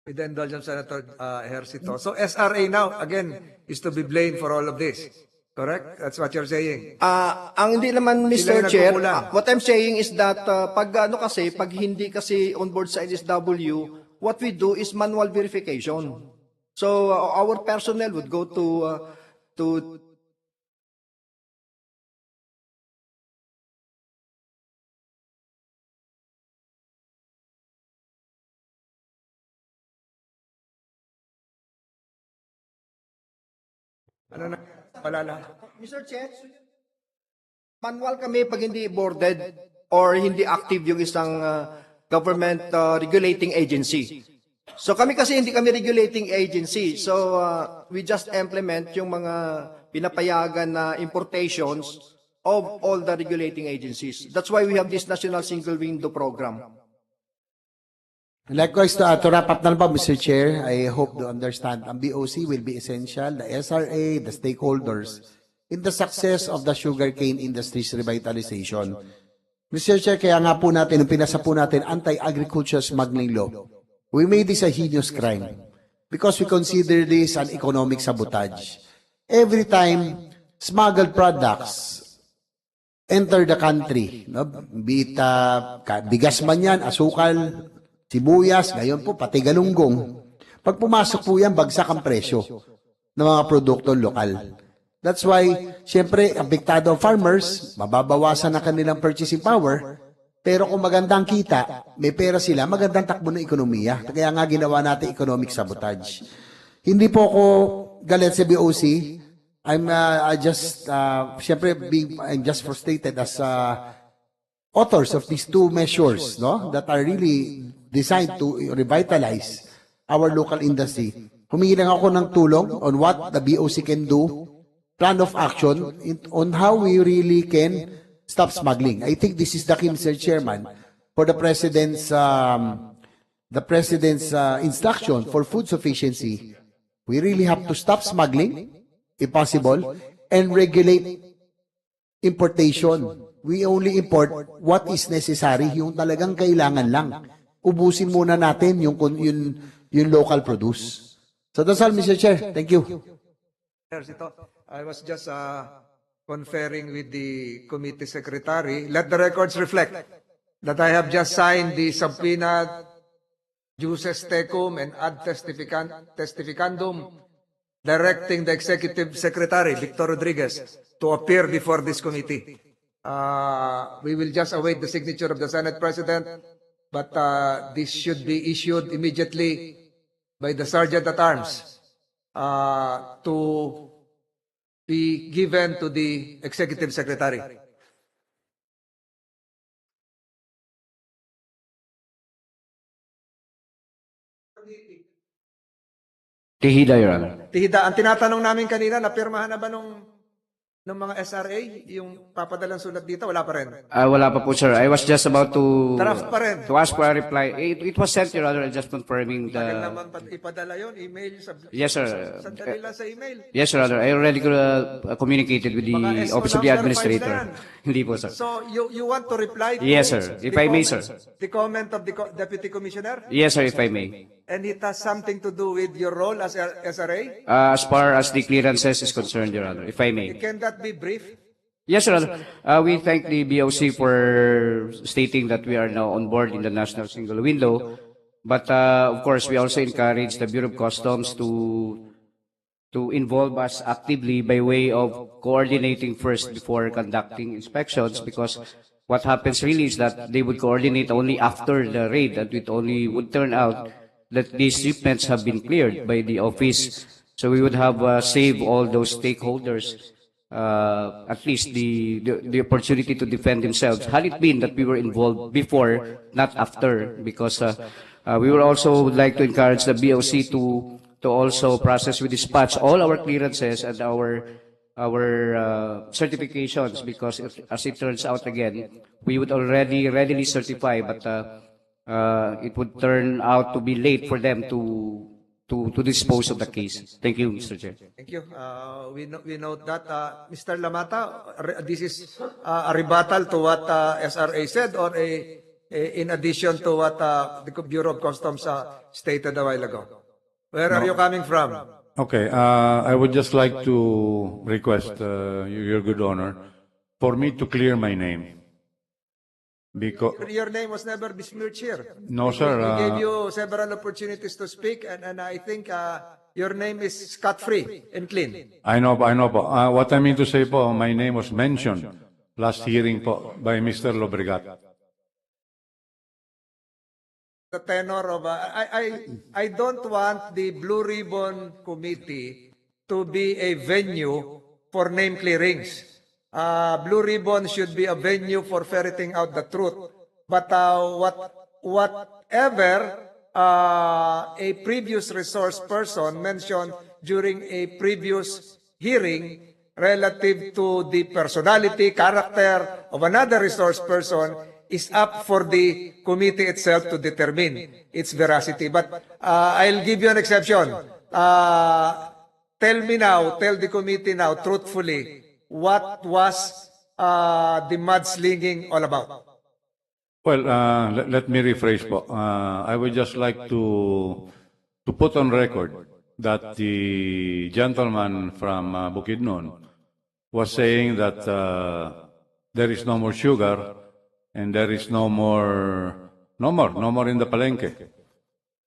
A: With the indulgence of Senator Ejercito. So SRA now, again, is to be blamed for all of this. Correct? That's what you're saying.
O: Ang hindi naman,
A: Sila
O: Mr.
A: yung
O: Chair,
A: nagkukulang.
O: what I'm saying is that pag hindi kasi on board sa NSW, what we do is manual verification. So our personnel would go to
A: Ano na? Palala.
O: Mr. Chair, manual kami pag hindi boarded or hindi active yung isang government regulating agency. So kami kasi hindi kami regulating agency. So we just implement yung mga pinapayagan na importations of all the regulating agencies. That's why we have this National Single Window Program.
N: Likewise, to wrap up na lang po, Mr. Chair, I hope to understand ang BOC will be essential, the SRA, the stakeholders, in the success of the sugarcane industry's revitalization. Mr. Chair, kaya nga po natin, nung pinasa po natin, anti-agriculture smuggling law, we made this a heinous crime because we consider this an economic sabotage. Every time smuggled products enter the country, no? Be it bigas man yan, asukal, sibuyas, ngayon po pati galunggong. Pag pumasok po yan, bagsak ang presyo ng mga produkto lokal. That's why, siyempre, apektado ang farmers, mababawasan na kanilang purchasing power, pero kung magandang kita, may pera sila, magandang takbo ng ekonomiya. Kaya nga ginawa natin economic sabotage. Hindi po ako galit sa BOC. I'm just frustrated as authors of these two measures, no, that are really designed to revitalize our local industry. Humingi lang ako ng tulong on what the BOC can do, plan of action on how we really can stop smuggling. I think this is the key, Mr. Chairman, for the President's instruction for food sufficiency. We really have to stop smuggling, if possible, and regulate importation. We only import what is necessary, yung talagang kailangan lang. Ubusin muna natin yung local produce. So that's all, Mr. Chair. Thank you.
A: I was just conferring with the committee secretary. Let the records reflect that I have just signed the subpoena juices tecum and ad testificandum directing the executive secretary, Victor Rodriguez, to appear before this committee. We will just await the signature of the Senate President, but this should be issued immediately by the Sergeant at Arms to be given to the Executive Secretary.
F: Tihida, Your Honor.
A: Tihida, ang tinatanong namin kanina, napirmahan na ba nung mga SRA, yung papadalang sulat dito, wala pa rin?
F: Wala pa po, sir. I was just about to
A: Draft pa rin.
F: to ask for a reply. It was sent, Your Honor, just confirming
A: Tagal
F: the...
A: naman ipadala yun, email.
F: Yes, sir.
A: Sandali lang sa email.
F: Yes, Your Honor. I already communicated with the
A: Mga SO
F: Office of the
A: number
F: Administrator.
A: 5 na yan.
F: Hindi po, sir.
A: So, you want to reply to
F: Yes, sir. If I may, sir.
A: The comment of the Deputy Commissioner?
F: Yes, sir, if I may.
A: And it has something to do with your role as SRA?
F: As far as the clearances is concerned, Your Honor, if I may.
A: Can that be brief?
F: Yes, Your Honor. We thank the BOC for stating that we are now on board in the National Single Window. But, of course, we also encourage the Bureau of Customs to involve us actively by way of coordinating first before conducting inspections, because what happens really is that they would coordinate only after the raid, and it only would turn out that these shipments have been cleared by the office. So we would have saved all those stakeholders at least the opportunity to defend themselves, had it been that we were involved before, not after, because we would also like to encourage the BOC to also process with dispatch all our clearances and our certifications, because as it turns out again, we would already readily certify, but it would turn out to be late for them to dispose of the case. Thank you, Mr. Chair.
A: Thank you. We note that. Mr. Lamata, this is a rebuttal to what SRA said, or in addition to what the Bureau of Customs stated a while ago? Where are you coming from?
M: Okay, I would just like to request your good honor for me to clear my name. Because
A: Your name was never besmirched here.
M: No, sir.
A: We gave you several opportunities to speak, and I think your name is scot-free and clean.
M: I know po. What I mean to say po, my name was mentioned last hearing po by Mr. Lobregat.
A: The tenor of I don't want the Blue Ribbon Committee to be a venue for name clearings. Blue Ribbon should be a venue for ferreting out the truth. But whatever a previous resource person mentioned during a previous hearing relative to the personality, character of another resource person is up for the committee itself to determine its veracity. But I'll give you an exception. Tell me now, tell the committee now, truthfully, what was the mudslinging all about?
M: Well, let me rephrase po. I would just like to put on record that the gentleman from Bukidnon was saying that there is no more sugar and there is no more in the palengke.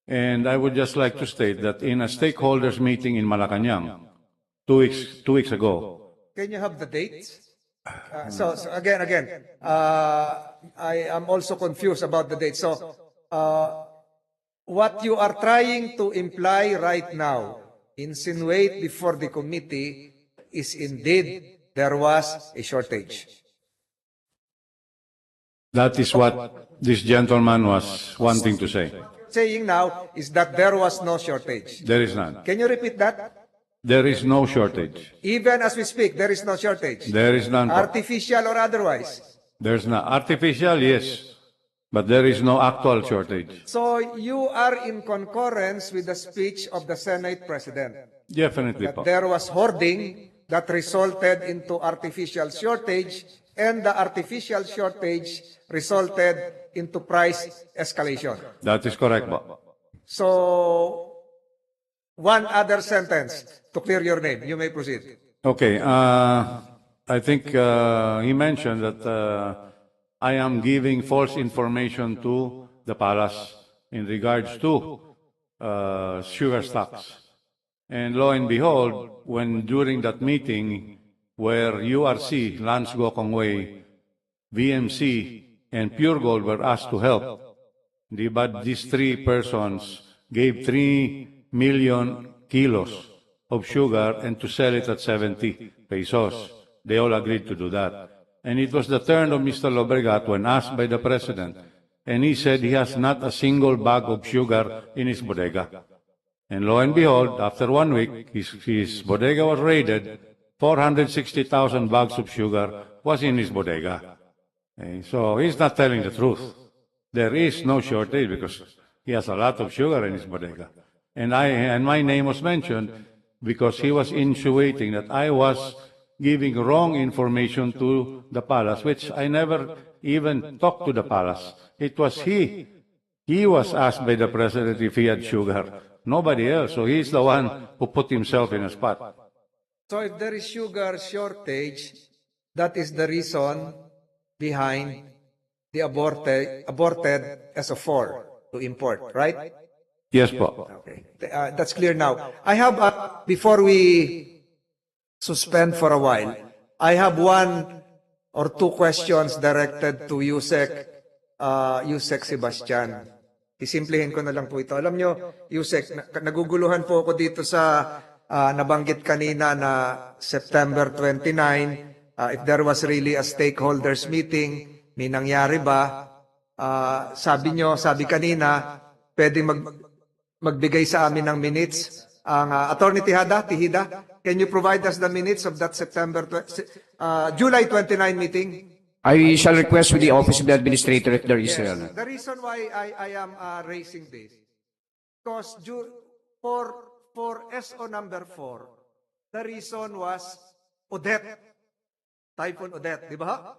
M: And I would just like to state that in a stakeholders meeting in Malacanang 2 weeks ago.
A: Can you have the dates? So again, I am also confused about the date. So what you are trying to imply right now, insinuate before the committee, is indeed there was a shortage.
M: That is what this gentleman was wanting to say.
A: Saying now is that there was no shortage.
M: There is none.
A: Can you repeat that?
M: There is no shortage.
A: Even as we speak, there is no shortage.
M: There is none.
A: Artificial or otherwise.
M: There's no artificial, yes, but there is no actual shortage.
A: So you are in concurrence with the speech of the Senate President.
M: Definitely.
A: That there was hoarding that resulted into artificial shortage, and the artificial shortage resulted into price escalation.
M: That is correct, po.
A: So, one other sentence to clear your name. You may proceed.
M: Okay. I think he mentioned that I am giving false information to the palace in regards to sugar stocks. And lo and behold, when during that meeting where URC, Lance Gokongwei, VMC, and Pure Gold were asked to help, but these three persons gave 3 million kilos of sugar and to sell it at 70 pesos. They all agreed to do that. And it was the turn of Mr. Lobregat when asked by the President, and he said he has not a single bag of sugar in his bodega. And lo and behold, after 1 week, his bodega was raided, 460,000 bags of sugar was in his bodega. So he's not telling the truth. There is no shortage because he has a lot of sugar in his bodega. And my name was mentioned because he was insinuating that I was giving wrong information to the palace, which I never even talked to the palace. It was he. He was asked by the President if he had sugar. Nobody else. So he's the one who put himself in a spot.
A: So if there is sugar shortage, that is the reason behind the aborted SO4 to import, right?
M: Yes, po.
A: Okay. That's clear now. I have, before we suspend for a while, I have 1 or 2 questions directed to Yusek Sebastian. Isimplihin ko na lang po ito. Alam nyo, Yusek, naguguluhan po ako dito sa nabanggit kanina na September 29, if there was really a stakeholders meeting, may nangyari ba? Sabi kanina, pwedeng magbigay sa amin ng minutes. Ang Attorney Tihida, can you provide us the minutes of that July 29 meeting?
F: I shall request with the Office of the Administrator if there is.
A: Yes. The reason why I am raising this, because for SO number 4, the reason was Odette, Typhoon Odette, di ba?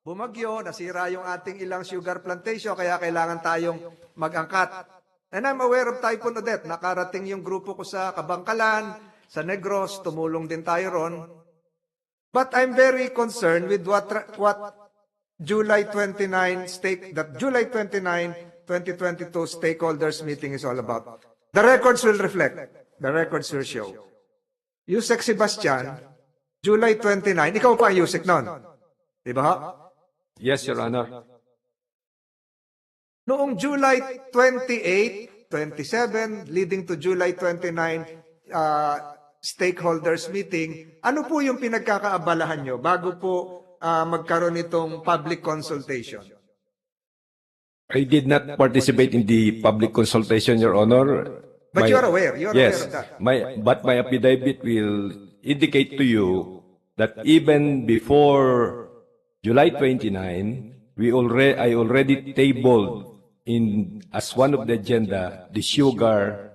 A: Bumagyo, nasira yung ating ilang sugar plantation, kaya kailangan tayong mag-angkat. And I'm aware of Typhoon Odette. Nakarating yung grupo ko sa Kabangkalan, sa Negros, tumulong din tayo ron. But I'm very concerned with what July 29, 2022 stakeholders meeting is all about. The records will reflect. The records will show. Yusek Sebastian, July 29, ikaw pa ang Yusek nun. Diba?
J: Yes, Your Honor.
A: Noong July 28, 27, leading to July 29, stakeholders meeting, ano po yung pinagkakaabalahan nyo bago po magkaroon itong public consultation?
J: I did not participate in the public consultation, Your Honor.
A: But you're aware
J: Yes,
A: of that.
J: but my affidavit will indicate to you that even before July 29, I already tabled as one of the agenda the sugar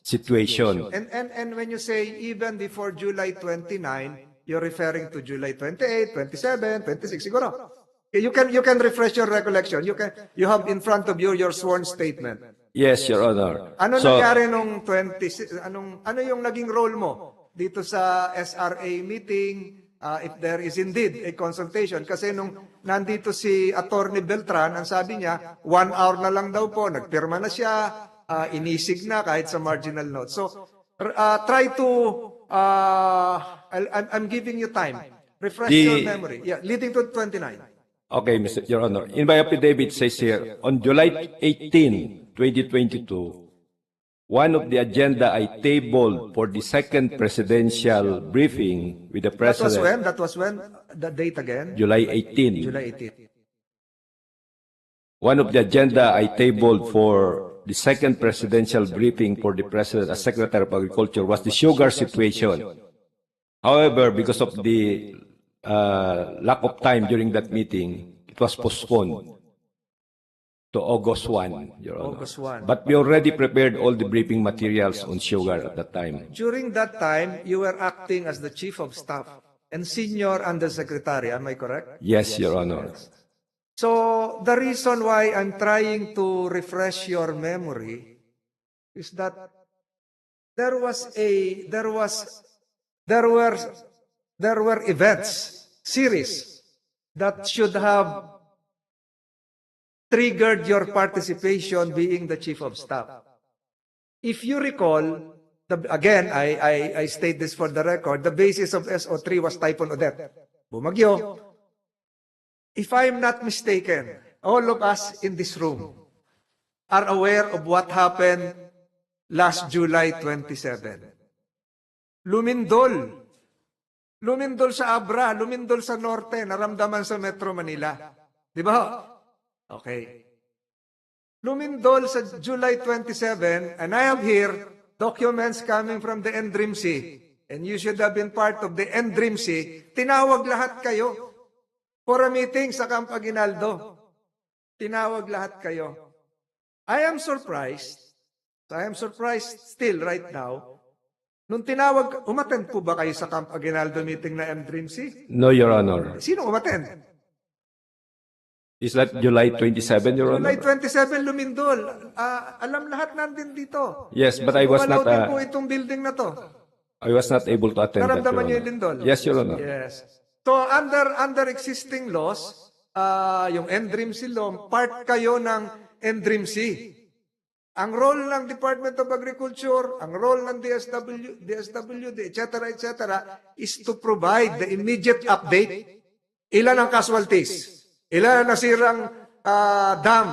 J: situation.
A: And when you say even before July 29, you're referring to July 28, 27, 26, siguro. You can refresh your recollection. You have in front of you your sworn statement.
J: Yes, Your Honor.
A: Ano nangyari nung 26, ano yung naging role mo dito sa SRA meeting, if there is indeed a consultation? Kasi nung nandito si Attorney Beltran, ang sabi niya, 1 hour na lang daw po, nagpirma na siya, inisig na kahit sa marginal note. So, try to, I'm giving you time. Refresh your memory. Yeah, leading to 29.
J: Okay, Your Honor. In my affidavit says here, on July 18, 2022, one of the agenda I tabled for the second presidential briefing with the President.
A: That was when? The date again?
J: July 18.
A: July 18.
J: One of the agenda I tabled for the second presidential briefing for the President as Secretary of Agriculture was the sugar situation. However, because of the lack of time during that meeting, it was postponed to August 1, Your Honor.
A: August 1.
J: But we already prepared all the briefing materials on sugar at that time.
A: During that time, you were acting as the Chief of Staff and Senior Undersecretary, am I correct?
J: Yes, Your Honor.
A: So, the reason why I'm trying to refresh your memory is that there were events, series, that should have triggered your participation being the Chief of Staff. If you recall, again, I state this for the record, the basis of SO3 was Typhoon Odette. Bumagyo. If I'm not mistaken, all of us in this room are aware of what happened last July 27. Lumindol. Lumindol sa Abra, lumindol sa Norte, naramdaman sa Metro Manila. Di ba? Okay. Lumindol sa July 27, and I have here documents coming from the NDRIMC, and you should have been part of the NDRIMC. Tinawag lahat kayo for a meeting sa Camp Aguinaldo. Tinawag lahat kayo. I am surprised still right now. Nung tinawag, umattend po ba kayo sa Camp Aguinaldo meeting na NDRIMC?
J: No, Your Honor.
A: Sino umattend?
J: Is that July 27, Your Honor?
A: July 27, Lumindol. Alam lahat nandun dito.
J: Yes, but I was not...
A: Din po itong building na to.
J: I was not able to attend that, Your
A: Naramdaman niyo
J: Honor.
A: yung lindol?
J: Yes, Your Honor.
A: Yes. So, under existing laws, yung NDRIMC law, part kayo ng NDRIMC. Ang role ng Department of Agriculture, ang role ng DSWD, etc., is to provide the immediate update. Ilan ang casualties? Ilan ang nasirang dam?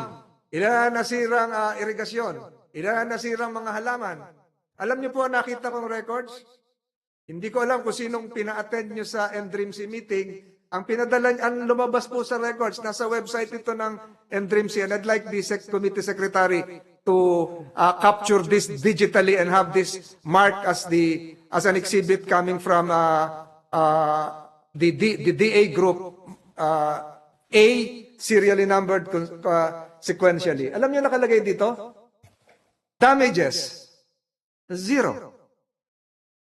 A: Ilan ang nasirang irigasyon? Ilan ang nasirang mga halaman? Alam niyo po, nakita kong records? Hindi ko alam kung sinong pina-attend niyo sa NDRIMC meeting. Ang pinadala, ang lumabas po sa records, nasa website ito ng NDRIMC, and I'd like the Committee Secretary to capture this digitally and have this marked as an exhibit coming from the DA group, A, serially numbered sequentially. Alam niyo nakalagay dito? Damages, 0.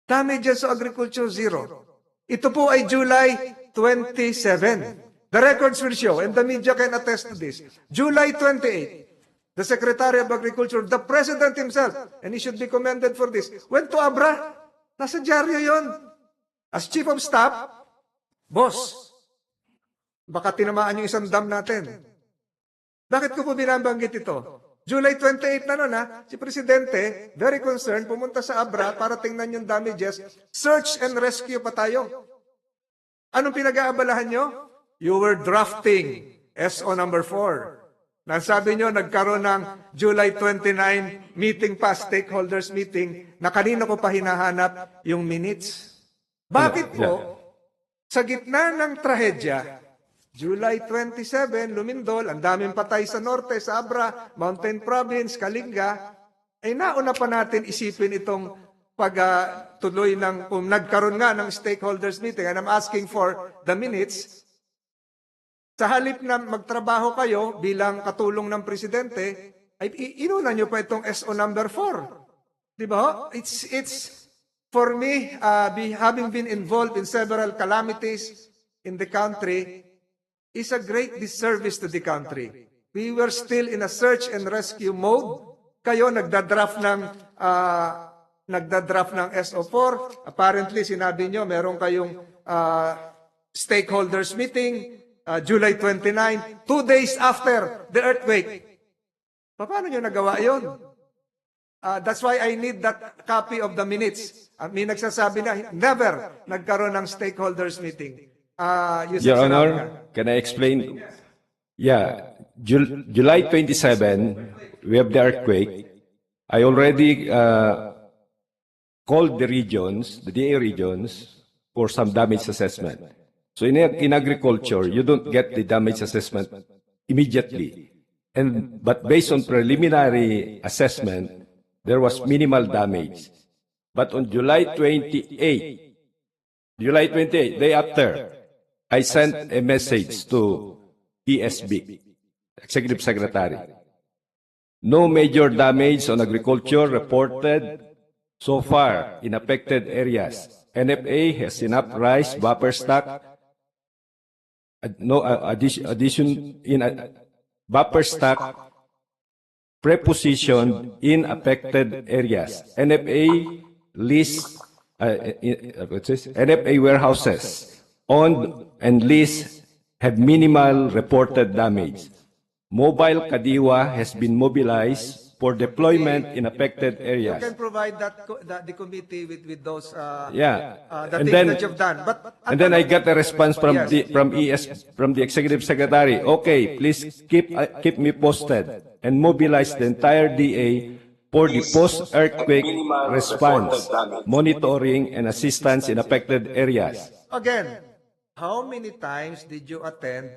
A: Damages sa agriculture, 0. Ito po ay July 27. The records will show, and the media can attest to this. July 28. The Secretary of Agriculture, the President himself, and he should be commended for this, went to Abra. Nasa dyaryo yon. As Chief of Staff, boss, baka tinamaan yung isang dam natin. Bakit ko po binabanggit ito? July 28 na nun, si Presidente, very concerned, pumunta sa Abra para tingnan yung damages. Search and rescue pa tayo. Anong pinag-aabalahan nyo? You were drafting SO number 4. Nasabi nyo, nagkaroon ng July 29 meeting pa, stakeholders meeting, na kanina ko pa hinahanap yung minutes. Bakit po, sa gitna ng trahedya, July 27, Lumindol, ang daming patay sa norte, sa Abra, Mountain Province, Kalinga, ay nauna pa natin isipin itong pagtuloy ng, kung nagkaroon nga ng stakeholders meeting, and I'm asking for the minutes, sa halip na magtrabaho kayo bilang katulong ng presidente, ay inuna nyo pa itong SO number 4. Di ba? It's for me, having been involved in several calamities in the country, is a great disservice to the country. We were still in a search and rescue mode. Kayo nagdadraft ng SO4. Apparently, sinabi nyo, meron kayong stakeholders meeting, July 29, 2 days after the earthquake. Paano nyo nagawa yun? That's why I need that copy of the minutes. May nagsasabi na, never nagkaroon ng stakeholders meeting.
J: Your Honor, can I explain? Yeah, July 27, we have the earthquake. I already called the regions, the DA regions, for some damage assessment. So in agriculture, you don't get the damage assessment immediately. But based on preliminary assessment, there was minimal damage. But on July 28, day after, I sent a message to ESB, Executive Secretary. No major damage on agriculture reported so far in affected areas. NFA has enough rice buffer stock. No addition in buffer stock prepositioned in affected areas. NFA lease NFA warehouses owned and leased have minimal reported damage. Mobile Kadiwa has been mobilized for deployment in affected areas.
A: You can provide the committee with those the
J: And
A: things
J: then,
A: that you've done.
J: and then I got a response from the Executive Secretary. Okay, please keep me posted and mobilize the entire DA for the post-earthquake response, monitoring, and assistance in affected areas.
A: Again, how many times did you attend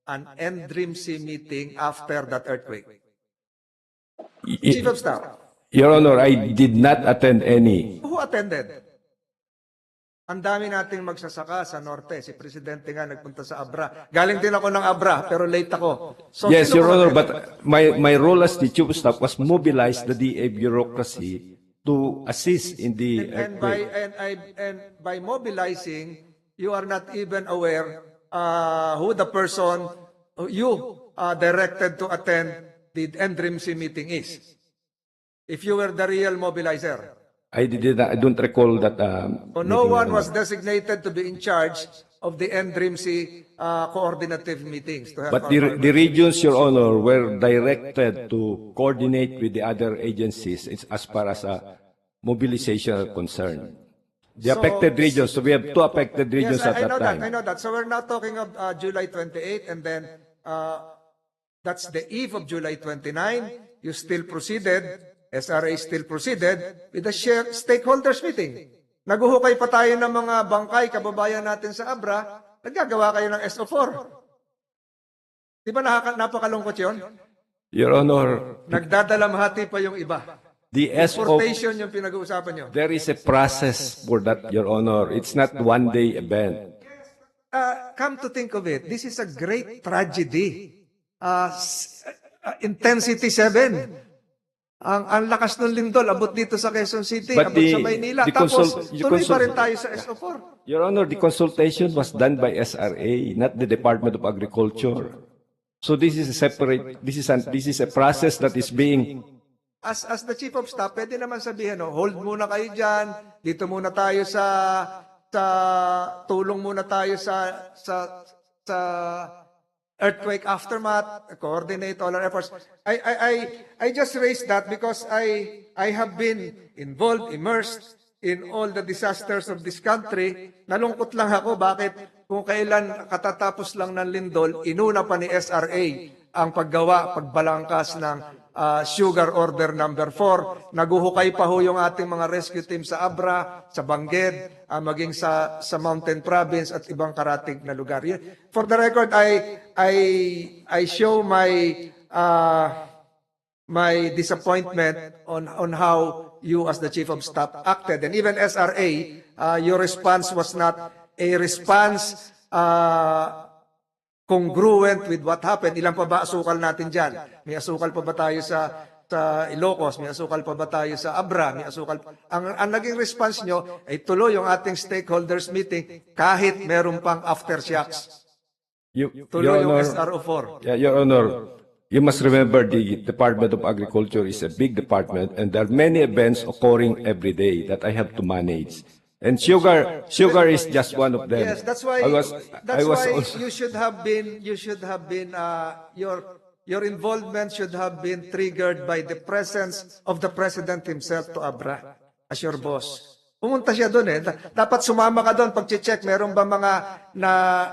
A: an NDRIMC meeting after that earthquake? Chief of Staff.
J: Your Honor, I did not attend any.
A: Who attended? Ang dami nating magsasaka sa norte. Si Presidente nga nagpunta sa Abra. Galing din ako ng Abra, pero late ako. So,
J: Yes,
A: sino
J: Your Honor,
A: attended?
J: but my role as the Chief of Staff was mobilize the DA bureaucracy to assist in the earthquake.
A: And by mobilizing, you are not even aware who the person you directed to attend the NDRIMC meeting is. If you were the real mobilizer.
J: I don't recall that.
A: No one was designated to be in charge of the NDRIMC coordinative meetings. To have
J: But the regions, Your Honor, were directed to coordinate with the other agencies as far as mobilization are concerned. The affected regions, so we have two affected regions
A: yes,
J: at that time.
A: I know that. So we're now talking of July 28, and then that's the eve of July 29. You still proceeded, SRA still proceeded with the stakeholders meeting. Naguhukay pa tayo ng mga bangkay, kababayan natin sa Abra, naggagawa kayo ng SO4. Di ba napakalungkot yun?
J: Your Honor,
A: Nagdadalamhati pa yung iba.
J: the SO,
A: Importation yung pinag-uusapan nyo.
J: there is a process for that, Your Honor. It's not one-day event.
A: Come to think of it, this is a great tragedy. Intensity 7. Ang lakas ng lindol, abot dito sa Quezon City,
J: But
A: abot sa Maynila. Tapos, tuloy pa rin tayo sa SO4.
J: Your Honor, the consultation was done by SRA, not the Department of Agriculture. So this is a separate, this is a process that is being.
A: As the Chief of Staff, pwede naman sabihin, hold muna kayo dyan, dito muna tayo tulong muna tayo sa earthquake aftermath, coordinate all our efforts. I just raised that because I have been involved, immersed in all the disasters of this country. Nalungkot lang ako bakit kung kailan katatapos lang ng lindol, inuna pa ni SRA ang pagbalangkas ng sugar order number 4. Naguhukay pa ho yung ating mga rescue team sa Abra, sa Bangged, maging sa Mountain Province at ibang karatig na lugar. For the record, I show my my disappointment on how you as the Chief of Staff acted. And even SRA, your response was not a response congruent with what happened. Ilan pa ba asukal natin dyan? May asukal pa ba tayo sa Ilocos? May asukal pa ba tayo sa Abra? May asukal. Ang naging response nyo ay tuloy yung ating stakeholders meeting kahit meron pang aftershocks. Tuloy yung SRO4.
J: Your Honor, you must remember the Department of Agriculture is a big department and there are many events occurring every day that I have to manage. And sugar is just one of them.
A: Yes, that's why you should have been your involvement should have been triggered by the presence of the President himself to Abra as your boss. Pumunta siya doon eh. Dapat sumama ka doon pag-check meron ba mga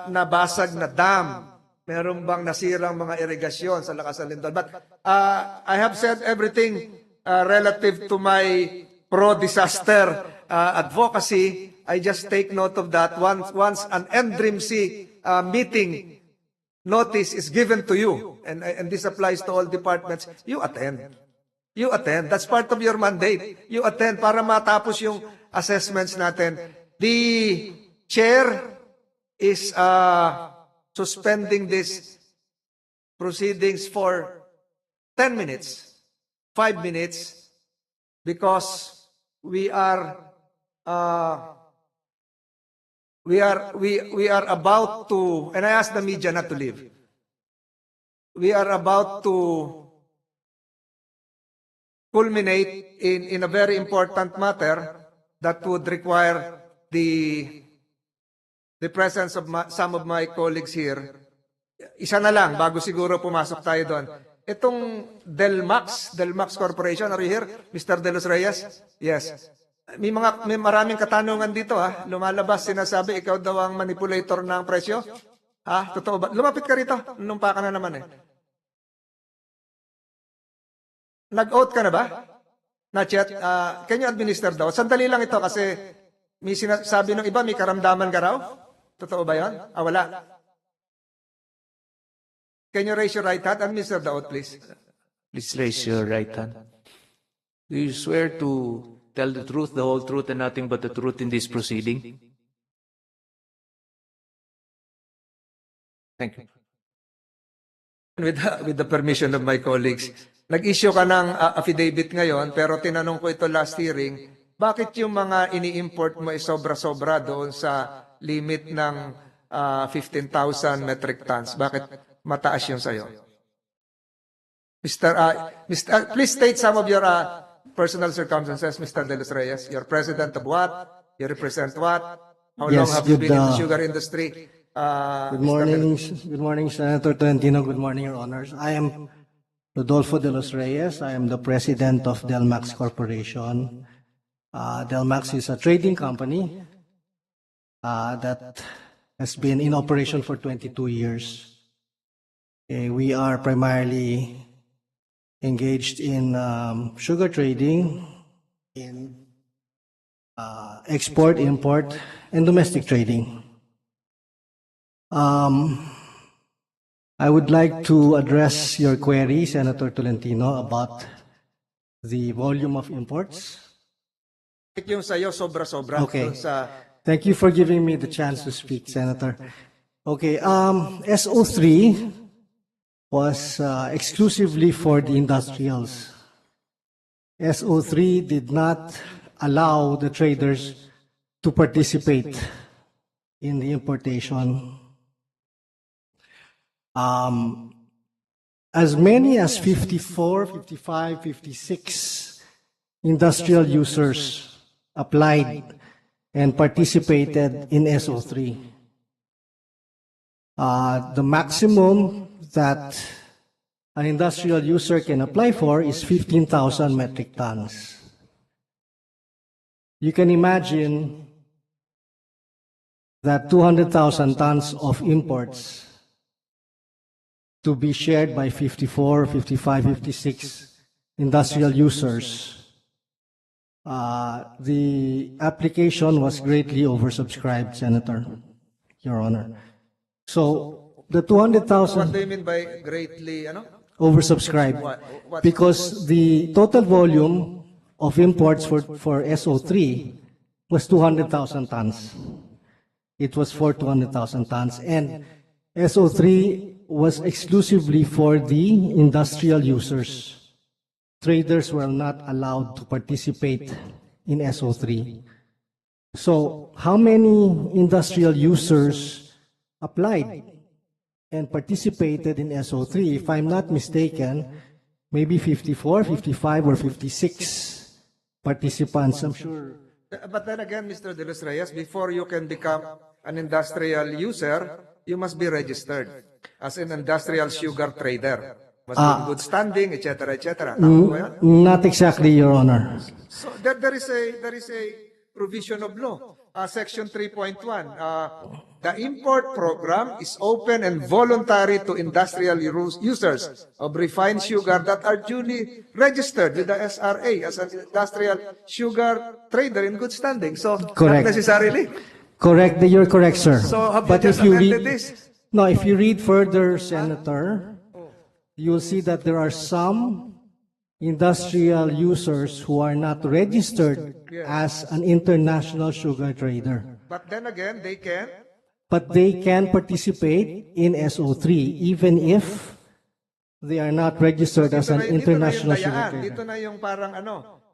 A: nabasag na dam? Meron bang nasirang mga irigasyon sa lakas ng lindol? But I have said everything relative to my pro-disaster advocacy. I just take note of that. Once an NDRIMC meeting notice is given to you, and this applies to all departments, you attend. You attend. That's part of your mandate. You attend para matapos yung assessments natin. The chair is suspending these proceedings for 10 minutes, 5 minutes, because we are about to, and I ask the media not to leave. We are about to culminate in a very important matter that would require the presence of some of my colleagues here. Isa na lang, bago siguro pumasok tayo doon. Itong Delmax Corporation, are you here? Mr. De Los Reyes? Yes. May maraming katanungan dito ha. Lumalabas, sinasabi, ikaw daw ang manipulator ng presyo. Ha? Totoo ba? Lumapit ka rito. Numpa ka na naman eh. Nag-oath ka na ba? Not yet. Can you administer daw? Sandali lang ito kasi may sinasabi ng iba, may karamdaman ka raw? Totoo ba yan? Wala. Can you raise your right hand? Administer the oath, please.
E: Please raise your right hand. Do you swear to tell the truth, the whole truth, and nothing but the truth in this proceeding? Thank you.
A: With the permission of my colleagues, nag-issue ka ng affidavit ngayon, pero tinanong ko ito last hearing, bakit yung mga ini-import mo ay sobra-sobra doon sa limit ng 15,000 metric tons? Bakit mataas yung sayo? Please state some of your personal circumstances, Mr. De Los Reyes. You're president of what? You represent what? How long have you been in the sugar industry?
G: Good morning, Senator Tolentino. Good morning, Your Honors. I am Rodolfo De Los Reyes. I am the president of Delmax Corporation. Delmax is a trading company that has been in operation for 22 years. We are primarily engaged in sugar trading, in export, import, and domestic trading. I would like to address your query, Senator Tolentino, about the volume of imports.
A: Yung sayo sobra-sobra.
G: Okay. Thank you for giving me the chance to speak, Senator. Okay, SO3 was exclusively for the industrials. SO3 did not allow the traders to participate in the importation. As many as 54, 55, 56 industrial users applied and participated in SO3. The maximum that an industrial user can apply for is 15,000 metric tons. You can imagine that 200,000 tons of imports to be shared by 54, 55, 56 industrial users, the application was greatly oversubscribed, Senator, Your Honor. So the 200,000
A: What do you mean by greatly,
G: oversubscribed
A: What's-
G: because the total volume of imports for SO3 was 200,000 tons. It was for 200,000 tons, and SO3 was exclusively for the industrial users. Traders were not allowed to participate in SO3. So how many industrial users applied and participated in SO3? If I'm not mistaken, maybe 54, 55, or 56 participants, I'm sure.
A: But then again, Mr. De Los Reyes, before you can become an industrial user, you must be registered as an industrial sugar trader. Must be in good standing, etc., etc. Tama ba yan?
G: Not exactly, Your Honor.
A: So there is a provision of law, Section 3.1. The import program is open and voluntary to industrial users of refined sugar that are duly registered with the SRA as an industrial sugar trader in good standing. So
G: Correct.
A: not necessarily.
G: Correct, you're correct, sir.
A: So have
G: But
A: you just
G: if you
A: amended
G: read,
A: this?
G: no, if you read further, Senator, you'll see that there are some industrial users who are not registered as an international sugar trader.
A: But then again, they can.
G: But they can participate in SO3 even if they are not registered as an international sugar
A: Dayaan.
G: trader.
A: Dito na yung parang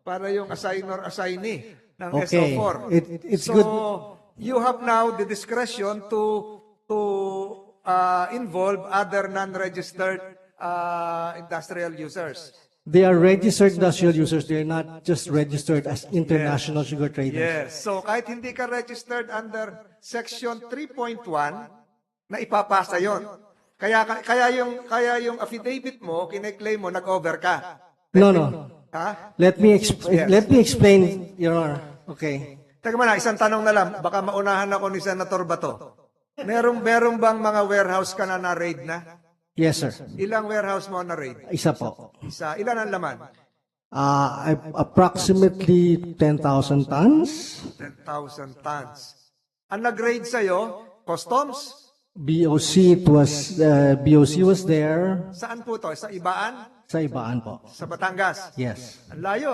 A: para yung assigner assignee ng
G: Okay.
A: SO4.
G: It's
A: so,
G: good.
A: you have now the discretion to involve other non-registered industrial users.
G: They are registered industrial users. They're not just registered as international sugar traders.
A: Yes. So kahit hindi ka registered under Section 3.1, na ipapasa yon. Kaya yung affidavit mo, kine-claim mo, nag-over ka.
G: No, no.
A: Ha?
G: Let me
A: Yes.
G: explain, Your Honor. Okay.
A: Teka muna, isang tanong na lang. Baka maunahan ako ni Senator Bato. Merong bang mga warehouse ka na na-raid na?
G: Yes, sir.
A: Ilang warehouse mo na-raid?
G: Isa po.
A: Isa. Ilan ang laman?
G: Approximately 10,000 tons.
A: 10,000 tons. Ang nag-raid sa'yo, customs?
G: BOC was there.
A: Saan po to? Sa Ibaan?
G: Sa Ibaan po.
A: Sa Batangas?
G: Yes.
A: Ang layo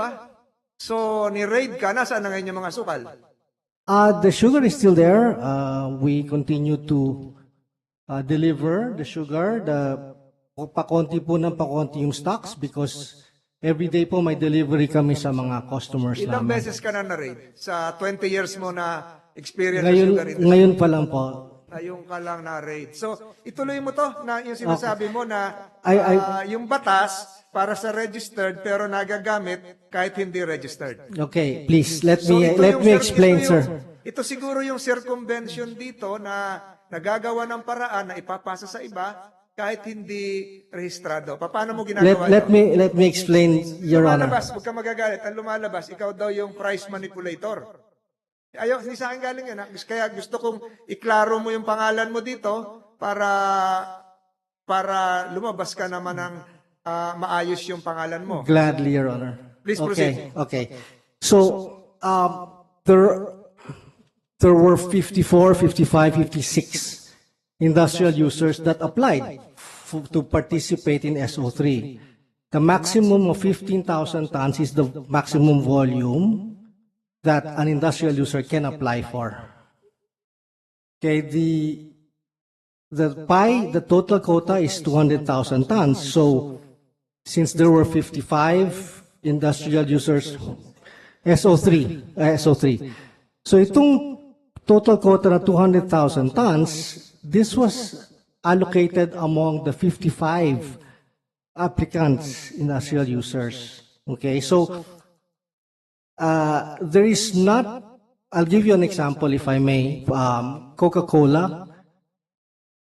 A: So, ni-raid ka, nasaan na ngayon yung mga sukal?
G: The sugar is still there. We continue to deliver the sugar. Pakonti po ng pakonti yung stocks because every day po may delivery kami sa mga customers
A: Ilang
G: namin.
A: beses ka na na-raid? Sa 20 years mo na experience
G: Ngayon,
A: sa sugar industry?
G: ngayon pa lang po.
A: Ngayon ka lang na-raid. So, ituloy mo to na yung sinasabi mo na yung batas para sa registered pero nagagamit kahit hindi registered.
G: Okay, please let
A: So,
G: me
A: ito
G: let
A: yung
G: me explain, sir.
A: Ito siguro yung circumvention dito na nagagawa ng paraan na ipapasa sa iba kahit hindi rehistrado. Paano mo ginagawa
G: Let
A: ito?
G: me explain, Your Honor.
A: Lumalabas, huwag ka magagalit. Ang lumalabas, ikaw daw yung price manipulator. Ayaw, hindi sa akin galing yan. Kaya gusto kong iklaro mo yung pangalan mo dito para lumabas ka naman ng maayos yung pangalan mo.
G: Gladly, Your Honor.
A: Please proceed.
G: Okay. So, there were 54, 55, 56 industrial users that applied to participate in SO3. The maximum of 15,000 tons is the maximum volume that an industrial user can apply for. Okay, the total quota is 200,000 tons. So, since there were 55 industrial users, SO3. So, itong total quota na 200,000 tons, this was allocated among the 55 applicants, industrial users. Okay, so there is not, I'll give you an example if I may. Coca-Cola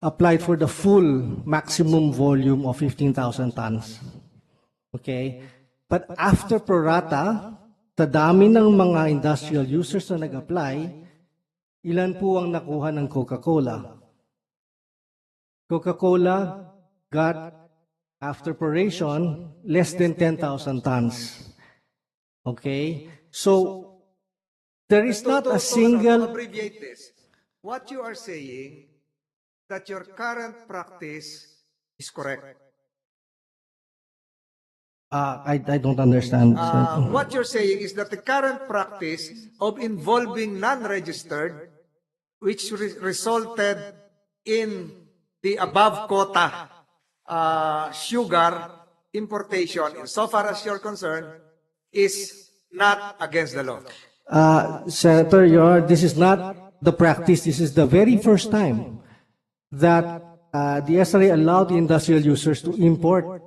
G: applied for the full maximum volume of 15,000 tons. Okay, but after prorata, sa dami ng mga industrial users na nag-apply, Ilan po ang nakuha ng Coca-Cola? Coca-Cola got, after proration, less than 10,000 tons. Okay? So, there is not a
A: To
G: single...
A: abbreviate this, what you are saying that your current practice is correct.
G: I don't understand.
A: What you're saying is that the current practice of involving non-registered, which resulted in the above quota sugar importation, insofar as you're concerned, is not against the law.
G: Senator, this is not the practice. This is the very first time that the SRA allowed the industrial users to import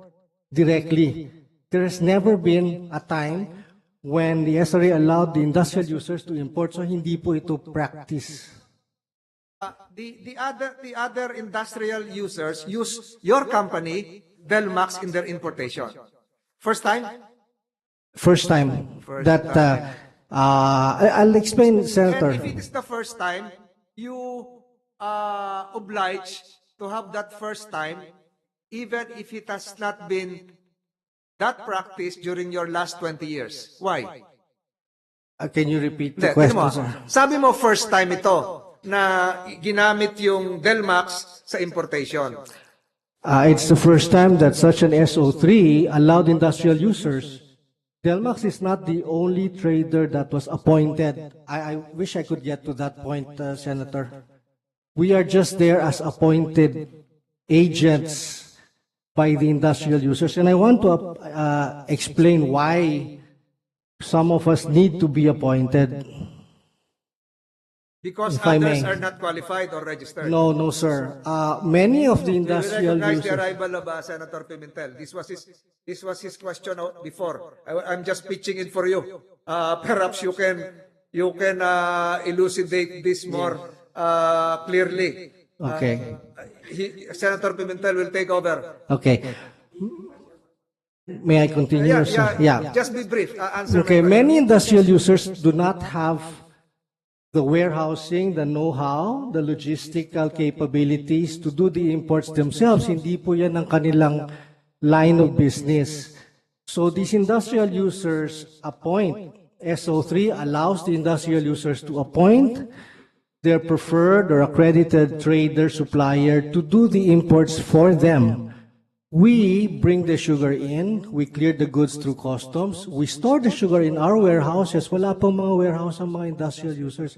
G: directly. There has never been a time when the SRA allowed the industrial users to import, so hindi po ito practice.
A: The other industrial users use your company, Delmax, in their importation. First time?
G: First time. I'll explain, Senator.
A: And if it is the first time, you oblige to have that first time, even if it has not been that practice during your last 20 years. Why?
G: Can you repeat the question, sir?
A: Sabi mo first time ito na ginamit yung Delmax sa importation.
G: It's the first time that such an SO3 allowed industrial users. Delmax is not the only trader that was appointed. I wish I could get to that point, Senator. We are just there as appointed agents by the industrial users. And I want to explain why some of us need to be appointed.
A: Because
G: If I
A: others
G: may.
A: are not qualified or registered.
G: No, sir. Many of the
A: We
G: industrial
A: recognize the
G: users...
A: arrival of Senator Pimentel. This was his question before. I'm just pitching it for you. Perhaps you can elucidate this more clearly.
G: Okay.
A: Senator Pimentel will take over.
G: Okay. May I continue, sir? Yeah.
A: Just be brief. Answer
G: Okay,
A: my question.
G: many industrial users do not have the warehousing, the know-how, the logistical capabilities to do the imports themselves. Hindi po yan ang kanilang line of business. So these industrial users appoint. SO3 allows the industrial users to appoint their preferred or accredited trader supplier to do the imports for them. We bring the sugar in, we clear the goods through customs, we store the sugar in our warehouses. Wala pang mga warehouse ang mga industrial users.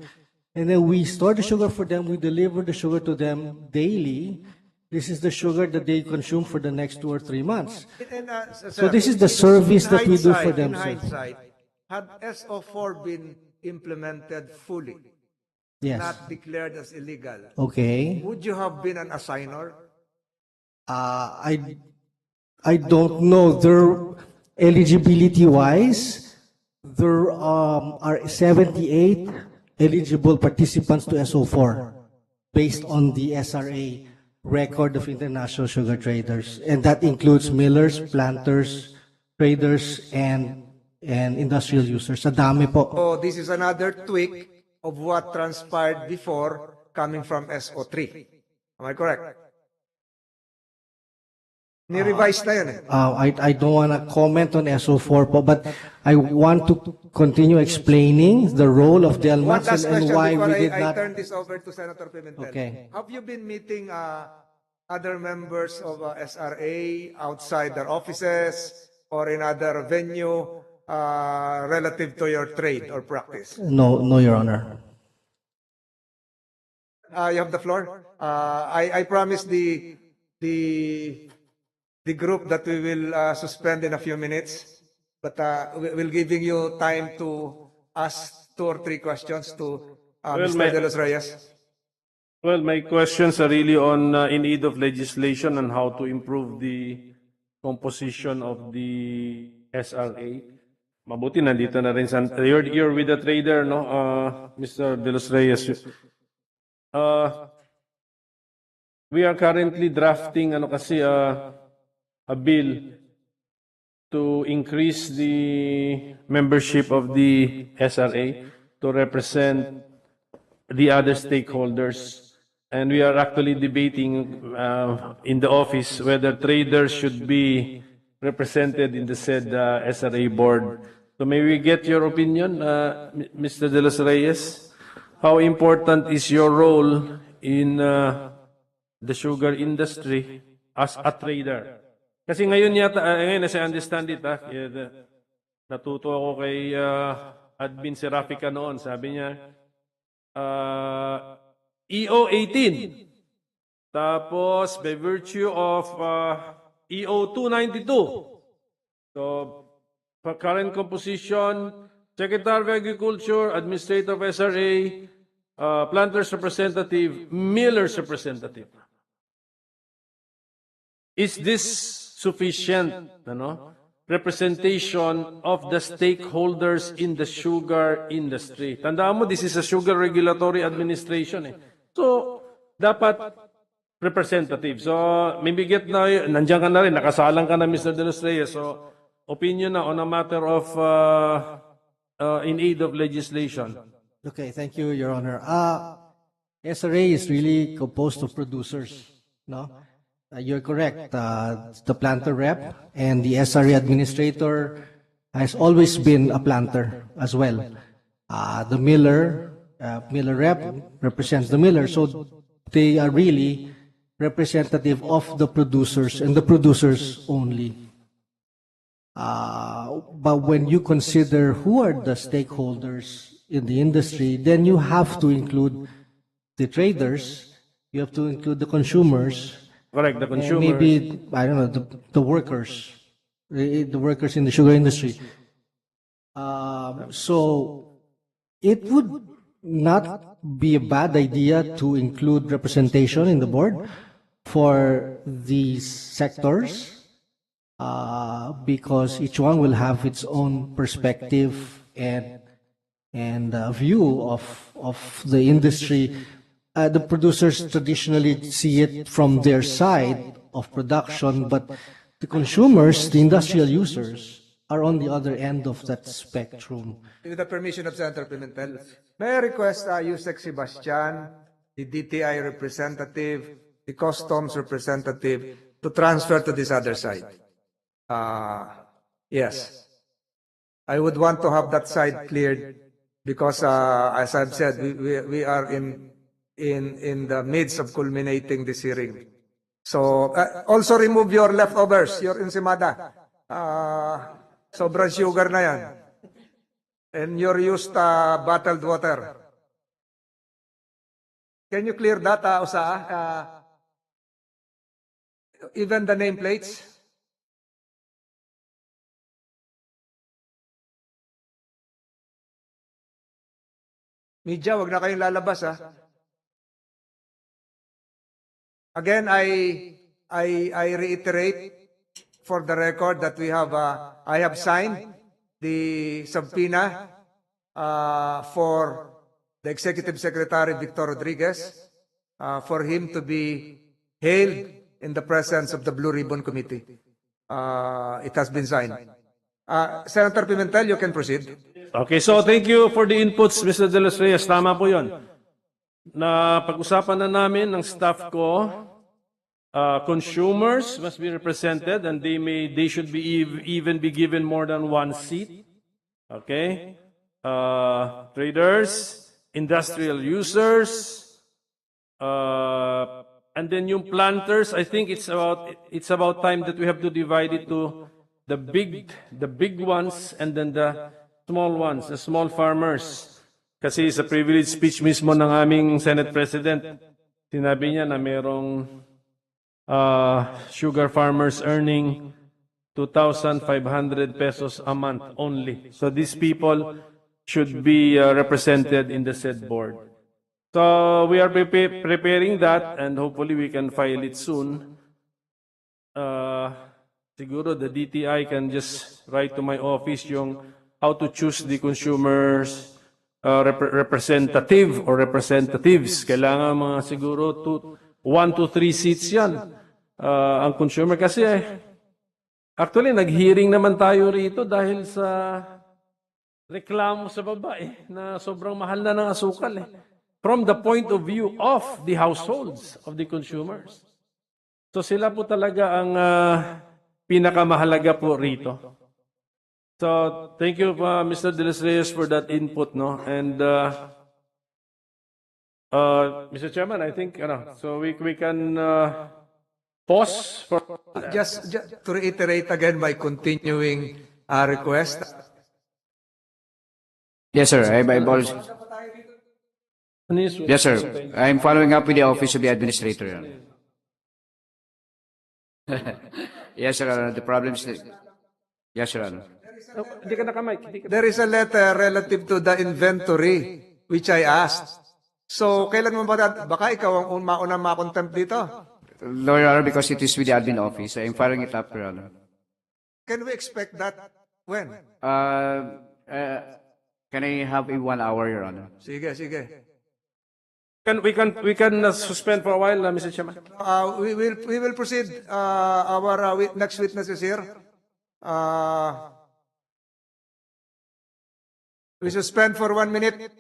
G: And then we store the sugar for them, we deliver the sugar to them daily. This is the sugar that they consume for the next 2 or 3 months. So this is the service that we do for them,
A: In
G: sir.
A: hindsight, had SO4 been implemented fully,
G: Yes.
A: not declared as illegal,
G: Okay.
A: would you have been an assigner?
G: I don't know. There, eligibility-wise, there are 78 eligible participants to SO4 based on the SRA record of international sugar traders, and that includes millers, planters, traders, and industrial users. Sa dami po.
A: So this is another tweak of what transpired before coming from SO3. Am I correct? Ni-revise na yan eh.
G: I don't want to comment on SO4 po, but I want to continue explaining the role of
A: One
G: Delmax
A: last
G: and
A: question
G: why
A: before
G: we did
A: I
G: not.
A: turn this over to Senator Pimentel.
G: Okay.
A: Have you been meeting other members of SRA outside their offices or in other venue relative to your trade or practice?
G: No, Your Honor.
A: You have the floor. I promise the group that we will suspend in a few minutes, but we'll giving you time to ask 2 or 3 questions to Mr. De Los Reyes.
P: Well, my questions are really on in need of legislation on how to improve the composition of the SRA. Mabuti nandito na rin you're with the trader, no, Mr. De Los Reyes. We are currently drafting a bill to increase the membership of the SRA to represent the other stakeholders. And we are actually debating in the office whether traders should be represented in the said SRA board. So may we get your opinion, Mr. De Los Reyes? How important is your role in the sugar industry as a trader? Kasi ngayon yata, ngayon as I understand it, natuto ako kay Admin Serafica noon. Sabi niya, EO 18. Tapos, by virtue of EO 292. So, for current composition, Secretary of Agriculture, Administrator of SRA, Planters Representative, Millers Representative. Is this sufficient representation of the stakeholders in the sugar industry? Tandaan mo, this is a Sugar Regulatory Administration. So, dapat representative. So, maybe get na, nandiyan ka na rin, nakasalang ka na, Mr. De Los Reyes. So, opinion na on a matter of in aid of legislation.
Q: Okay, thank you, Your Honor. SRA is really composed of producers, no? You're correct. The planter rep and the SRA administrator has always been a planter as well. The miller rep represents the miller, so they are really representative of the producers and the producers only. But when you consider who are the stakeholders in the industry, then you have to include the traders, you have to include the consumers,
P: correct, the consumers,
Q: and maybe, I don't know, the workers in the sugar industry. So it would not be a bad idea to include representation in the board for these sectors, because each one will have its own perspective and view of the industry. The producers traditionally see it from their side of production, but the consumers, the industrial users, are on the other end of that spectrum.
A: With the permission of Senator Pimentel, may I request Yusek Sebastian, the DTI representative, the customs representative, to transfer to this other side? Yes. I would want to have that side cleared because, as I've said, we are in the midst of culminating this hearing. So, also remove your leftovers, your ensimada. Sobrang sugar na yan. And your used bottled water. Can you clear that, Osa? Even the nameplates? Media, wag na kayong lalabas, ha? Again, I reiterate for the record that we have, I have signed the subpoena for the Executive Secretary, Victor Rodriguez, for him to be hailed in the presence of the Blue Ribbon Committee. It has been signed. Senator Pimentel, you can proceed.
P: Okay, so thank you for the inputs, Mr. De Los Reyes. Tama po yun. Na pag-usapan na namin ng staff ko, consumers must be represented and they should be even be given more than one seat. Okay? Traders, industrial users, and then yung planters, I think it's about time that we have to divide it to the big ones and then the small ones, the small farmers. Kasi sa privilege speech mismo ng aming Senate President, sinabi niya na merong sugar farmers earning 2,500 pesos a month only. So these people should be represented in the said board. So we are preparing that and hopefully we can file it soon. Siguro the DTI can just write to my office yung how to choose the consumers representative or representatives. Kailangan mga siguro 1 to 3 seats yan. Ang consumer kasi actually nag-hearing naman tayo rito dahil sa reklamo sa baba na sobrang mahal na ng asukal from the point of view of the households of the consumers. So sila po talaga ang pinakamahalaga po rito. So thank you, Mr. De Los Reyes, for that input, no? And Mr. Chairman, I think so we can pause for
A: Just to reiterate again my continuing request.
F: Yes, sir. Yes, sir. I'm following up with the Office of the Administrator. Your Honor. Yes, Your Honor. The problem is... Yes, Your Honor.
P: Hindi ka nakamay.
A: There is a letter relative to the inventory which I asked. So, kailan mo ba, baka ikaw ang maunang makontempt dito?
F: No, Your Honor, because it is with the admin office. I'm following it up, Your Honor.
A: Can we expect that when?
F: Can I have a 1 hour, Your Honor?
A: Sige, sige.
P: We can suspend for a while, Mr. Chairman.
A: We will proceed. Our next witness is here. We suspend for 1 minute.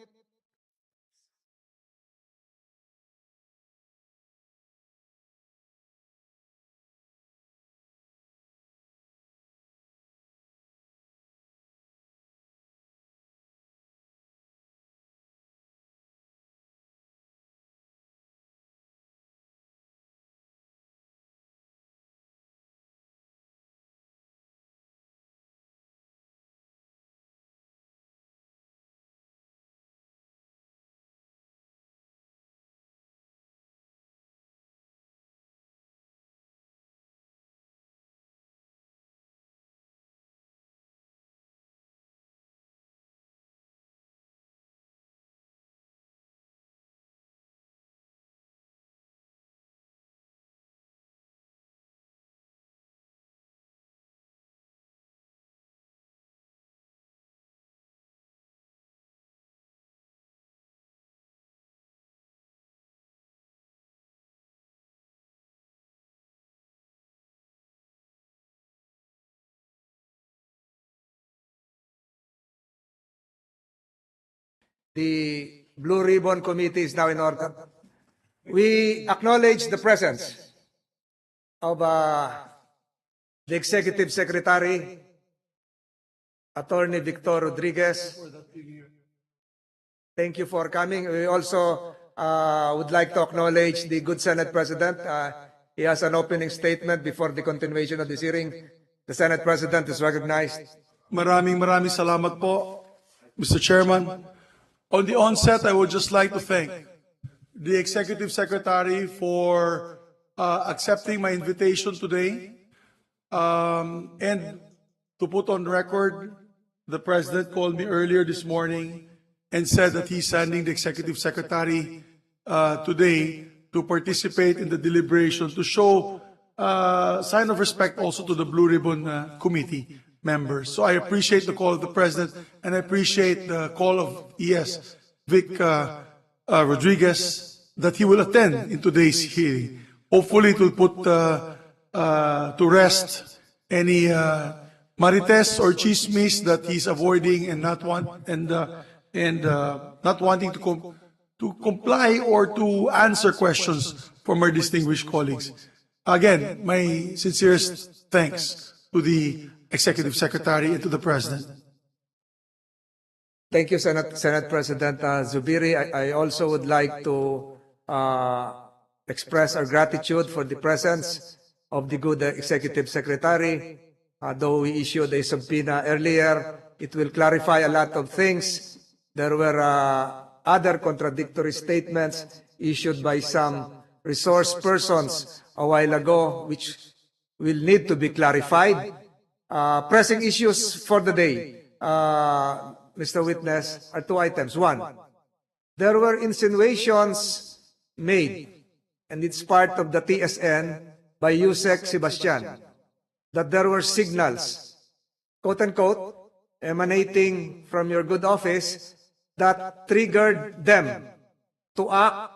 A: The Blue Ribbon Committee is now in order. We acknowledge the presence of the Executive Secretary, Attorney Victor Rodriguez. Thank you for coming. We also would like to acknowledge the good Senate President. He has an opening statement before the continuation of this hearing. The Senate President is recognized.
R: Maraming salamat po, Mr. Chairman. On the onset, I would just like to thank the Executive Secretary for accepting my invitation today. And to put on record, the President called me earlier this morning and said that he's sending the Executive Secretary today to participate in the deliberation to show sign of respect also to the Blue Ribbon Committee members. So I appreciate the call of the President, and I appreciate the call of ES Vic Rodriguez that he will attend in today's hearing. Hopefully it will put to rest any marites or chismis that he's avoiding and not wanting to comply or to answer questions from our distinguished colleagues. Again, my sincerest thanks to the Executive Secretary and to the President.
A: Thank you, Senate President Zubiri. I also would like to express our gratitude for the presence of the good Executive Secretary. Though we issued a subpoena earlier, it will clarify a lot of things. There were other contradictory statements issued by some resource persons a while ago, which will need to be clarified. Pressing issues for the day, Mr. Witness, are 2 items. 1, there were insinuations made, and it's part of the TSN by Yusek Sebastian, that there were signals, quote-unquote, emanating from your good office that triggered them to act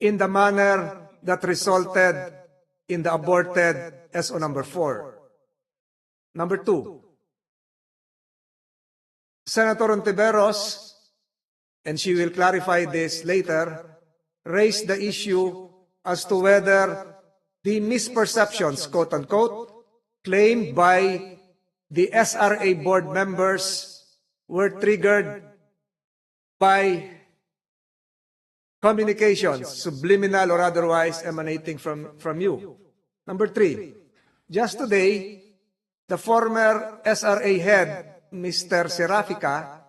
A: in the manner that resulted in the aborted SO number 4. Number 2, Senator Ontiveros and she will clarify this later, raised the issue as to whether the misperceptions, quote unquote, claimed by the SRA board members were triggered by communications, subliminal or otherwise, emanating from you. Number 3, just today, the former SRA head, Mr. Serafica,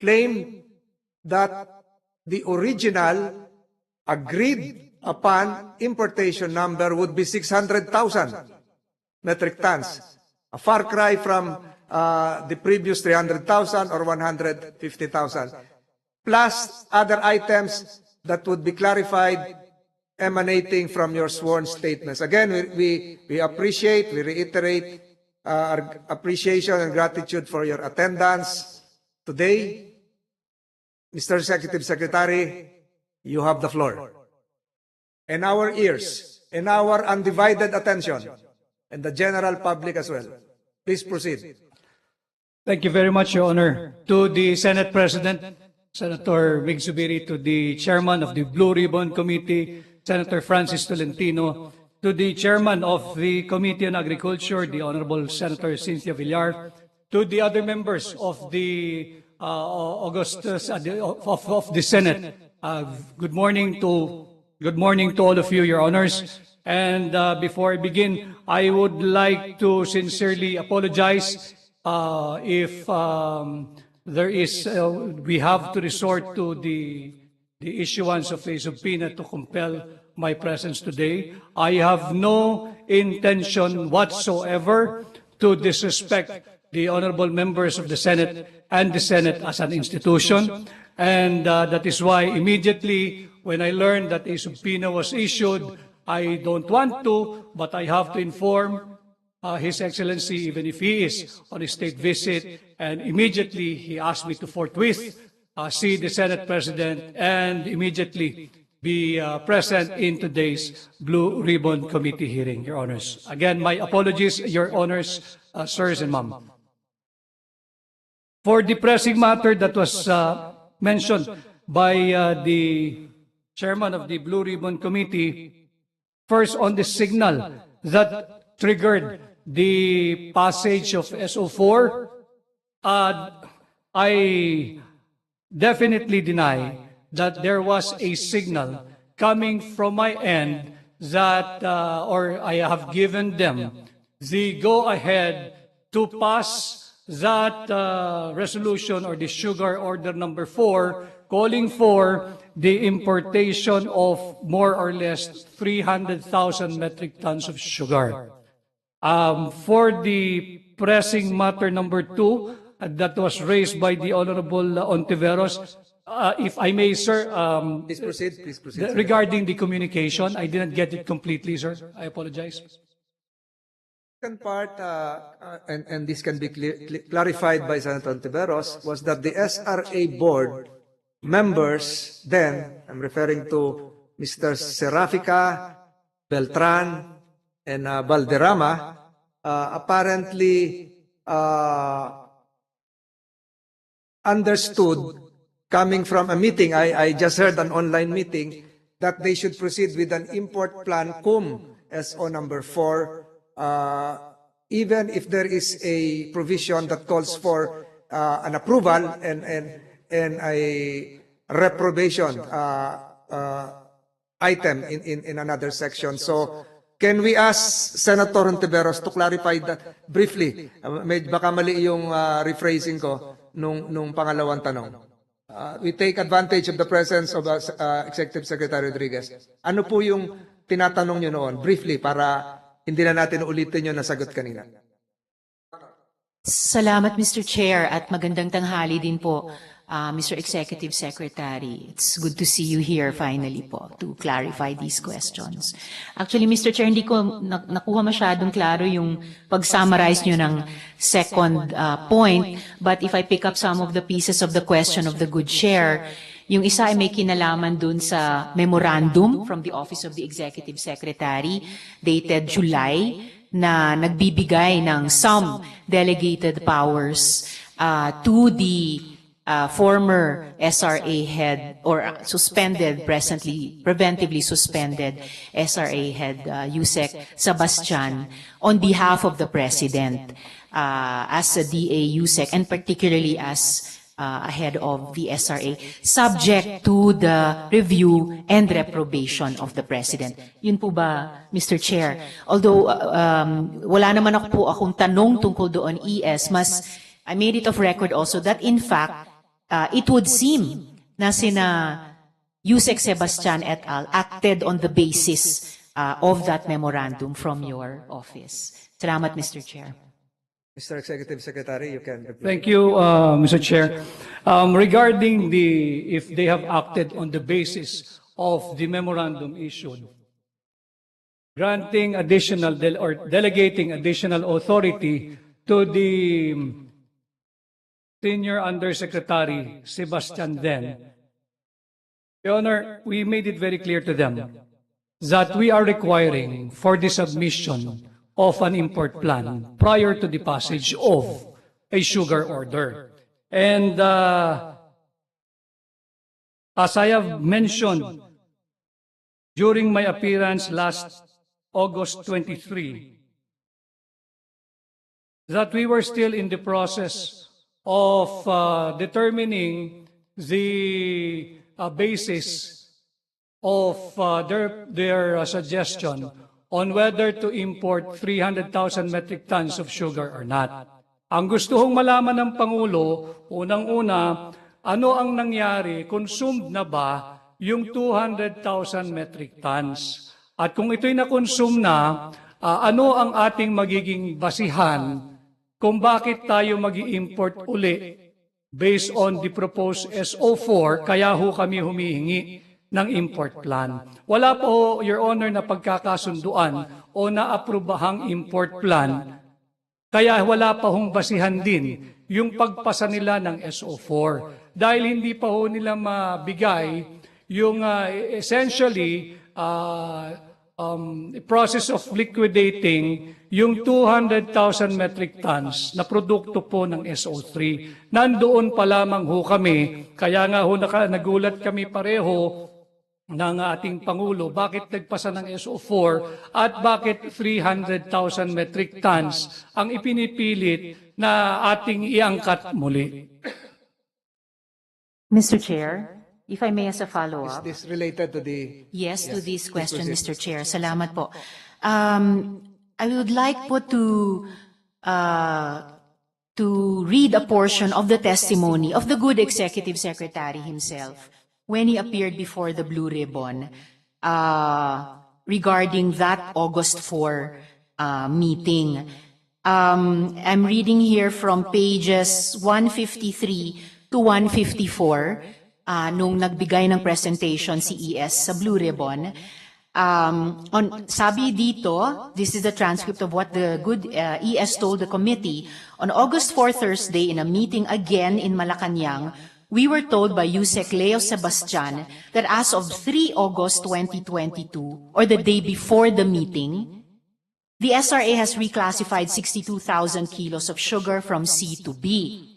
A: claimed that the original agreed upon importation number would be 600,000 metric tons, a far cry from the previous 300,000 or 150,000, plus other items that would be clarified emanating from your sworn statements. Again, we appreciate, we reiterate our appreciation and gratitude for your attendance today. Mr. Executive Secretary, you have the floor. And our ears, and our undivided attention, and the general public as well. Please proceed.
S: Thank you very much, Your Honor. To the Senate President, Senator Migz Zubiri, to the Chairman of the Blue Ribbon Committee, Senator Francis Tolentino, to the Chairman of the Committee on Agriculture, the Honorable Senator Cynthia Villar, to the other members of the of the Senate. Good morning to all of you, Your Honors. And before I begin, I would like to sincerely apologize if there is we have to resort to the issuance of a subpoena to compel my presence today. I have no intention whatsoever to disrespect the honorable members of the Senate and the Senate as an institution. And that is why immediately when I learned that a subpoena was issued, I don't want to, but I have to inform His Excellency, even if he is on a state visit, and immediately he asked me to forthwith see the Senate President and immediately be present in today's Blue Ribbon Committee hearing, Your Honors. Again, my apologies, Your Honors, sirs and ma'am. For the pressing matter that was mentioned by the Chairman of the Blue Ribbon Committee, first on the signal that triggered the passage of SO4, I definitely deny that there was a signal coming from my end that, or I have given them the go-ahead to pass that resolution or the sugar order number 4, calling for the importation of more or less 300,000 metric tons of sugar. For the pressing matter number 2, that was raised by the Honorable Ontiveros, if I may, sir,
A: please proceed, sir.
S: Regarding the communication, I didn't get it completely, sir. I apologize.
A: Second part, and this can be clarified by Senator Ontiveros, was that the SRA board members then, I'm referring to Mr. Serafica, Beltran, and Valderrama, apparently understood, coming from a meeting, I just heard an online meeting, that they should proceed with an import plan cum SO number 4, even if there is a provision that calls for an approval and a reprobation item in another section. So, can we ask Senator Ontiveros to clarify that briefly? Baka mali yung rephrasing ko nung pangalawang tanong. We take advantage of the presence of Executive Secretary Rodriguez. Ano po yung tinatanong nyo noon? Briefly, para hindi na natin ulitin yung nasagot kanina.
D: Salamat, Mr. Chair, at magandang tanghali din po, Mr. Executive Secretary. It's good to see you here finally po to clarify these questions. Actually, Mr. Chair, hindi ko nakuha masyadong klaro yung pag-summarize nyo ng second point, but if I pick up some of the pieces of the question of the good chair, yung isa ay may kinalaman dun sa memorandum from the Office of the Executive Secretary dated July na nagbibigay ng some delegated powers to the former SRA head or suspended, presently preventively suspended SRA head Yusek Sebastian on behalf of the President as a DA Yusek and particularly as a head of the SRA, subject to the review and reprobation of the President. Yun po ba, Mr. Chair? Although wala naman ako po akong tanong tungkol doon, mas I made it of record also that in fact, it would seem na sina Yusek Sebastian et al. Acted on the basis of that memorandum from your office. Salamat, Mr. Chair.
A: Mr. Executive Secretary, you can reply.
S: Thank you, Mr. Chair. Regarding if they have acted on the basis of the memorandum issued, granting additional or delegating additional authority to the Senior Undersecretary Sebastian then, Your Honor, we made it very clear to them that we are requiring for the submission of an import plan prior to the passage of a sugar order. And as I have mentioned during my appearance last August 23, that we were still in the process of determining the basis of their suggestion on whether to import 300,000 metric tons of sugar or not. Ang gusto hong malaman ng Pangulo, unang-una, ano ang nangyari, consumed na ba yung 200,000 metric tons? At kung ito'y na-consume na, ano ang ating magiging basihan kung bakit tayo mag-i-import uli based on the proposed SO4, kaya ho kami humihingi ng import plan. Wala po, Your Honor, na pagkakasunduan o naaprobahang import plan, kaya wala pa hong basihan din yung pagpasa nila ng SO4. Dahil hindi pa ho nila mabigay yung essentially process of liquidating yung 200,000 metric tons na produkto po ng SO3. Nandoon pa lamang ho kami, kaya nga ho nagulat kami pareho ng ating Pangulo, bakit nagpasa ng SO4 at bakit 300,000 metric tons ang ipinipilit na ating iangkat muli.
D: Mr. Chair, if I may as a follow-up.
A: Is this related to the...
D: Yes, to this question, Mr. Chair. Salamat po. I would like po to read a portion of the testimony of the good Executive Secretary himself when he appeared before the Blue Ribbon regarding that August 4 meeting. I'm reading here from pages 153 to 154 nung nagbigay ng presentation si ES sa Blue Ribbon. Sabi dito, this is the transcript of what the good ES told the committee. On August 4 Thursday, in a meeting again in Malacanang, we were told by Yusek Leo Sebastian that as of 3 August 2022, or the day before the meeting, the SRA has reclassified 62,000 kilos of sugar from C to B.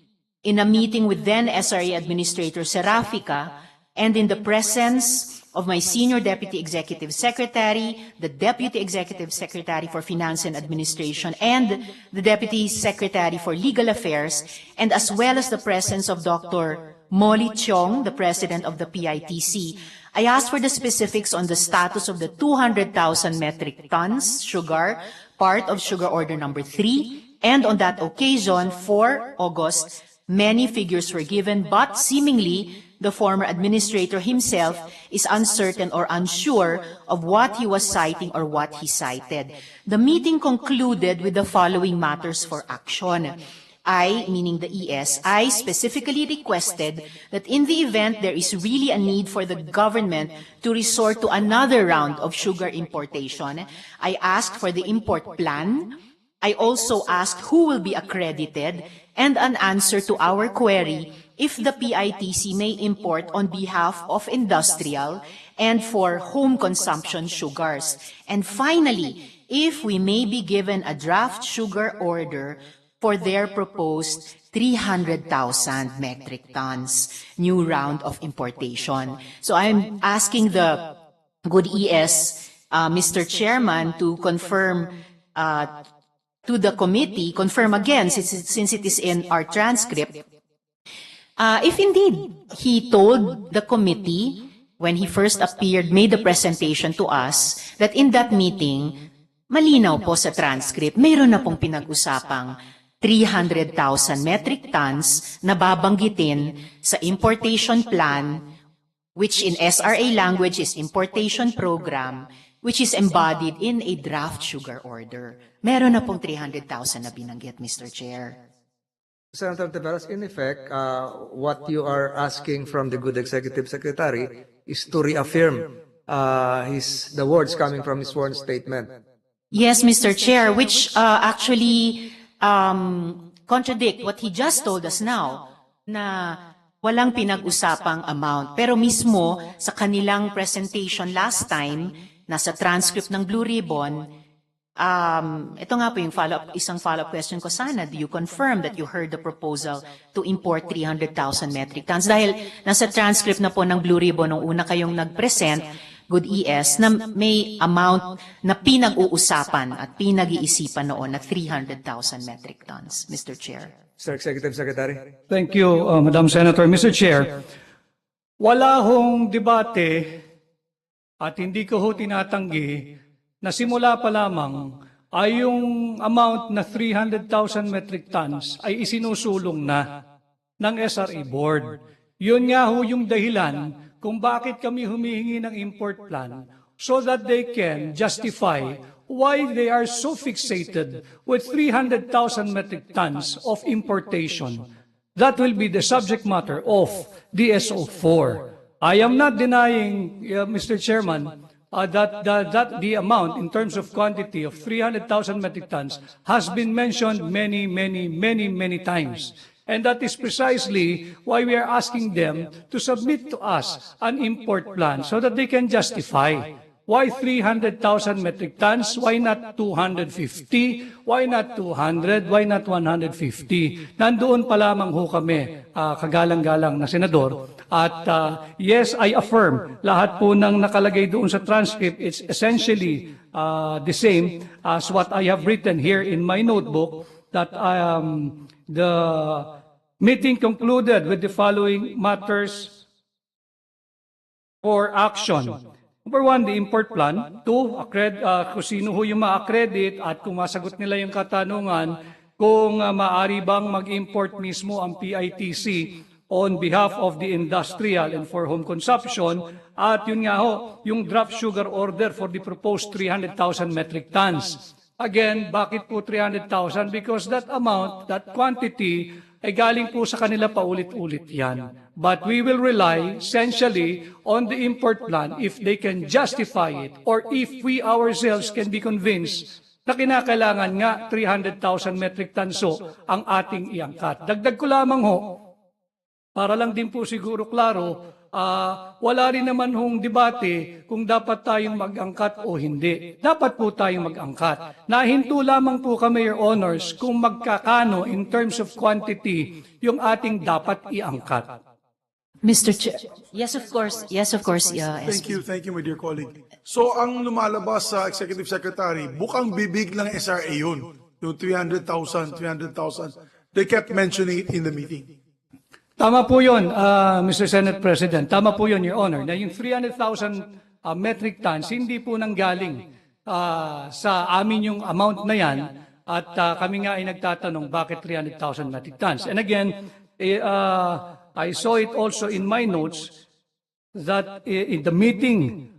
D: In a meeting with then SRA Administrator Serafica, and in the presence of my Senior Deputy Executive Secretary, the Deputy Executive Secretary for Finance and Administration, and the Deputy Secretary for Legal Affairs, and as well as the presence of Dr. Molly Chong, the President of the PITC, I asked for the specifics on the status of the 200,000 metric tons sugar, part of Sugar Order Number 3, and on that occasion, 4 August, many figures were given, but seemingly, the former administrator himself is uncertain or unsure of what he was citing or what he cited. The meeting concluded with the following matters for action. I, meaning the ES, I specifically requested that in the event there is really a need for the government to resort to another round of sugar importation, I asked for the import plan. I also asked who will be accredited and an answer to our query if the PITC may import on behalf of industrial and for home consumption sugars. And finally, if we may be given a draft sugar order
T: for their proposed 300,000 metric tons new round of importation. So I'm asking the good ES, Mr. Chairman, to confirm to the committee, confirm again, since it is in our transcript, if indeed he told the committee when he first appeared, made the presentation to us, that in that meeting, malinaw po sa transcript, mayroon na pong pinag-usapang 300,000 metric tons na babanggitin sa importation plan, which in SRA language is importation program, which is embodied in a draft sugar order. Meron na pong 300,000 na binanggit, Mr. Chair.
A: Senator Tiveros, in effect, what you are asking from the good executive secretary is to reaffirm the words coming from his sworn statement.
T: Yes, Mr. Chair, which actually contradict what he just told us now, na walang pinag-usapang amount. Pero mismo sa kanilang presentation last time, nasa transcript ng Blue Ribbon, ito nga po yung isang follow-up question ko sana. Do you confirm that you heard the proposal to import 300,000 metric tons? Dahil nasa transcript na po ng Blue Ribbon nung una kayong nag-present, good ES, na may amount na pinag-uusapan at pinag-iisipan noon na 300,000 metric tons, Mr. Chair.
A: Mr. Executive Secretary.
S: Thank you, Madam Senator. Mr. Chair, wala hong debate at hindi ko ho tinatanggi na simula pa lamang ay yung amount na 300,000 metric tons ay isinusulong na ng SRA Board. Yun nga ho yung dahilan kung bakit kami humihingi ng import plan so that they can justify why they are so fixated with 300,000 metric tons of importation. That will be the subject matter of DSO4. I am not denying, Mr. Chairman, that the amount in terms of quantity of 300,000 metric tons has been mentioned many times. And that is precisely why we are asking them to submit to us an import plan so that they can justify why 300,000 metric tons, why not 250, why not 200, why not 150. Nandoon pa lamang ho kami, kagalang-galang na senador. At yes, I affirm, lahat po ng nakalagay doon sa transcript, it's essentially the same as what I have written here in my notebook, that the meeting concluded with the following matters for action. Number one, the import plan. Two, kung sino ho yung ma-accredit at kung masagot nila yung katanungan kung maaari bang mag-import mismo ang PITC on behalf of the industrial and for home consumption. At yun nga ho, yung draft sugar order for the proposed 300,000 metric tons. Again, bakit po 300,000? Because that amount, that quantity, ay galing po sa kanila paulit-ulit yan. But we will rely essentially on the import plan if they can justify it or if we ourselves can be convinced na kinakailangan nga 300,000 metric tons ang ating iangkat. Dagdag ko lamang ho, para lang din po siguro klaro, wala rin naman hong debate kung dapat tayong mag-angkat o hindi. Dapat po tayong mag-angkat. Nahinto lamang po kami, Your Honors, kung magkakano in terms of quantity yung ating dapat iangkat.
T: Mr. Chair. Yes, of course. Yes, of course.
R: Thank you, my dear colleague. So, ang lumalabas sa Executive Secretary, bukang bibig ng SRA yun. Yung 300,000. They kept mentioning it in the meeting.
S: Tama po yun, Mr. Senate President. Tama po yun, Your Honor, na yung 300,000 metric tons, hindi po nanggaling sa amin yung amount na yan at kami nga ay nagtatanong bakit 300,000 metric tons. And again, I saw it also in my notes that in the meeting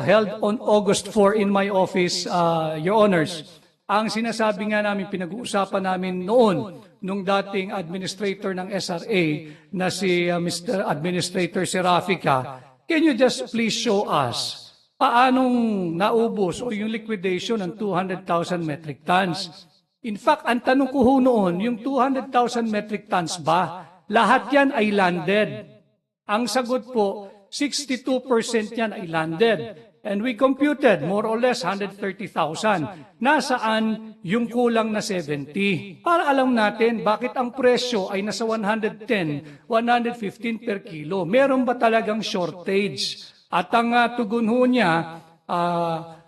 S: held on August 4 in my office, Your Honors, ang sinasabi nga namin, pinag-uusapan namin noon, nung dating administrator ng SRA na si Mr. Administrator Serafica, can you just please show us paanong naubos o yung liquidation ng 200,000 metric tons? In fact, ang tanong ko ho noon, yung 200,000 metric tons ba, lahat yan ay landed. Ang sagot po, 62% yan ay landed. And we computed more or less 130,000. Nasaan yung kulang na 70? Para alam natin bakit ang presyo ay nasa 110, 115 per kilo. Meron ba talagang shortage? At ang tugon ho niya,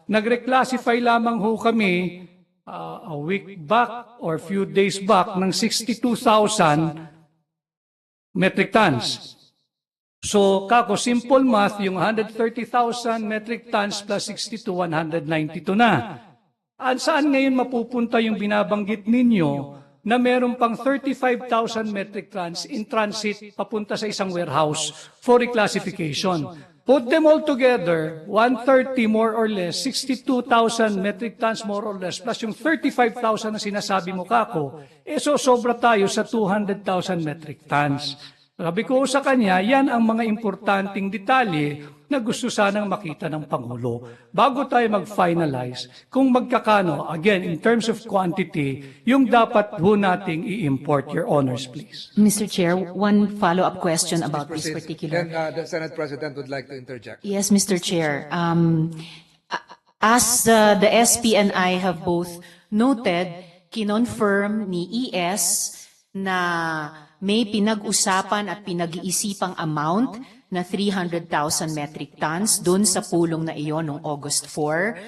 S: nag-reclassify lamang ho kami a week back or few days back ng 62,000 metric tons. So, kako, simple math, yung 130,000 metric tons plus 62, 192 na. At saan ngayon mapupunta yung binabanggit ninyo na meron pang 35,000 metric tons in transit papunta sa isang warehouse for reclassification? Put them all together, 130 more or less, 62,000 metric tons more or less, plus yung 35,000 na sinasabi mo, kako, so sobra tayo sa 200,000 metric tons. Sabi ko sa kanya, yan ang mga importanteng detalye na gusto sanang makita ng Pangulo. Bago tayo mag-finalize, kung magkakano, again, in terms of quantity, yung dapat ho nating i-import, Your Honors, please.
T: Mr. Chair, one follow-up question about this particular.
A: Then the Senate President would like to interject.
T: Yes, Mr. Chair. As the SP and I have both noted, kinonfirm ni ES na may pinag-usapan at pinag-iisipang amount na 300,000 metric tons dun sa pulong na iyon noong August 4.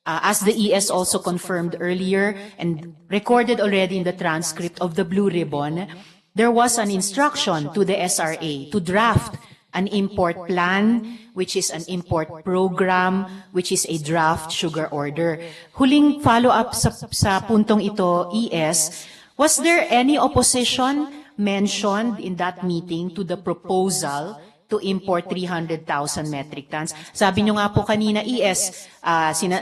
T: As the ES also confirmed earlier and recorded already in the transcript of the Blue Ribbon, there was an instruction to the SRA to draft an import plan, which is an import program, which is a draft sugar order. Huling follow-up sa puntong ito, ES, was there any opposition mentioned in that meeting to the proposal to import 300,000 metric tons? Sabi nyo nga po kanina, ES,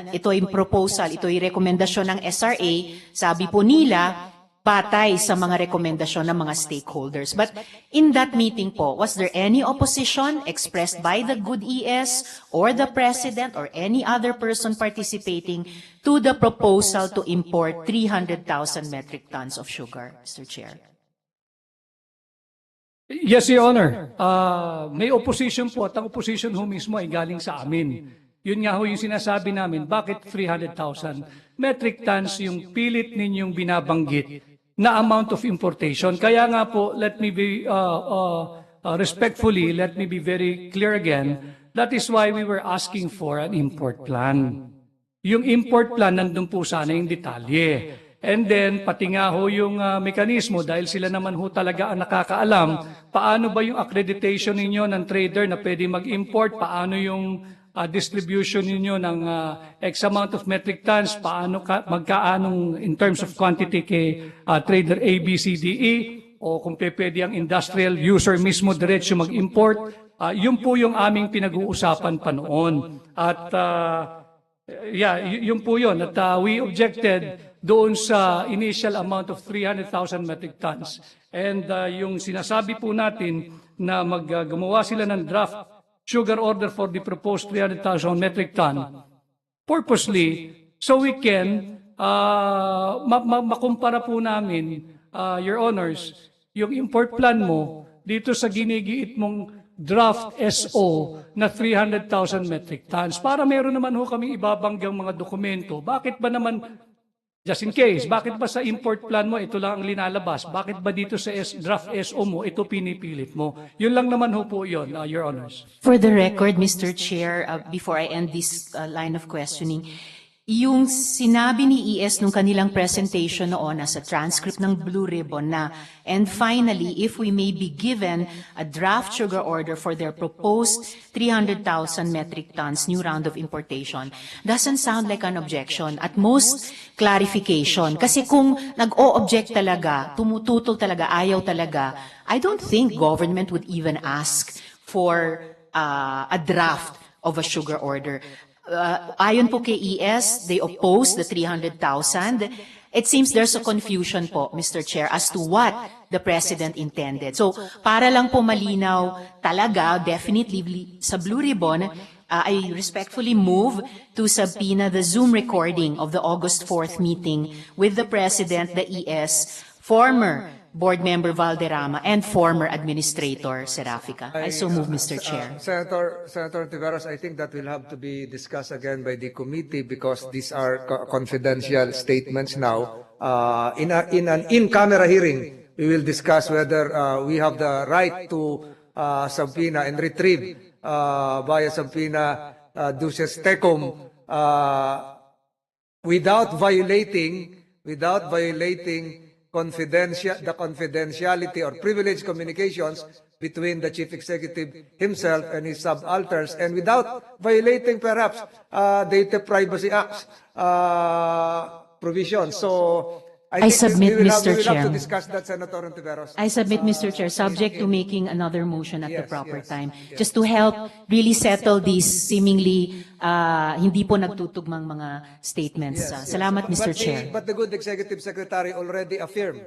T: ito yung proposal, ito yung rekomendasyon ng SRA, sabi po nila, batay sa mga rekomendasyon ng mga stakeholders. But in that meeting po, was there any opposition expressed by the good ES or the President or any other person participating to the proposal to import 300,000 metric tons of sugar, Mr. Chair?
S: Yes, Your Honor. May opposition po at ang opposition ho mismo ay galing sa amin. Yun nga ho yung sinasabi namin, bakit 300,000 metric tons yung pilit ninyong binabanggit na amount of importation. Kaya nga po, let me be respectfully, let me be very clear again, that is why we were asking for an import plan. Yung import plan, nandun po sana yung detalye. And then, pati nga ho yung mekanismo, dahil sila naman ho talaga ang nakakaalam, paano ba yung accreditation ninyo ng trader na pwede mag-import, paano yung distribution ninyo ng X amount of metric tons, paano magkaanong in terms of quantity kay trader A, B, C, D, E, o kung pwede ang industrial user mismo diretso mag-import. Yun po yung aming pinag-uusapan pa noon. At yun po yun. At we objected doon sa initial amount of 300,000 metric tons. And yung sinasabi po natin na gumawa sila ng draft sugar order for the proposed 300,000 metric ton, purposely, so we can makumpara po namin, Your Honors, yung import plan mo dito sa ginigiit mong draft SO na 300,000 metric tons. Para meron naman ho kami ibabanggang mga dokumento. Bakit ba naman, just in case, bakit ba sa import plan mo ito lang ang linalabas? Bakit ba dito sa draft SO mo ito pinipilit mo? Yun lang naman ho po yun, Your Honors.
T: For the record, Mr. Chair, before I end this line of questioning, yung sinabi ni ES nung kanilang presentation noon sa transcript ng Blue Ribbon na, and finally, if we may be given a draft sugar order for their proposed 300,000 metric tons new round of importation, doesn't sound like an objection. At most, clarification. Kasi kung nag-o-object talaga, tumututol talaga, ayaw talaga, I don't think government would even ask for a draft of a sugar order. Ayon po kay ES, they oppose the 300,000. It seems there's a confusion po, Mr. Chair, as to what the President intended. So, para lang po malinaw talaga, definitely sa Blue Ribbon, I respectfully move to subpoena the Zoom recording of the August 4th meeting with the President, the ES, former Board Member Valderrama, and former Administrator Serafica. I so move, Mr. Chair.
A: Senator Tiveros, I think that will have to be discussed again by the committee because these are confidential statements now. In an in-camera hearing, we will discuss whether we have the right to subpoena and retrieve via subpoena duces tecum without violating the confidentiality or privileged communications between the chief executive himself and his subalterns, and without violating perhaps Data Privacy Act provisions. So
D: I submit,
A: we will
D: Mr.
A: have
D: Chair.
A: to discuss that, Senator Ontiveros.
D: I submit, Mr. Chair, subject to making another motion at the proper time, just to help really settle these seemingly hindi po nagtutugmang mga statements. Salamat, Mr. Chair.
A: But the good executive secretary already affirmed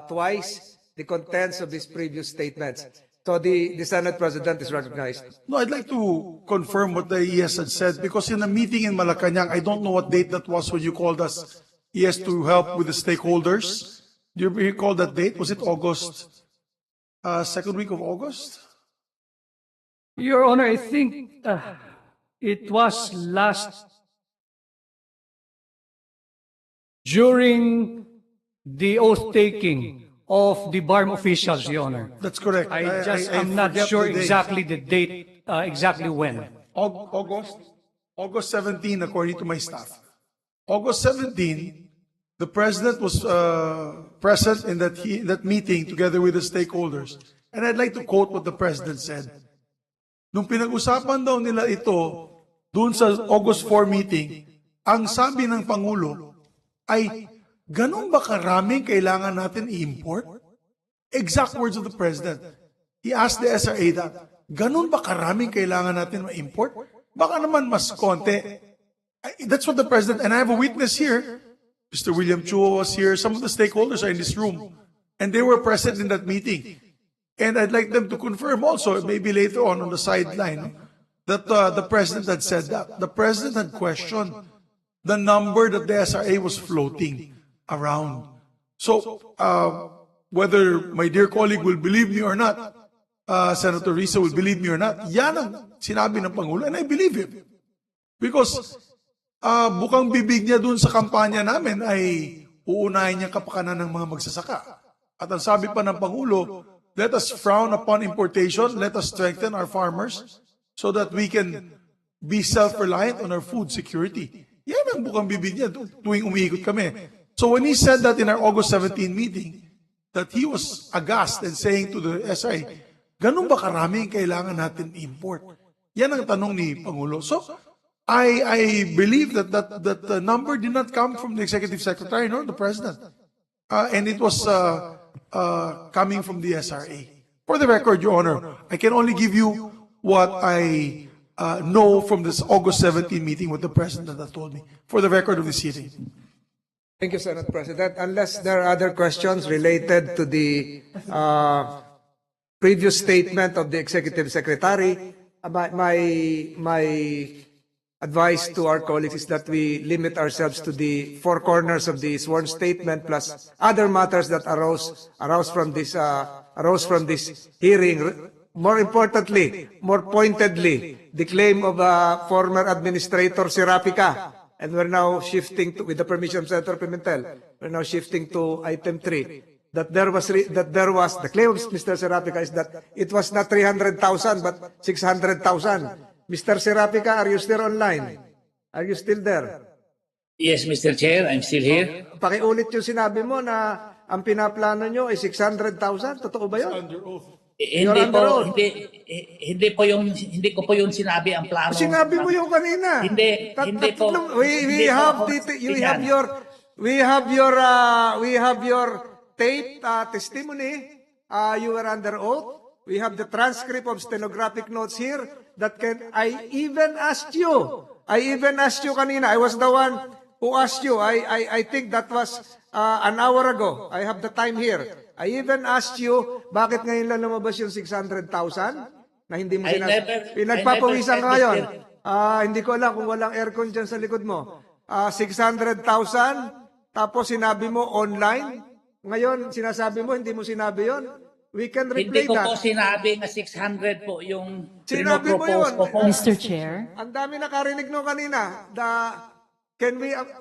A: twice the contents of his previous statements. So the Senate President is recognized.
R: No, I'd like to confirm what the ES had said, because in a meeting in Malacanang, I don't know what date that was when you called us ES to help with the stakeholders. Do you recall that date? Was it August, second week of August?
S: Your Honor, I think it was last during the oath-taking of the BARM officials, Your Honor.
R: That's correct.
S: I'm not
R: forget
S: sure
R: the date.
S: exactly the date, exactly when.
R: August 17, according to my staff. August 17, the President was present in that meeting together with the stakeholders. And I'd like to quote what the President said. Nung pinag-usapan daw nila ito doon sa August 4 meeting, ang sabi ng Pangulo ay, ganun ba karaming kailangan natin i-import? Exact words of the President. He asked the SRA that, ganun ba karaming kailangan natin ma-import? Baka naman mas konti. That's what the President, and I have a witness here, Mr. William Chua was here, some of the stakeholders are in this room, and they were present in that meeting. And I'd like them to confirm also, maybe later on the sideline, that the President had said that. The President had questioned the number that the SRA was floating around. So, whether my dear colleague will believe me or not, Senator Risa will believe me or not, yan ang sinabi ng Pangulo, and I believe him. Because bukang bibig niya dun sa kampanya namin ay uunahin niya kapakanan ng mga magsasaka. At ang sabi pa ng Pangulo, let us frown upon importation, let us strengthen our farmers so that we can be self-reliant on our food security. Yan ang bukang bibig niya tuwing umiikot kami. So when he said that in our August 17 meeting, that he was aghast and saying to the SI, ganun ba karaming kailangan natin import? Yan ang tanong ni Pangulo. So, I believe that the number did not come from the Executive Secretary nor the President. And it was coming from the SRA. For the record, Your Honor, I can only give you what I know from this August 17 meeting with the President that told me. For the record of this hearing.
A: Thank you, Senate President. Unless there are other questions related to the previous statement of the Executive Secretary, my advice to our colleagues is that we limit ourselves to the four corners of the sworn statement plus other matters that arose from this hearing. More importantly, more pointedly, the claim of former Administrator Serafica. And we're now shifting to, with the permission of Senator Pimentel, we're now shifting to item 3. That there was the claim of Mr. Serafica is that it was not 300,000 but 600,000. Mr. Serafica, are you still online? Are you still there?
K: Yes, Mr. Chair, I'm still here.
A: Pakiulit yung sinabi mo na ang pinaplano nyo ay 600,000. Totoo ba yun?
K: Hindi ko po yung sinabi ang plano.
A: Sinabi mo yung kanina.
K: Hindi po.
A: We have your tape testimony. You were under oath. We have the transcript of stenographic notes here that I even asked you kanina. I was the one who asked you. I think that was an hour ago. I have the time here. I even asked you, bakit ngayon lang lumabas yung 600,000? Na hindi mo sinabi. Pinagpapawisan ka ngayon. Hindi ko alam kung walang aircon dyan sa likod mo. 600,000, tapos sinabi mo online. Ngayon, sinasabi mo, hindi mo sinabi yon. We can
K: Hindi
A: replay
K: ko po
A: that.
K: sinabi na 600 po yung
A: Sinabi mo
K: pinopropose
A: yun.
K: ko po.
D: Mr. Chair.
A: Ang dami nakarinig no kanina.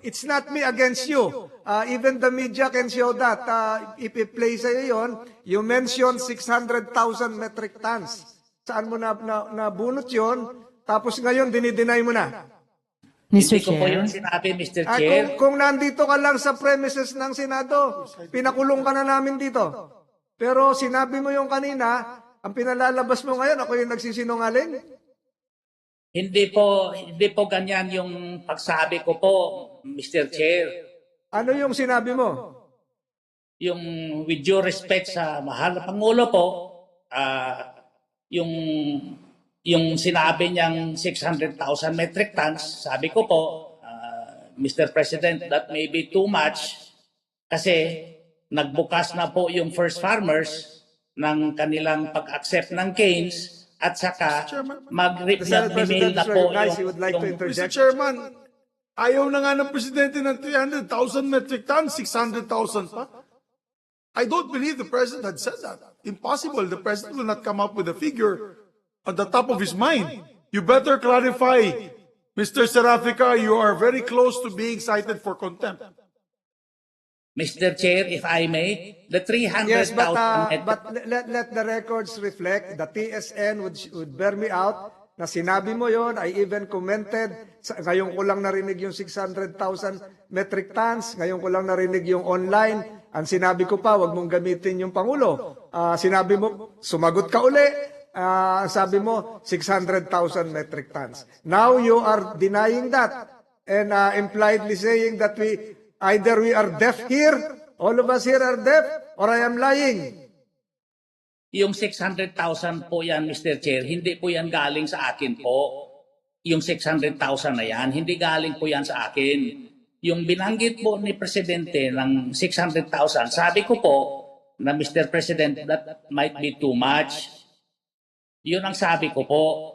A: It's not me against you. Even the media can show that. If i-play sa'yo yun, you mentioned 600,000 metric tons. Saan mo nabunot yun? Tapos ngayon, dinideny mo na.
K: Hindi
D: Mr.
K: ko po
D: Chair.
K: yung sinabi, Mr. Chair.
A: Kung nandito ka lang sa premises ng Senado, pinakulong ka na namin dito. Pero sinabi mo yung kanina, ang pinalalabas mo ngayon, ako yung nagsisinungaling?
K: Hindi po ganyan yung pagsabi ko po, Mr. Chair.
A: Ano yung sinabi mo?
K: Yung with due respect sa mahal na Pangulo po, yung sinabi niyang 600,000 metric tons, sabi ko po, Mr. President, that may be too much kasi nagbukas na po yung first farmers ng kanilang pag-accept ng canes at saka mag-mail na po yung
R: Mr. Chairman, ayaw na nga ng Presidente ng 300,000 metric tons, 600,000 pa. I don't believe the President had said that. Impossible. The President will not come up with a figure on the top of his mind. You better clarify, Mr. Serafica, you are very close to being cited for contempt.
K: Mr. Chair, if I may, the 300,000...
A: Yes, but let the records reflect, the TSN would bear me out, na sinabi mo yon. I even commented, ngayon ko lang narinig yung 600,000 metric tons, ngayon ko lang narinig yung online. Ang sinabi ko pa, wag mong gamitin yung Pangulo. Sinabi mo, sumagot ka uli. Sabi mo, 600,000 metric tons. Now you are denying that and impliedly saying that either we are deaf here, all of us here are deaf, or I am lying.
K: Yung 600,000 po yan, Mr. Chair, hindi po yan galing sa akin po. Yung 600,000 na yan, hindi galing po yan sa akin. Yung binanggit po ni Presidente ng 600,000, sabi ko po na Mr. President, that might be too much. Yun ang sabi ko po.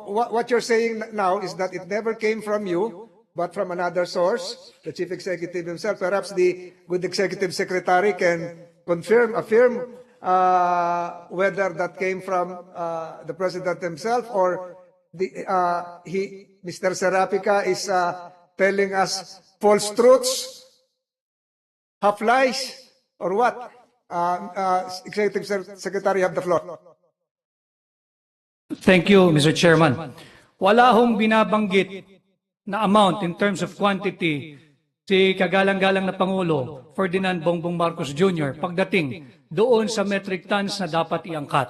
A: What you're saying now is that it never came from you, but from another source, the Chief Executive himself. Perhaps the good Executive Secretary can affirm whether that came from the President himself or Mr. Serafica is telling us false truths, half lies, or what? Executive Secretary, have the floor.
S: Thank you, Mr. Chairman. Wala hong binabanggit na amount in terms of quantity si kagalang-galang na Pangulo Ferdinand Bongbong Marcos Jr. pagdating doon sa metric tons na dapat iangkat.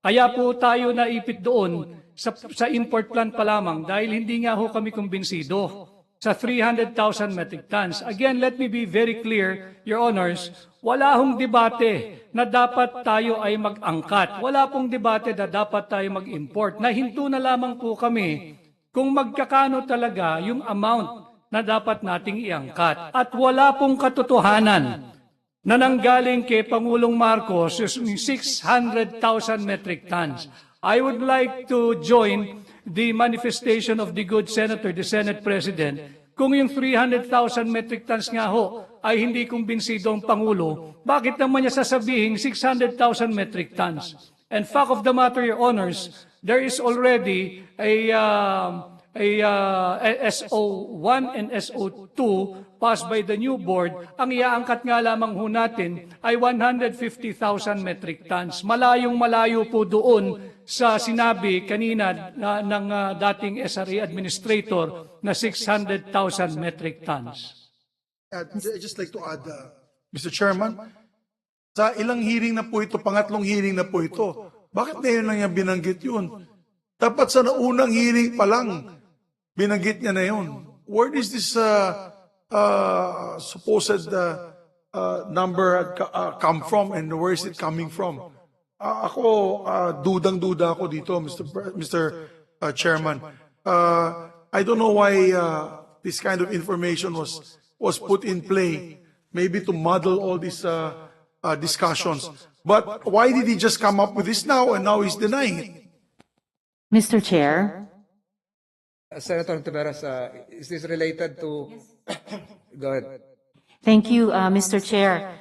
S: Kaya po tayo naipit doon sa import plan pa lamang dahil hindi nga ho kami kumbinsido sa 300,000 metric tons. Again, let me be very clear, Your Honors, wala hong debate na dapat tayo ay mag-angkat. Wala pong debate na dapat tayo mag-import. Nahinto na lamang po kami kung magkakano talaga yung amount na dapat nating iangkat. At wala pong katotohanan na nanggaling kay Pangulong Marcos yung 600,000 metric tons. I would like to join the manifestation of the good Senator, the Senate President, kung yung 300,000 metric tons nga ho ay hindi kumbinsido ang Pangulo, bakit naman niya sasabihin 600,000 metric tons? And fact of the matter, Your Honors, there is already a SO1 and SO2 passed by the new board. Ang iaangkat nga lamang ho natin ay 150,000 metric tons. Malayong-malayo po doon sa sinabi kanina ng dating SRA Administrator na 600,000 metric tons.
R: I'd just like to add, Mr. Chairman, sa ilang hearing na po ito, pangatlong hearing na po ito, bakit ngayon lang niya binanggit yun? Dapat sa naunang hearing pa lang, binanggit niya na yun. Where does this supposed number come from and where is it coming from? Ako, dudang-duda ako dito, Mr. Chairman. I don't know why this kind of information was put in play, maybe to muddle all these discussions. But why did he just come up with this now and now he's denying it?
D: Mr. Chair.
A: Senator Tiberas, is this related to... Go ahead.
T: Thank you, Mr. Chair.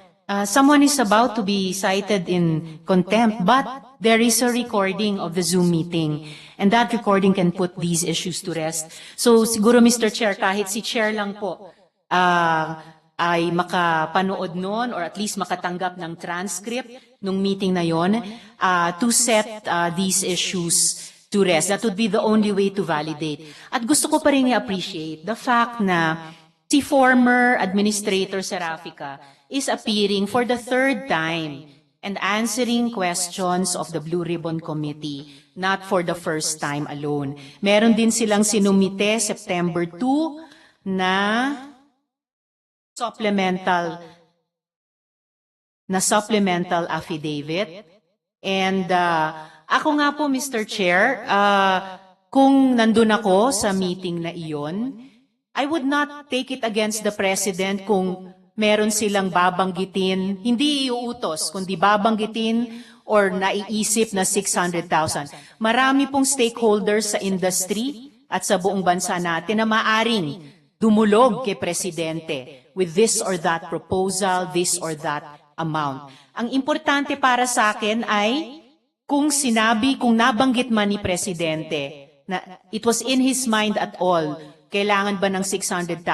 T: Someone is about to be cited in contempt, but there is a recording of the Zoom meeting, and that recording can put these issues to rest. So siguro, Mr. Chair, kahit si Chair lang po ay makapanood noon or at least makatanggap ng transcript ng meeting na yon to set these issues to rest. That would be the only way to validate. At gusto ko pa rin i-appreciate the fact na si former Administrator Serafica is appearing for the third time and answering questions of the Blue Ribbon Committee, not for the first time alone. Meron din silang sinumite September 2 na supplemental affidavit. And ako nga po, Mr. Chair, kung nandun ako sa meeting na iyon, I would not take it against the President kung meron silang babanggitin, hindi iuutos, kundi babanggitin or naiisip na 600,000. Marami pong stakeholders sa industry at sa buong bansa natin na maaring dumulog kay Presidente with this or that proposal, this or that amount. Ang importante para sa akin ay kung nabanggit man ni Presidente na it was in his mind at all, kailangan ba ng 600,000,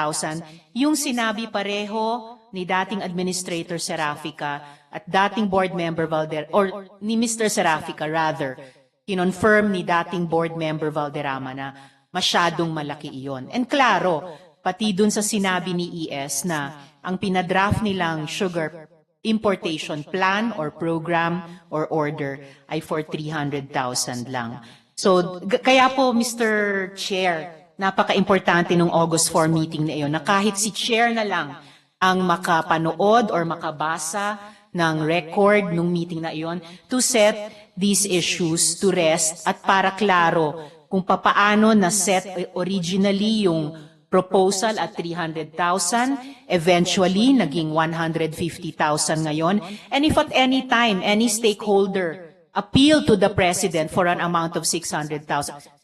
T: yung sinabi pareho ni dating Administrator Serafica at dating Board Member or ni Mr. Serafica rather, kinonfirm ni dating Board Member Valderrama na masyadong malaki iyon. And klaro, pati dun sa sinabi ni ES na ang pinadraft nilang sugar importation plan or program or order ay for 300,000 lang. So, kaya po, Mr. Chair, napaka-importante nung August 4 meeting na iyon na kahit si Chair na lang ang makapanood or makabasa ng record nung meeting na iyon to set these issues to rest at para klaro kung papaano na set originally yung proposal at 300,000, eventually naging 150,000 ngayon, and if at any time any stakeholder appeal to the President for an amount of 600,000,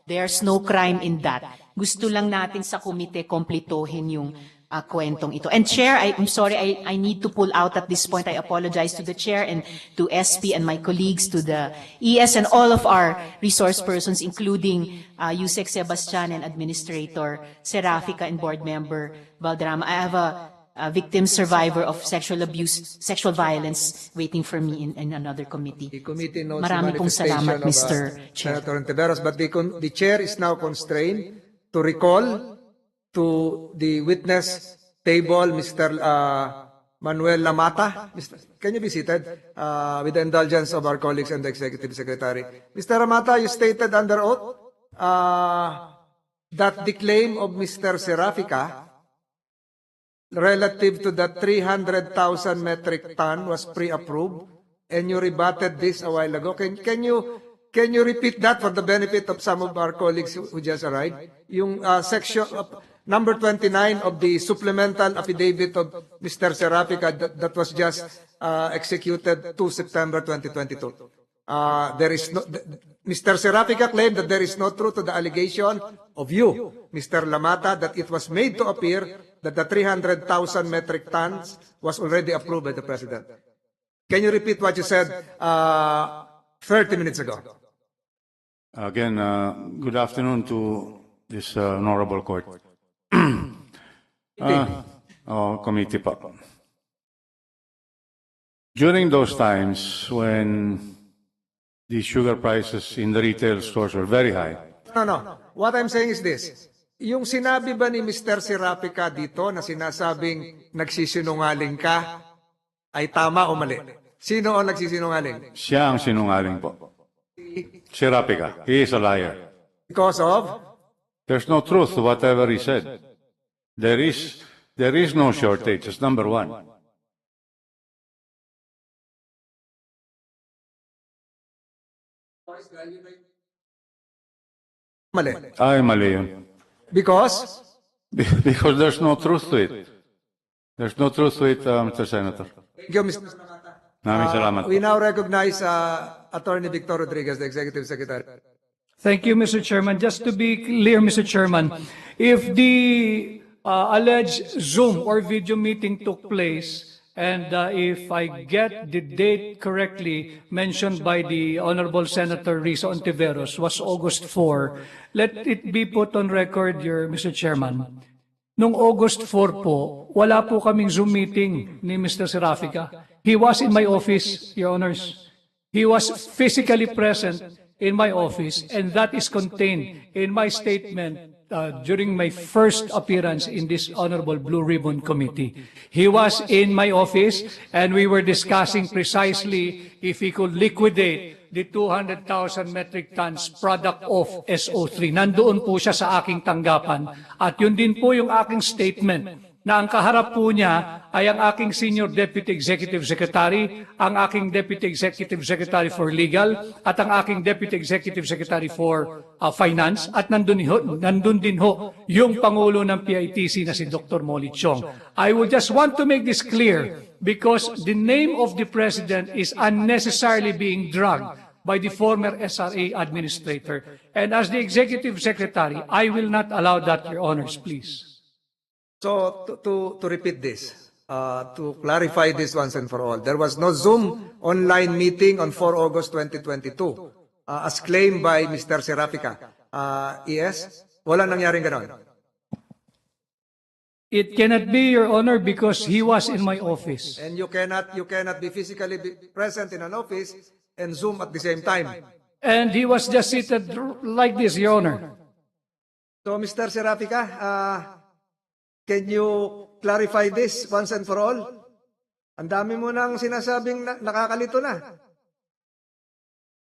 T: there's no crime in that. Gusto lang natin sa komite kompletohin yung kwentong ito. And Chair, I'm sorry, I need to pull out at this point. I apologize to the Chair and to SP and my colleagues, to the ES and all of our resource persons, including Yusek Sebastian and Administrator Serafica and Board Member Valderrama. I have a victim survivor of sexual abuse, sexual violence waiting for me in another committee.
A: The committee notes
T: Marami pong salamat, Mr. Chair.
A: Senator Ontiveros, but the Chair is now constrained to recall to the witness table, Mr. Manuel Lamata. Can you be seated? With the indulgence of our colleagues and the Executive Secretary. Mr. Lamata, you stated under oath that the claim of Mr. Serafica relative to the 300,000 metric ton was pre-approved, and you rebutted this a while ago. Can you repeat that for the benefit of some of our colleagues who just arrived? Yung section number 29 of the supplemental affidavit of Mr. Serafica that was just executed 2 September 2022. There is no, Mr. Serafica claimed that there is no truth to the allegation of you, Mr. Lamata, that it was made to appear that the 300,000 metric tons was already approved by the President. Can you repeat what you said 30 minutes ago?
M: Again, good afternoon to this honorable court. Committee pa. During those times when the sugar prices in the retail stores were very high.
A: No. What I'm saying is this. Yung sinabi ba ni Mr. Serafica dito na sinasabing nagsisinungaling ka ay tama o mali? Sino ang nagsisinungaling?
M: Siya ang sinungaling po. Serafica. He is a liar.
A: Because of?
M: There's no truth to whatever he said. There is no shortage. That's number one.
A: Mali.
M: Ay, mali yun.
A: Because?
M: Because there's no truth to it. There's no truth to it, Mr. Senator.
A: Thank you, Mr.
M: Maraming salamat.
A: We now recognize Attorney Victor Rodriguez, the Executive Secretary.
S: Thank you, Mr. Chairman. Just to be clear, Mr. Chairman, if the alleged Zoom or video meeting took place, and if I get the date correctly mentioned by the Honorable Senator Risa Ontiveros was August 4, let it be put on record, Mr. Chairman. Noong August 4 po, wala po kaming Zoom meeting ni Mr. Serafica. He was in my office, Your Honors. He was physically present in my office, and that is contained in my statement during my first appearance in this Honorable Blue Ribbon Committee. He was in my office, and we were discussing precisely if he could liquidate the 200,000 metric tons product of SO3. Nandoon po siya sa aking tanggapan. At yun din po yung aking statement na ang kaharap po niya ay ang aking Senior Deputy Executive Secretary, ang aking Deputy Executive Secretary for Legal, at ang aking Deputy Executive Secretary for Finance, at nandun din ho yung Pangulo ng PITC na si Dr. Molly Chong. I would just want to make this clear because the name of the President is unnecessarily being dragged by the former SRA administrator. And as the Executive Secretary, I will not allow that, Your Honors, please.
A: So to repeat this, to clarify this once and for all, there was no Zoom online meeting on 4 August 2022 as claimed by Mr. Serafica. Yes? Wala nangyaring ganon.
S: It cannot be, Your Honor, because he was in my office.
A: And you cannot be physically present in an office and Zoom at the same time.
S: And he was just seated like this, Your Honor.
A: So Mr. Serafica, can you clarify this once and for all? Ang dami mo nang sinasabing nakakalito na.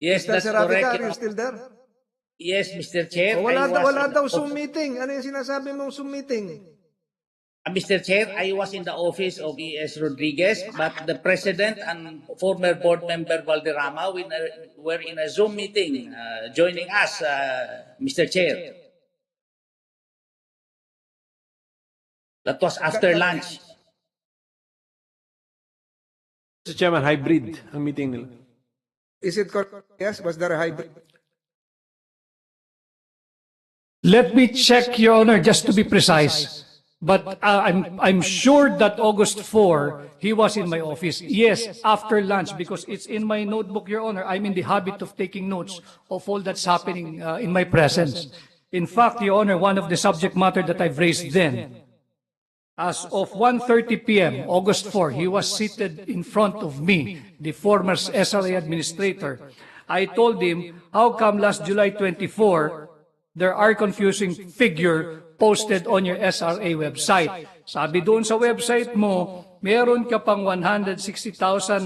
K: Yes,
A: Mr.
K: that's
A: Serafica,
K: correct.
A: are you still there?
K: Yes, Mr. Chair.
A: Wala daw Zoom meeting. Ano yung sinasabi mong Zoom meeting?
K: Mr. Chair, I was in the office of E.S. Rodriguez, but the President and former board member Valderrama were in a Zoom meeting joining us, Mr. Chair. That was after lunch.
P: Mr. Chairman, hybrid ang meeting nila.
A: Is it correct? Yes, was there a hybrid?
S: Let me check, Your Honor, just to be precise. But I'm sure that August 4, he was in my office. Yes, after lunch, because it's in my notebook, Your Honor. I'm in the habit of taking notes of all that's happening in my presence. In fact, Your Honor, one of the subject matter that I've raised then, as of 1:30 p.m., August 4, he was seated in front of me, the former SRA administrator. I told him, how come last July 24, there are confusing figure posted on your SRA website? Sabi doon sa website mo, meron ka pang 160,992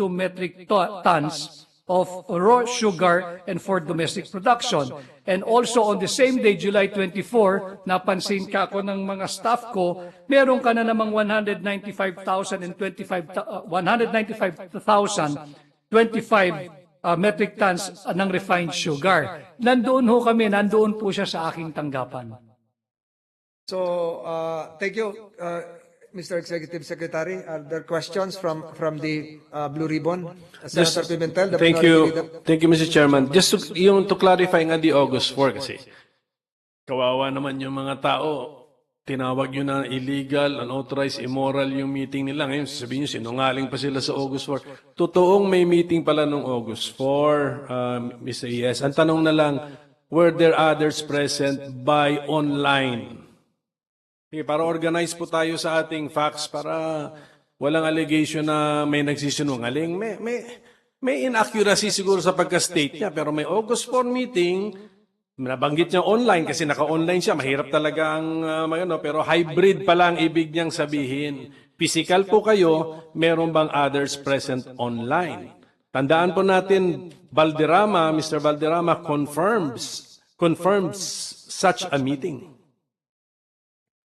S: metric tons of raw sugar and for domestic production. And also on the same day, July 24, napansin ka ako ng mga staff ko, meron ka na namang 195,025 metric tons ng refined sugar. Nandoon po siya sa aking tanggapan.
A: So, thank you, Mr. Executive Secretary. Are there questions from the Blue Ribbon? Senator Pimentel, the
P: Thank
A: minority
P: you.
A: leader.
P: Thank you, Mr. Chairman. Just to clarify nga di August 4 kasi, kawawa naman yung mga tao, tinawag nyo na illegal, unauthorized, immoral yung meeting nila. Ngayon, sasabihin nyo, sinungaling pa sila sa August 4. Totoong may meeting pala nung August 4, Mr. E.S. Ang tanong na lang, were there others present by online? Okay, para organize po tayo sa ating facts para walang allegation na may nagsisinungaling. May inaccuracy siguro sa pagka-state niya, pero may August 4 meeting, nabanggit niya online kasi naka-online siya, mahirap talaga ang pero hybrid pa lang ibig niyang sabihin. Physical po kayo, meron bang others present online? Tandaan po natin, Mr. Valderrama confirms such a meeting.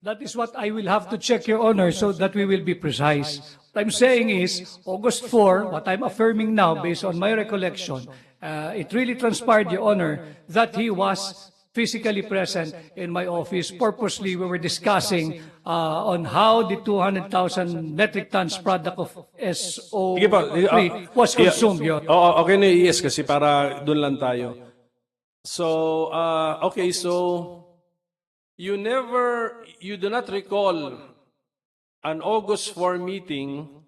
S: That is what I will have to check, Your Honor, so that we will be precise. What I'm saying is, August 4, what I'm affirming now, based on my recollection, it really transpired, Your Honor, that he was physically present in my office. Purposely, we were discussing on how the 200,000 metric tons product of SO3 was consumed, Your Honor.
P: Okay na, yes, kasi para doon lang tayo. So, okay, so you do not recall an August 4 meeting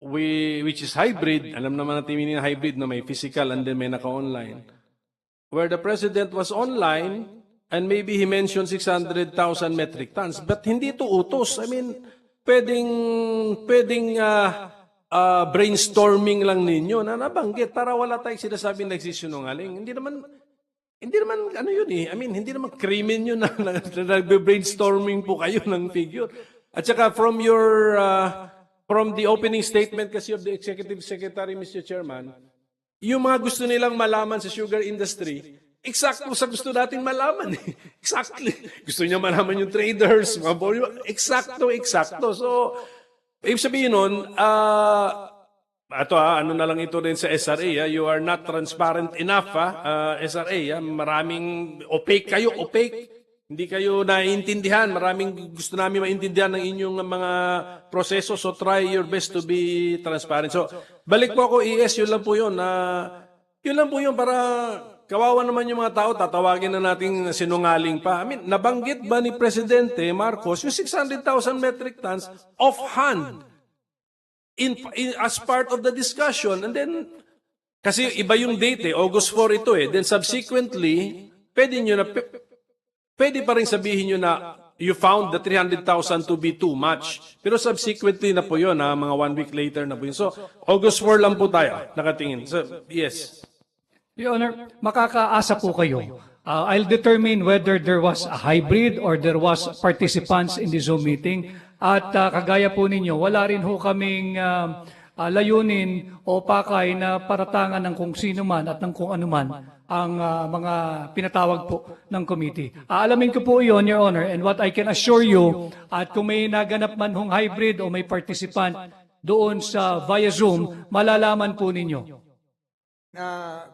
P: which is hybrid. Alam naman natin yung hybrid na may physical and then may naka-online. Where the President was online and maybe he mentioned 600,000 metric tons. But hindi ito utos. I mean, pwedeng brainstorming lang ninyo na nabanggit para wala tayong sinasabing nagsisinungaling. Hindi naman ano yun eh. I mean, hindi naman krimen yun na nagbe-brainstorming po kayo ng figure. At saka from the opening statement kasi of the Executive Secretary, Mr. Chairman, yung mga gusto nilang malaman sa sugar industry, exactly sa gusto natin malaman. Exactly. Gusto niya malaman yung traders, mga volume. Exacto. So, ibig sabihin nun, ano na lang ito rin sa SRA, you are not transparent enough, SRA, maraming opaque kayo, opaque. Hindi kayo naiintindihan, maraming gusto namin maintindihan ng inyong mga proseso, so try your best to be transparent. So, balik po ako, yun lang po yun. Yun lang po yun para kawawa naman yung mga tao, tatawagin na natin sinungaling pa. I mean, nabanggit ba ni Presidente Marcos yung 600,000 metric tons offhand as part of the discussion? And then, kasi iba yung date August 4 ito then subsequently, pwede pa rin sabihin nyo na you found the 300,000 to be too much. Pero subsequently na po yun, mga 1 week later na po yun. So, August 4 lang po tayo nakatingin. So, yes.
S: Your Honor, makakaasa po kayo. I'll determine whether there was a hybrid or there was participants in the Zoom meeting. At kagaya po ninyo, wala rin ho kaming layunin o pakay na paratangan ng kung sino man at ng kung ano man ang mga pinatawag po ng committee. Aalamin ko po iyon, Your Honor, and what I can assure you, at kung may naganap man hong hybrid o may participant doon sa via Zoom, malalaman po ninyo.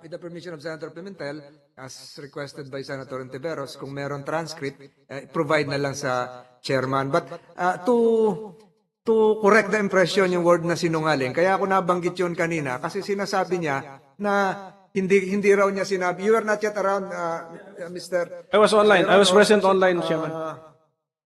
A: With the permission of Senator Pimentel, as requested by Senator Ontiveros, kung meron transcript, provide na lang sa chairman. But to correct the impression, yung word na sinungaling, kaya ako nabanggit yun kanina, kasi sinasabi niya na hindi raw niya sinabi. You were not yet around, Mr.
P: I was online. I was present online, Chairman.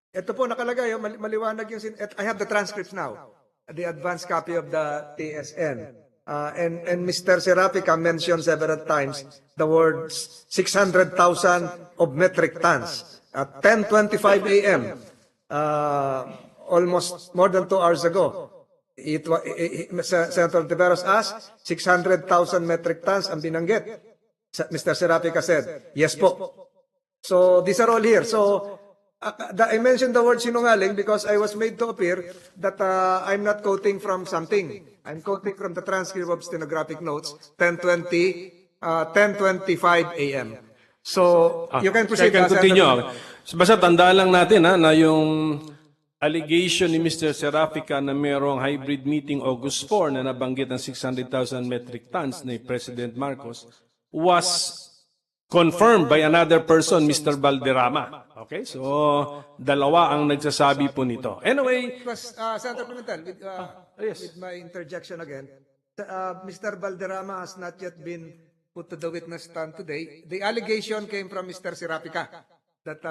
A: Ito po nakalagay, maliwanag yung I have the transcripts now. The advanced copy of the TSN. And Mr. Serapica mentioned several times the words 600,000 of metric tons at 10:25 a.m. Almost more than 2 hours ago. Senator Ontiveros asked, 600,000 metric tons ang binanggit. Mr. Serapica said, yes po. So these are all here. So I mentioned the word sinungaling because I was made to appear that I'm not quoting from something. I'm quoting from the transcript of stenographic notes, 10:25 a.m. So you can proceed.
P: Basta tandaan lang natin na yung allegation ni Mr. Serapica na mayroong hybrid meeting August 4 na nabanggit ng 600,000 metric tons ni President Marcos was confirmed by another person, Mr. Valderrama. Okay? So, dalawa ang nagsasabi po nito. Anyway,
A: Senator Pimentel, with my interjection again, Mr. Valderrama has not yet been put to the witness stand today. The allegation came from Mr. Serapica that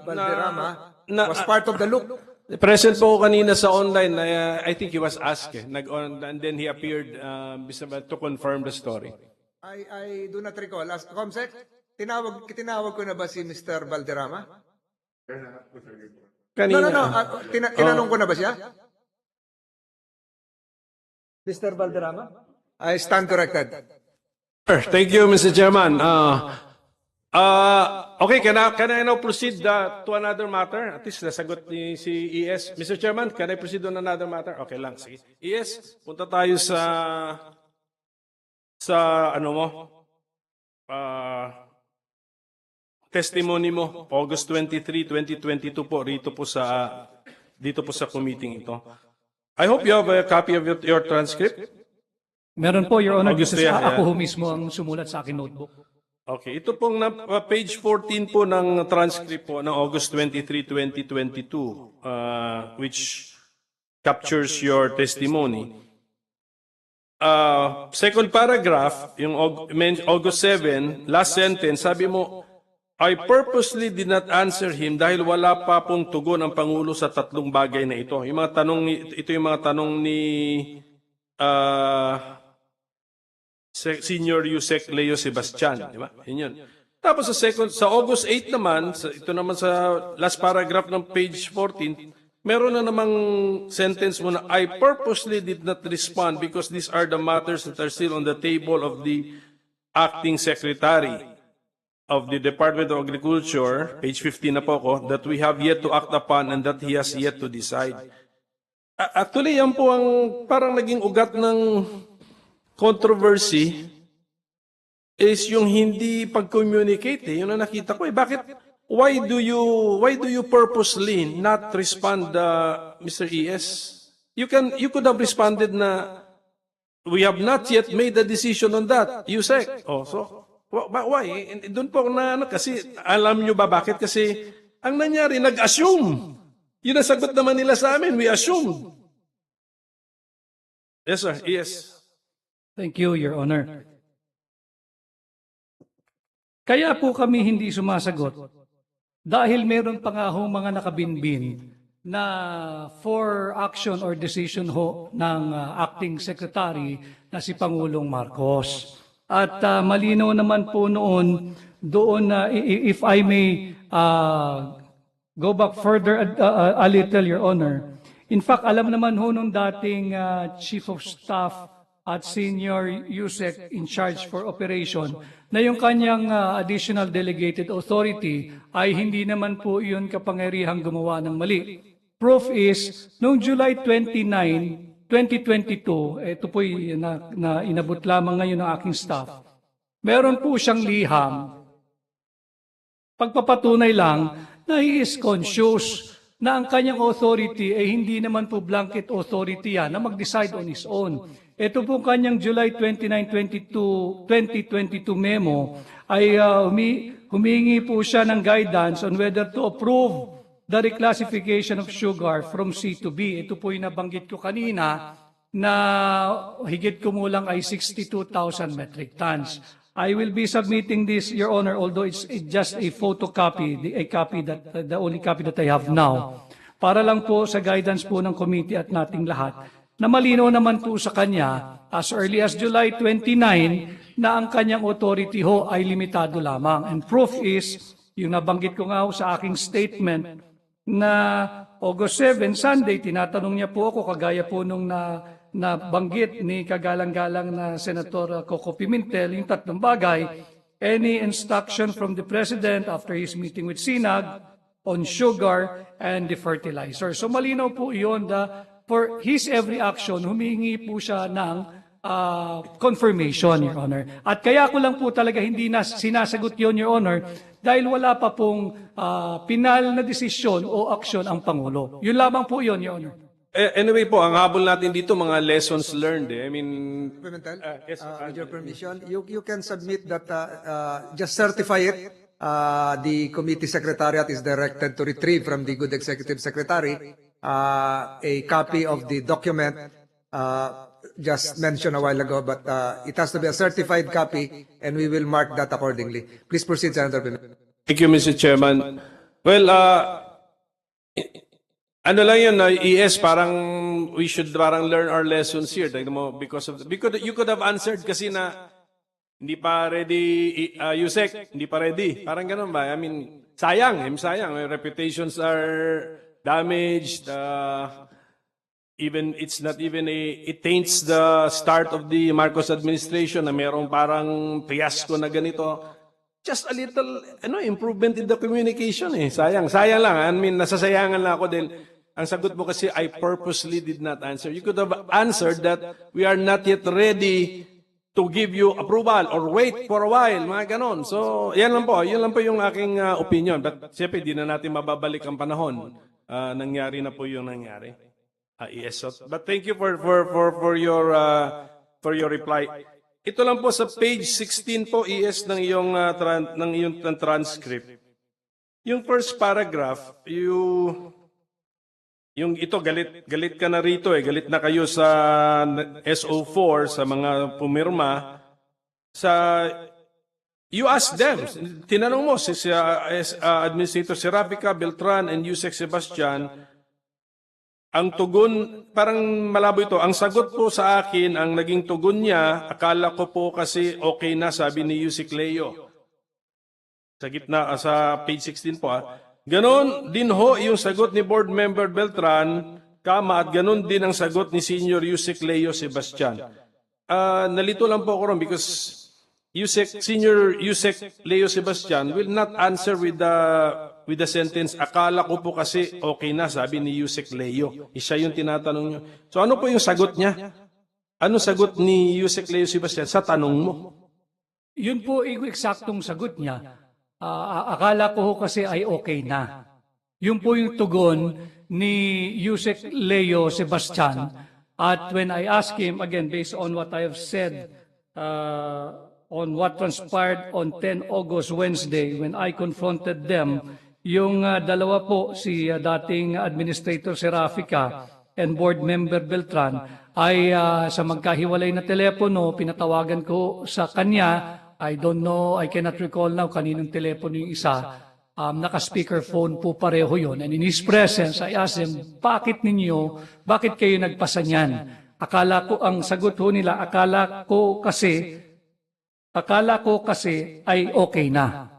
A: Valderrama was part of the loop.
P: Present po kanina sa online, I think he was asked, and then he appeared to confirm the story.
A: I do not recall. As Comsec, tinawag ko na ba si Mr. Valderrama?
P: Kanina.
A: No. Tinanong ko na ba siya? Mr. Valderrama? I stand corrected.
P: Thank you, Mr. Chairman. Okay, can I now proceed to another matter? At least nasagot ni si ES. Mr. Chairman, can I proceed on another matter? Okay lang, sige. ES, punta tayo sa testimony mo, August 23, 2022 po, dito po sa committee ito. I hope you have a copy of your transcript.
S: Meron po, Your Honor, ako mismo ang sumulat sa akin notebook.
P: Okay, ito pong page 14 po ng transcript po ng August 23, 2022, which captures your testimony. Second paragraph, yung August 7, last sentence, sabi mo, I purposely did not answer him dahil wala pa pong tugon ang Pangulo sa tatlong bagay na ito. Yung mga tanong ito yung mga tanong ni Senior Yusek Leo Sebastian, di ba? Yun. Tapos sa August 8 naman, ito naman sa last paragraph ng page 14, meron na namang sentence mo na, I purposely did not respond because these are the matters that are still on the table of the acting secretary of the Department of Agriculture, page 15 na po ako, that we have yet to act upon and that he has yet to decide. Actually, yan po ang parang naging ugat ng controversy is yung hindi pag-communicate. Yun ang nakita ko. Bakit? Why do you purposely not respond, Mr. ES? You could have responded na we have not yet made a decision on that. Yusek. Oh, so why? Doon po na kasi alam nyo ba bakit? Kasi ang nangyari, nag-assume. Yun ang sagot naman nila sa amin. We assumed. Yes, sir. Yes.
S: Thank you, Your Honor. Kaya po kami hindi sumasagot dahil meron pa nga hong mga nakabinbin na for action or decision ho ng acting secretary na si Pangulong Marcos. At malinaw naman po noon doon na if I may go back further a little, Your Honor. In fact, alam naman ho nung dating Chief of Staff at Senior Yusek in charge for operation na yung kanyang additional delegated authority ay hindi naman po yun kapangyarihang gumawa ng mali. Proof is, noong July 29, 2022, ito po na inabot lamang ngayon ng aking staff, meron po siyang liham, pagpapatunay lang na he is conscious na ang kanyang authority ay hindi naman po blanket authority yan na mag-decide on his own. Ito po kanyang July 29, 2022 memo ay humingi po siya ng guidance on whether to approve the reclassification of sugar from C to B. Ito po yung nabanggit ko kanina na higit kumulang ay 62,000 metric tons. I will be submitting this, Your Honor, although it's just a photocopy, the only copy that I have now, para lang po sa guidance po ng committee at nating lahat, na malinaw naman po sa kanya as early as July 29 na ang kanyang authority ho ay limitado lamang. And proof is, yung nabanggit ko nga ho sa aking statement, na August 7, Sunday, tinatanong niya po ako, kagaya po nung nabanggit ni kagalang-galang na Senator Coco Pimentel, yung tatlong bagay, any instruction from the President after his meeting with SINAG on sugar and the fertilizer. So malinaw po yun, for his every action, humingi po siya ng confirmation, Your Honor. At kaya ko lang po talaga hindi sinasagot yun, Your Honor, dahil wala pa pong pinal na desisyon o aksyon ang Pangulo. Yun lamang po yun, Your Honor.
P: Anyway po, ang habol natin dito, mga lessons learned. I mean,
A: yes, with your permission, you can submit that, just certify it. The committee secretariat is directed to retrieve from the good executive secretary a copy of the document just mentioned a while ago, but it has to be a certified copy, and we will mark that accordingly. Please proceed, Senator Pimentel.
P: Thank you, Mr. Chairman. Well, ano lang yun, ES, parang we should learn our lessons here. Because you could have answered kasi na hindi pa ready, Yusek, hindi pa ready. Parang ganun ba? I mean, sayang. My reputations are damaged. It taints the start of the Marcos administration na merong parang fiasco na ganito. Just a little improvement in the communication Sayang lang. I mean, nasasayangan lang ako dahil ang sagot mo kasi I purposely did not answer. You could have answered that we are not yet ready to give you approval or wait for a while, mga ganon. So, yan lang po yung aking opinion. But siyempre, di na natin mababalik ang panahon. Nangyari na po yung nangyari. Yes. But thank you for your reply. Ito lang po sa page 16 po ES ng iyong transcript. Yung first paragraph, yung ito galit ka na rito galit na kayo sa SO4 sa mga pumirma sa You ask them. Tinanong mo si Administrator Serapica, Beltran, and Yusek Sebastian. Ang tugon, parang malabo ito. Ang sagot po sa akin, ang naging tugon niya, akala ko po kasi okay na, sabi ni Yusek Leo. Sa gitna, sa page 16 po. Ganon din ho yung sagot ni Board Member Beltran, at ganon din ang sagot ni Senior Yusek Leo Sebastian. Nalito lang po ako ron because Senior Yusek Leo Sebastian will not answer with the sentence, akala ko po kasi okay na, sabi ni Yusek Leo. Isa yung tinatanong nyo. So ano po yung sagot niya? Ano sagot ni Yusek Leo Sebastian sa tanong mo?
S: Yun po yung eksaktong sagot niya. Akala ko kasi ay okay na. Yun po yung tugon ni Yusek Leo Sebastian. At when I asked him, again, based on what I have said, on what transpired on 10 August, Wednesday, when I confronted them, yung dalawa po, si dating Administrator Serafica and Board Member Beltran, ay sa magkahiwalay na telepono, pinatawagan ko sa kanya. I don't know, I cannot recall now kaninong telepono yung isa. Naka-speakerphone po pareho yun. And in his presence, I asked him, bakit kayo nagpasa niyan? Akala ko, ang sagot ho nila, akala ko kasi ay okay na.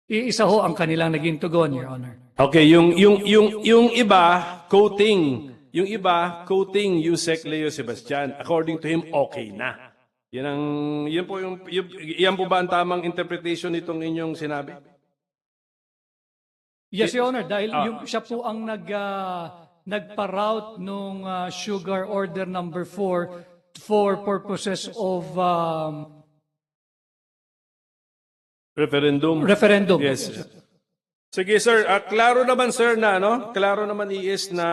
S: Iisa ho ang kanilang naging tugon, Your Honor.
P: Okay, yung iba quoting Yusek Leo Sebastian, according to him okay na. Yan po ba ang tamang interpretation nitong inyong sinabi?
S: Yes, Your Honor, dahil siya po ang nagpa-route nung sugar order number 4 for purposes of referendum.
P: Yes. Sige, sir. Klaro naman, sir, na, klaro naman na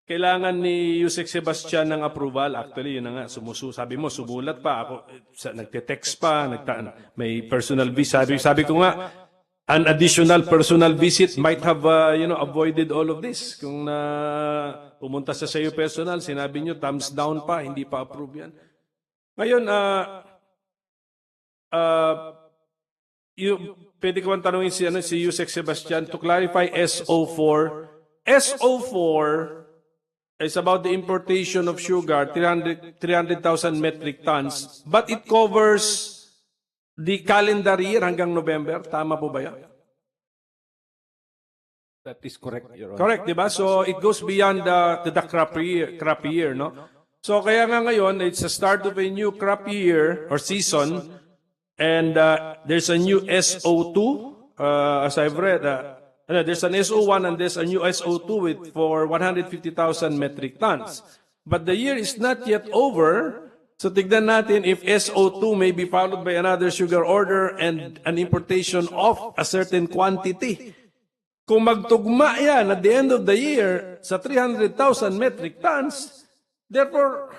P: kailangan ni Yusek Sebastian ng approval. Actually, yun na nga, sabi mo, sumulat pa. Ako, nagte-text pa, may personal visit. Sabi ko nga, an additional personal visit might have, avoided all of this. Kung pumunta sa sayo personal, sinabi nyo, thumbs down pa, hindi pa approve yan. Ngayon, pwede ko bang tanongin si Yusek Sebastian to clarify SO4. SO4 is about the importation of sugar, 300,000 metric tons, but it covers the calendar year hanggang November. Tama po ba yan?
J: That is correct, Your Honor.
P: Correct, di ba? So it goes beyond the crop year, no? So kaya nga ngayon, it's the start of a new crop year or season, and there's a new SO2, as I've read. There's an SO1 and there's a new SO2 for 150,000 metric tons. But the year is not yet over. So tignan natin if SO2 may be followed by another sugar order and an importation of a certain quantity. Kung magtugma yan at the end of the year sa 300,000 metric tons, therefore,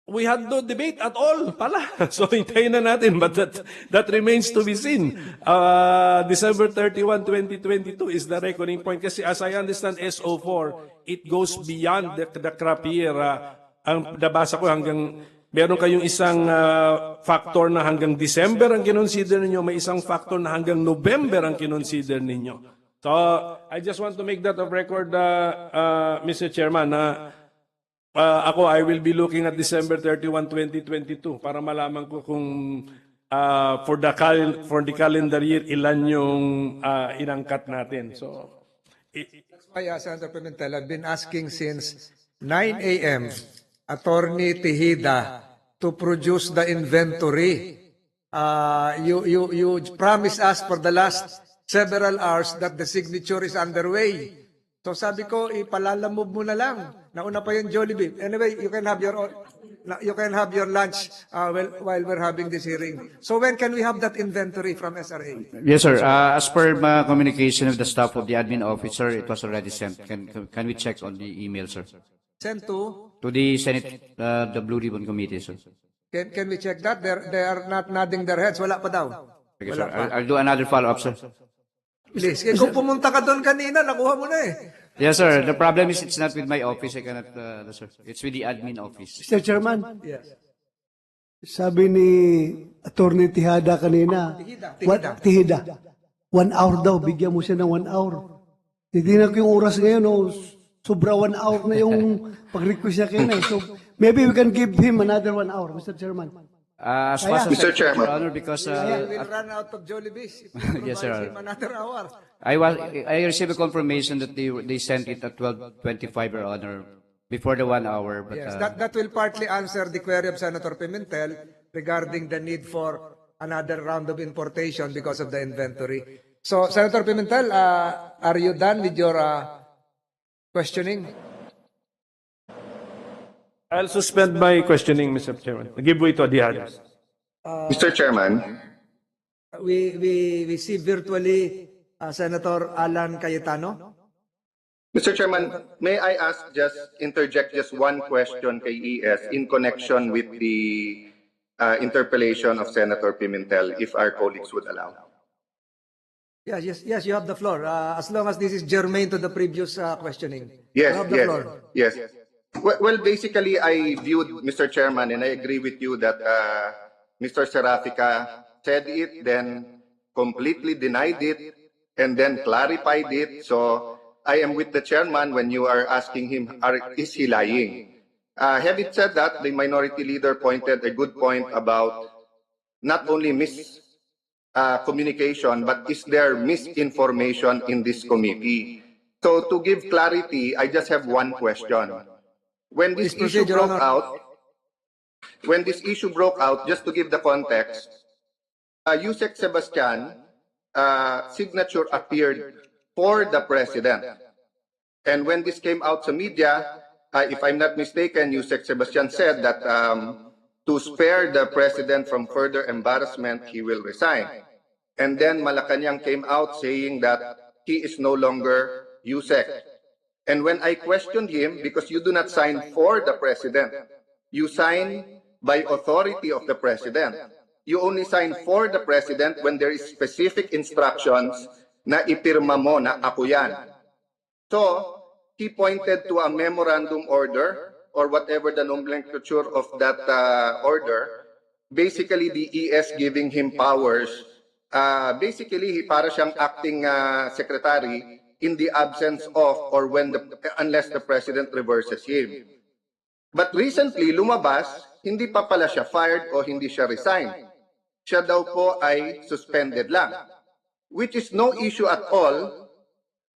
P: we had no debate at all pala. So hintayin na natin, but that remains to be seen. December 31, 2022 is the reckoning point. Kasi as I understand SO4, it goes beyond the crop year. Ang nabasa ko meron kayong isang factor na hanggang December ang kinonsider ninyo, may isang factor na hanggang November ang kinonsider ninyo. So I just want to make that of record, Mr. Chairman, I will be looking at December 31, 2022 para malaman ko kung for the calendar year ilan yung inangkat natin. So
A: that's why, Senator Pimentel, I've been asking since 9 a.m. Attorney Tejeda to produce the inventory. You promised us for the last several hours that the signature is underway. So sabi ko, ipalalamove mo na lang. Nauna pa yung Jollibee. Anyway, you can have your lunch while we're having this hearing. So when can we have that inventory from SRA?
F: Yes, sir. As per my communication with the staff of the admin officer, it was already sent. Can we check on the email, sir?
A: Sent to?
F: To the Senate, the Blue Ribbon Committee, sir.
A: Can we check that? They are not nodding their heads. Wala pa daw.
F: Okay, sir. I'll do another follow-up, sir.
A: Please. Kung pumunta ka doon kanina, nakuha mo na eh.
F: Yes, sir. The problem is it's not with my office. I cannot, sir. It's with the admin office.
G: Mr. Chairman?
A: Yes.
G: Sabi ni Attorney Tihada kanina, Tihida. 1 hour daw, bigyan mo siya ng 1 hour. Titignan ko yung oras ngayon, sobra 1 hour na yung pag-request niya kanina. So, maybe we can give him another 1 hour, Mr. Chairman.
F: As fast as
G: Mr.
F: Your Honor, because
A: We'll run out of Jollibees if you
F: Yes,
A: provide
F: sir.
A: him another hour.
F: I received a confirmation that they sent it at 12:25, Your Honor, before the 1 hour. But
A: Yes, that will partly answer the query of Senator Pimentel regarding the need for another round of importation because of the inventory. So, Senator Pimentel, are you done with your questioning?
P: I'll suspend my questioning, Mr. Chairman. Give way to the others.
U: Mr. Chairman,
A: We see virtually Senator Alan Cayetano.
U: Mr. Chairman, may I interject just one question kay ES in connection with the interpellation of Senator Pimentel, if our colleagues would allow.
A: Yes, you have the floor. As long as this is germane to the previous questioning.
U: Yes,
A: You have the floor.
U: yes. Well, basically, I viewed, Mr. Chairman, and I agree with you that Mr. Serafica said it, then completely denied it, and then clarified it. So I am with the chairman when you are asking him, is he lying? Having said that, the minority leader pointed a good point about not only communication, but is there misinformation in this committee? So to give clarity, I just have one question. When this issue broke out, just to give the context, Yusek Sebastian signature appeared for the president. And when this came out to media, if I'm not mistaken, Yusek Sebastian said that to spare the president from further embarrassment, he will resign. And then Malacanang came out saying that he is no longer Yusek. And when I questioned him, because you do not sign for the president, you sign by authority of the president. You only sign for the president when there is specific instructions na ipirma mo na ako yan. So, he pointed to a memorandum order or whatever the nomenclature of that order, basically the ES giving him powers. Basically, para siyang acting secretary in the absence of or unless the president reverses him. But recently, lumabas, hindi pa pala siya fired o hindi siya resigned. Siya daw po ay suspended lang. Which is no issue at all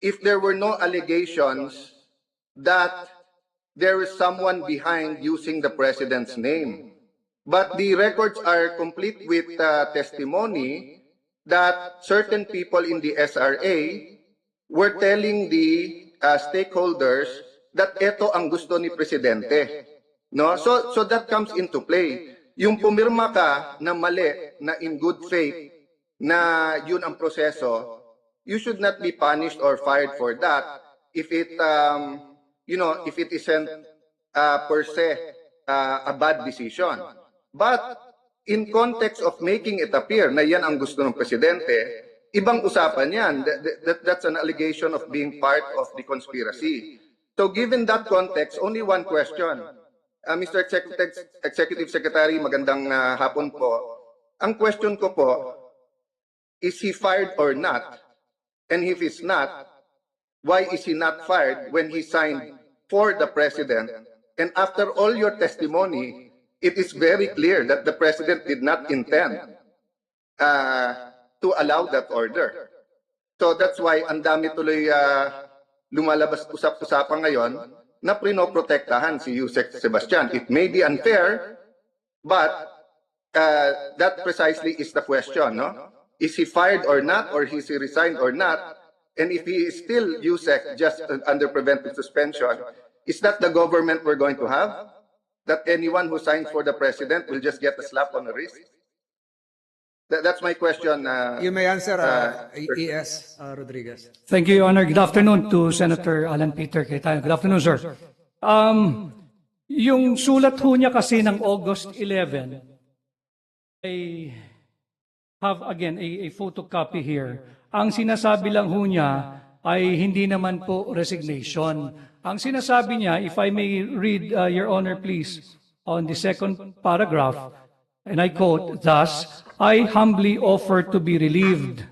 U: if there were no allegations that there is someone behind using the president's name. But the records are complete with testimony that certain people in the SRA were telling the stakeholders that ito ang gusto ni presidente. No? So that comes into play. Yung pumirma ka na mali, na in good faith, na yun ang proseso, you should not be punished or fired for that if it if it isn't per se a bad decision. But in context of making it appear na yan ang gusto ng presidente, ibang usapan yan. That's an allegation of being part of the conspiracy. So given that context, only one question. Mr. Executive Secretary, magandang hapon po. Ang question ko po, is he fired or not? And if he's not, why is he not fired when he signed for the president? And after all your testimony, it is very clear that the president did not intend to allow that order. So that's why ang dami tuloy lumalabas usap-usapan ngayon na prinoprotektahan si Yusek Sebastian. It may be unfair, but that precisely is the question, no? Is he fired or not, or is he resigned or not? And if he is still Yusek, just under preventive suspension, is that the government we're going to have? That anyone who signs for the president will just get a slap on the wrist? That's my question.
A: You may answer, ES Rodriguez.
S: Thank you, Your Honor. Good afternoon to Senator Alan Peter Cayetano. Good afternoon, sir. Yung sulat ho niya kasi ng August 11, I have again a photocopy here. Ang sinasabi lang ho niya ay hindi naman po resignation. Ang sinasabi niya, if I may read, Your Honor, please, on the second paragraph, and I quote, "Thus, I humbly offer to be relieved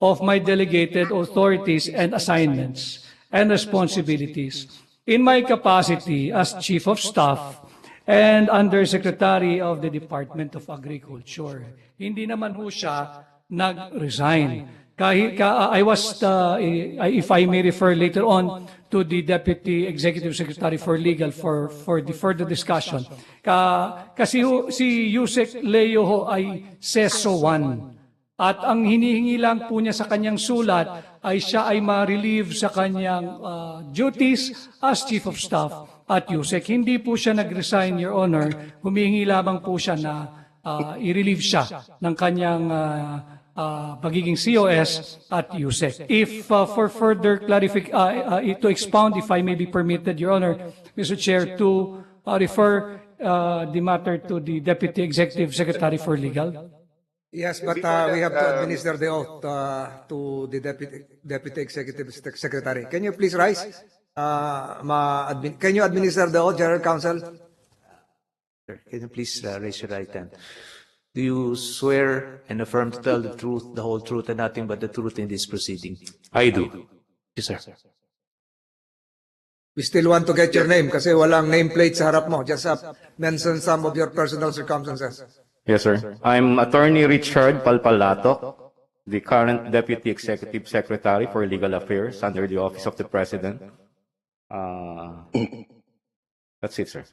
S: of my delegated authorities and assignments and responsibilities in my capacity as Chief of Staff and Undersecretary of the Department of Agriculture." Hindi naman ho siya nag-resign. I was, if I may refer later on to the Deputy Executive Secretary for Legal for the further discussion. Kasi si Yusek Leo ho ay CESO 1. At ang hinihingi lang po niya sa kanyang sulat ay siya ay ma-relieve sa kanyang duties as Chief of Staff at Yusek. Hindi po siya nag-resign, Your Honor. Humihingi lamang po siya na i-relieve siya ng kanyang pagiging COS at USEC. If for further to expound, if I may be permitted, Your Honor, Mr. Chair, to refer the matter to the Deputy Executive Secretary for Legal.
A: Yes, but we have to administer the oath to the Deputy Executive Secretary. Can you please rise? Can you administer the oath, General Counsel?
E: Can you please raise your right hand? Do you swear and affirm to tell the truth, the whole truth, and nothing but the truth in this proceeding?
B: I do.
E: Yes, sir.
A: We still want to get your name kasi walang nameplate sa harap mo. Just mention some of your personal circumstances.
B: Yes, sir. I'm Attorney Richard Palpalato, the current Deputy Executive Secretary for Legal Affairs under the Office of the President. That's it, sir.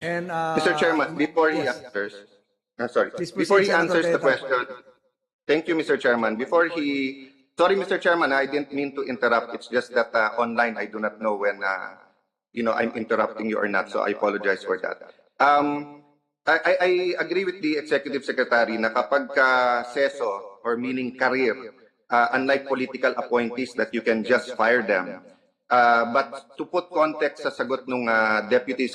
A: And
U: Mr. Chairman, before he answers, before he answers the question, thank you, Mr. Chairman. Sorry, Mr. Chairman, I didn't mean to interrupt. It's just that online, I do not know when, I'm interrupting you or not, so I apologize for that. I agree with the Executive Secretary na kapag CESO, or meaning career, unlike political appointees that you can just fire them. But to put context sa sagot ng Deputy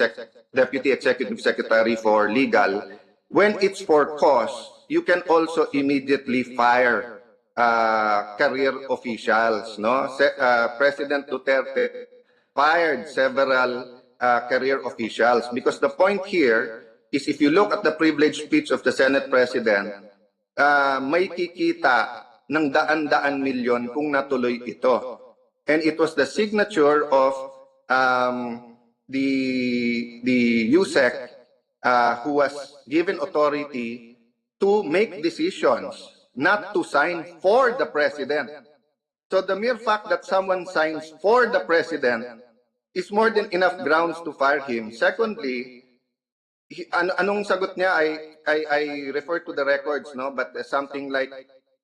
U: Executive Secretary for Legal, when it's for cause, you can also immediately fire career officials. No, President Duterte fired several career officials because the point here is if you look at the privileged speech of the Senate President, may kikita ng daan-daan milyon kung natuloy ito. And it was the signature of the USEC who was given authority to make decisions, not to sign for the President. So the mere fact that someone signs for the President is more than enough grounds to fire him. Secondly, anong sagot niya I refer to the records, no? But something like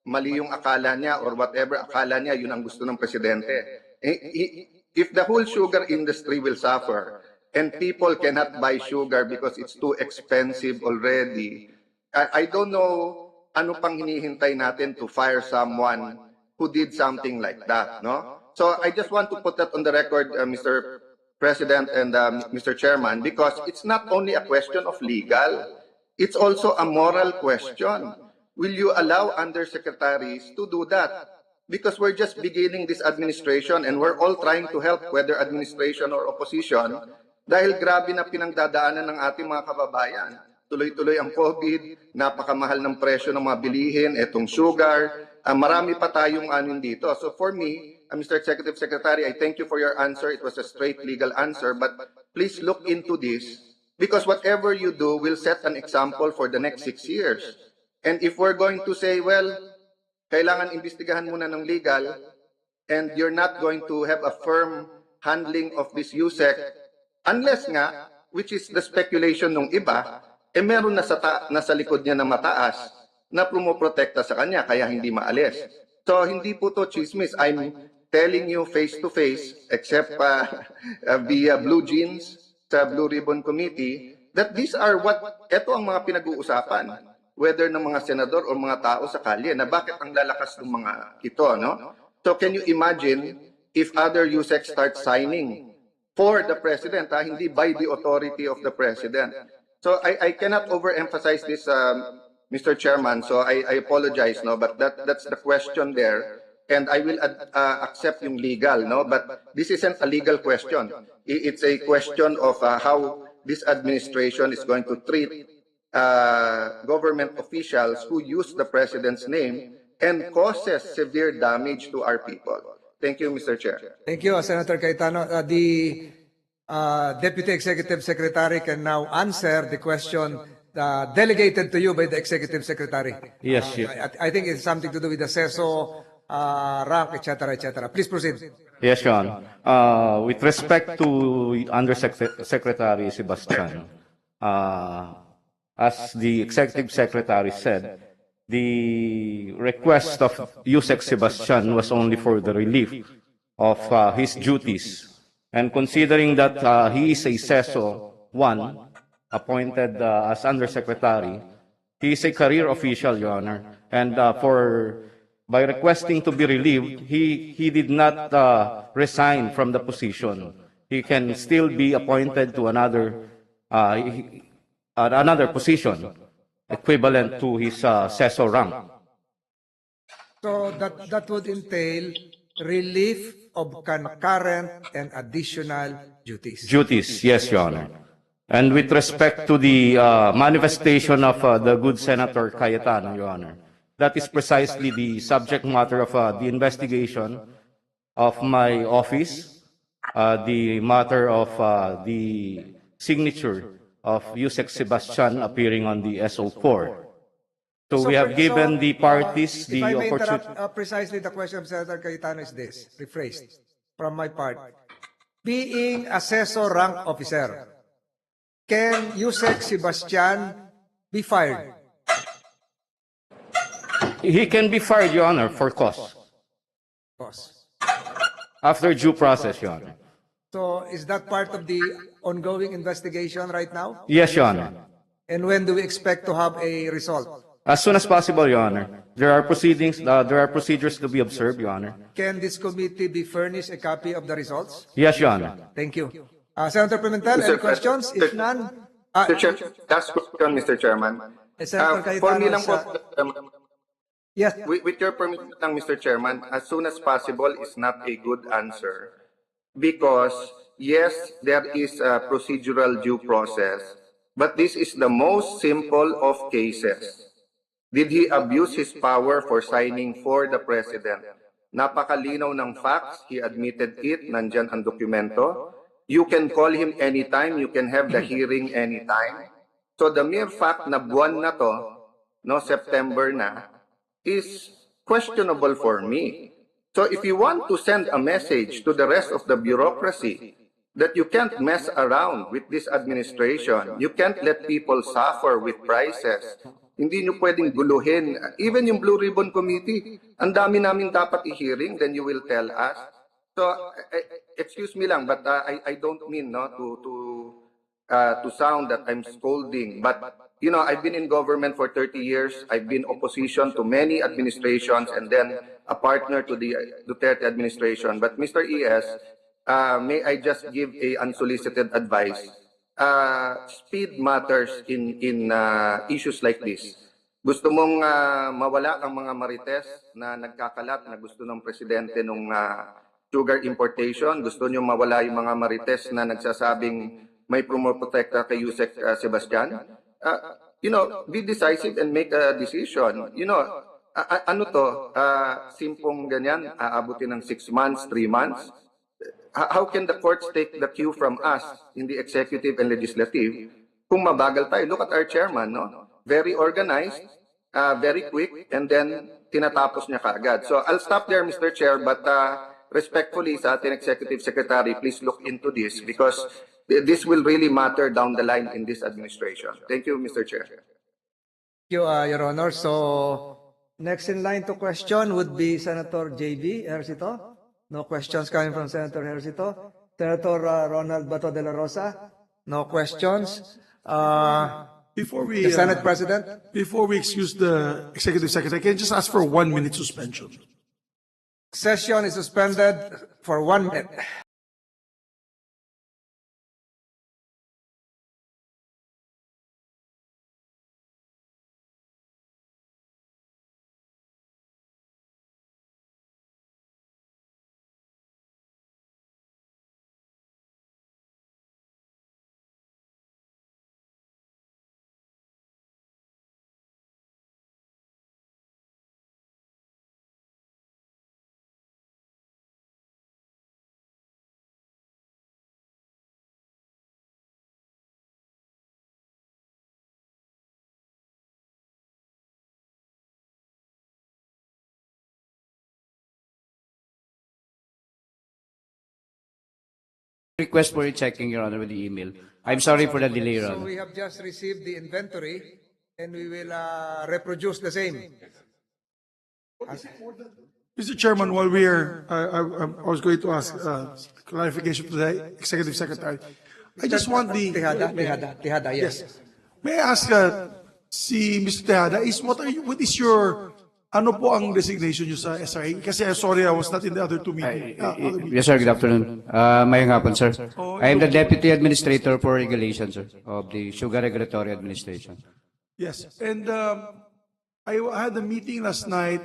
U: mali yung akala niya or whatever akala niya, yun ang gusto ng presidente. If the whole sugar industry will suffer and people cannot buy sugar because it's too expensive already, I don't know ano pang hinihintay natin to fire someone who did something like that, no? So I just want to put that on the record, Mr. President and Mr. Chairman, because it's not only a question of legal, it's also a moral question. Will you allow undersecretaries to do that? Because we're just beginning this administration and we're all trying to help, whether administration or opposition, dahil grabe na pinangdadaanan ng ating mga kababayan. Tuloy-tuloy ang COVID, napakamahal ng presyo ng mga bilihin, etong sugar, marami pa tayong anin dito. So for me, Mr. Executive Secretary, I thank you for your answer. It was a straight legal answer, but please look into this because whatever you do will set an example for the next 6 years. And if we're going to say, well, kailangan imbestigahan muna ng legal and you're not going to have a firm handling of this USEC, unless nga, which is the speculation ng iba, meron na sa likod niya na mataas na pumoprotekta sa kanya, kaya hindi maalis. So, hindi po to chismis. I'm telling you face-to-face, except via Blue Jeans sa Blue Ribbon Committee, that these are ito ang mga pinag-uusapan, whether ng mga senador o mga tao sa kalye, na bakit ang lalakas ng mga ito, no? So, can you imagine if other USEC start signing for the President, hindi by the authority of the President? So I cannot overemphasize this, Mr. Chairman, so I apologize, no, but that's the question there, and I will accept yung legal, no, but this isn't a legal question. It's a question of how this administration is going to treat government officials who use the president's name and causes severe damage to our people. Thank you, Mr. Chair.
A: Thank you, Senator Cayetano. The Deputy Executive Secretary can now answer the question delegated to you by the Executive Secretary.
B: Yes, yes.
A: I think it's something to do with the CESO, rank, etc., etc. Please proceed.
B: Yes, John. With respect to Undersecretary Sebastian, as the Executive Secretary said, the request of Yusek Sebastian was only for the relief of his duties. And considering that he is a CESO 1, appointed as Undersecretary, he is a career official, Your Honor. And by requesting to be relieved, he did not resign from the position. He can still be appointed to another position equivalent to his CESO rank.
A: So that would entail relief of concurrent and additional duties.
B: Duties, yes, Your Honor. And with respect to the manifestation of the good Senator Cayetano, Your Honor, that is precisely the subject matter of the investigation of my office, the matter of the signature of Yusek Sebastian appearing on the SO4. So we have given the parties the
A: If I may
B: opportunity.
A: interrupt, precisely the question of Senator Cayetano is this, rephrased from my part. Being assessor rank officer, can Yusek Sebastian be fired?
B: He can be fired, Your Honor, for cause. After due process, Your Honor.
A: So is that part of the ongoing investigation right now?
B: Yes, Your Honor.
A: And when do we expect to have a result?
B: As soon as possible, Your Honor. There are procedures to be observed, Your Honor.
A: Can this committee be furnished a copy of the results?
B: Yes, Your Honor.
A: Thank you. Senator Pimentel, any questions? If none,
U: Mr. Chair, last question, Mr. Chairman.
A: Senator
U: For me
A: Cayetano,
U: lang po,
A: yes.
U: with your permission lang, Mr. Chairman, as soon as possible is not a good answer because, yes, there is a procedural due process, but this is the most simple of cases. Did he abuse his power for signing for the President? Napakalinaw ng facts, he admitted it, nandyan ang dokumento. You can call him anytime, you can have the hearing anytime. So the mere fact na buwan na to, no, September na, is questionable for me. So if you want to send a message to the rest of the bureaucracy that you can't mess around with this administration, you can't let people suffer with prices, hindi nyo pwedeng guluhin. Even yung Blue Ribbon Committee, ang dami namin dapat i-hearing, then you will tell us. So, excuse me lang, but I don't mean no to sound that I'm scolding. But, you know, I've been in government for 30 years. I've been opposition to many administrations and then a partner to the Duterte administration. But Mr. ES, may I just give a unsolicited advice? Speed matters in issues like this. Gusto mong mawala ang mga marites na nagkakalat na gusto ng presidente ng sugar importation. Gusto nyo mawala yung mga marites na nagsasabing may promoprotekta kay Yusek Sebastian. You know, be decisive and make a decision. You know, ano to? Simpong ganyan, aabutin ng 6 months, 3 months. How can the courts take the cue from us in the executive and legislative kung mabagal tayo? Look at our chairman, no? Very organized, very quick, and then tinatapos niya kaagad. So I'll stop there, Mr. Chair, but respectfully sa ating executive secretary, please look into this because this will really matter down the line in this administration. Thank you, Mr. Chair.
A: Thank you, Your Honor. So next in line to question would be Senator J.B. Ejercito. No questions coming from Senator Ejercito. Senator Ronald Bato de la Rosa. No questions.
R: Before we,
A: the Senate President.
R: Before we excuse the Executive Secretary, can I just ask for a 1-minute suspension?
A: Session is suspended for 1 minute.
F: request for checking, Your Honor, with the email. I'm sorry for the delay, Your
A: So
F: Honor.
A: we have just received the inventory and we will reproduce the same.
R: Mr. Chairman, while we are, I was going to ask clarification to the Executive Secretary. I just want the...
A: Tejada, yes.
R: May I ask si Mr. Tejada, what is your, ano po ang designation niyo sa SRA? Kasi sorry, I was not in the other two meetings.
F: Yes, sir. Good afternoon. Mayang hapon, sir. I am the Deputy Administrator for Regulation, sir, of the Sugar Regulatory Administration.
R: Yes, and I had a meeting last night,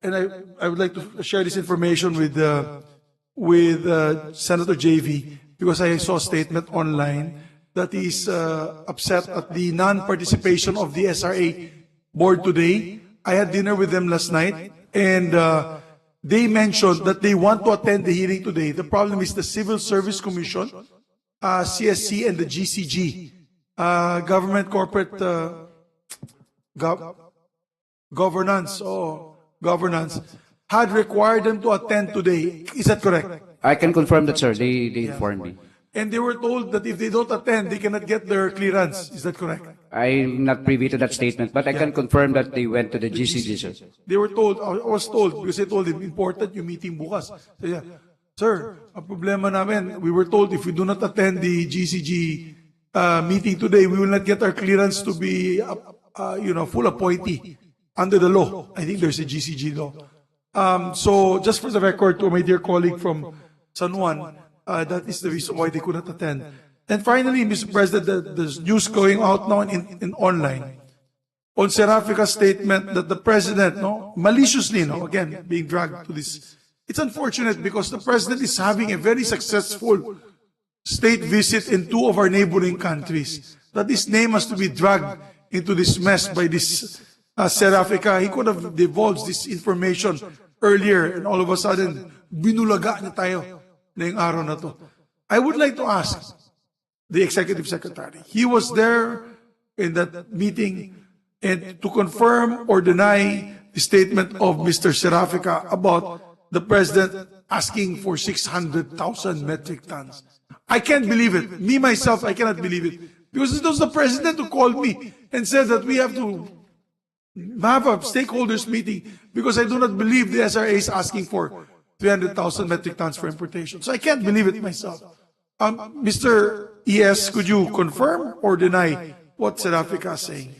R: and I would like to share this information with Senator JV, because I saw a statement online that is upset at the non-participation of the SRA board today. I had dinner with them last night, and they mentioned that they want to attend the hearing today. The problem is the Civil Service Commission, CSC, and the GCG, Government Corporate Governance, had required them to attend today. Is that correct?
F: I can confirm that, sir. They informed me.
R: And they were told that if they don't attend, they cannot get their clearance. Is that correct?
F: I'm not privy to that statement, but I can confirm that they went to the GCG, sir.
R: They were told, I was told, because I told them, important yung meeting bukas. So, yeah, sir, ang problema namin, we were told if we do not attend the GCG meeting today, we will not get our clearance to be, full appointee under the law. I think there's a GCG law. So, just for the record, to my dear colleague from San Juan, that is the reason why they could not attend. And finally, Mr. President, there's news going out now in online on Serafica's statement that the president, maliciously, again, being dragged to this. It's unfortunate because the president is having a very successful state visit in two of our neighboring countries. That his name has to be dragged into this mess by this Serafica. He could have divulged this information earlier, and all of a sudden, binulaga na tayo na yung araw na to. I would like to ask the Executive Secretary. He was there in that meeting, and to confirm or deny the statement of Mr. Serafica about the President asking for 600,000 metric tons. I can't believe it. Me, myself, I cannot believe it. Because it was the President who called me and said that we have to have a stakeholders meeting because I do not believe the SRA is asking for 300,000 metric tons for importation. So I can't believe it myself. Mr. ES, could you confirm or deny what Serafica is saying?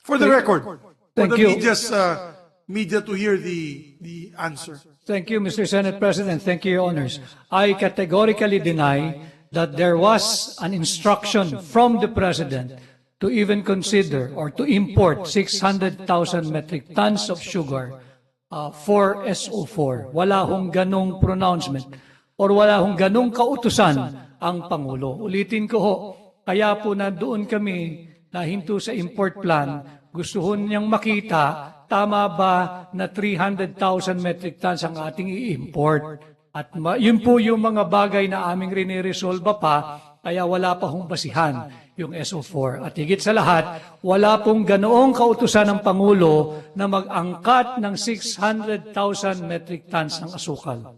R: For the record, for the media to hear the answer.
S: Thank you, Mr. Senate President. Thank you, Your Honors. I categorically deny that there was an instruction from the President to even consider or to import 600,000 metric tons of sugar for SO4. Wala hong ganong pronouncement or wala hong ganong kautusan ang Pangulo. Ulitin ko ho, kaya po na doon kami nahinto sa import plan, gusto ho niyang makita, tama ba na 300,000 metric tons ang ating i-import? At yun po yung mga bagay na aming riniresolba pa, kaya wala pa hong basihan yung SO4. At higit sa lahat, wala pong ganoong kautusan ng Pangulo na mag-angkat ng 600,000 metric tons ng asukal.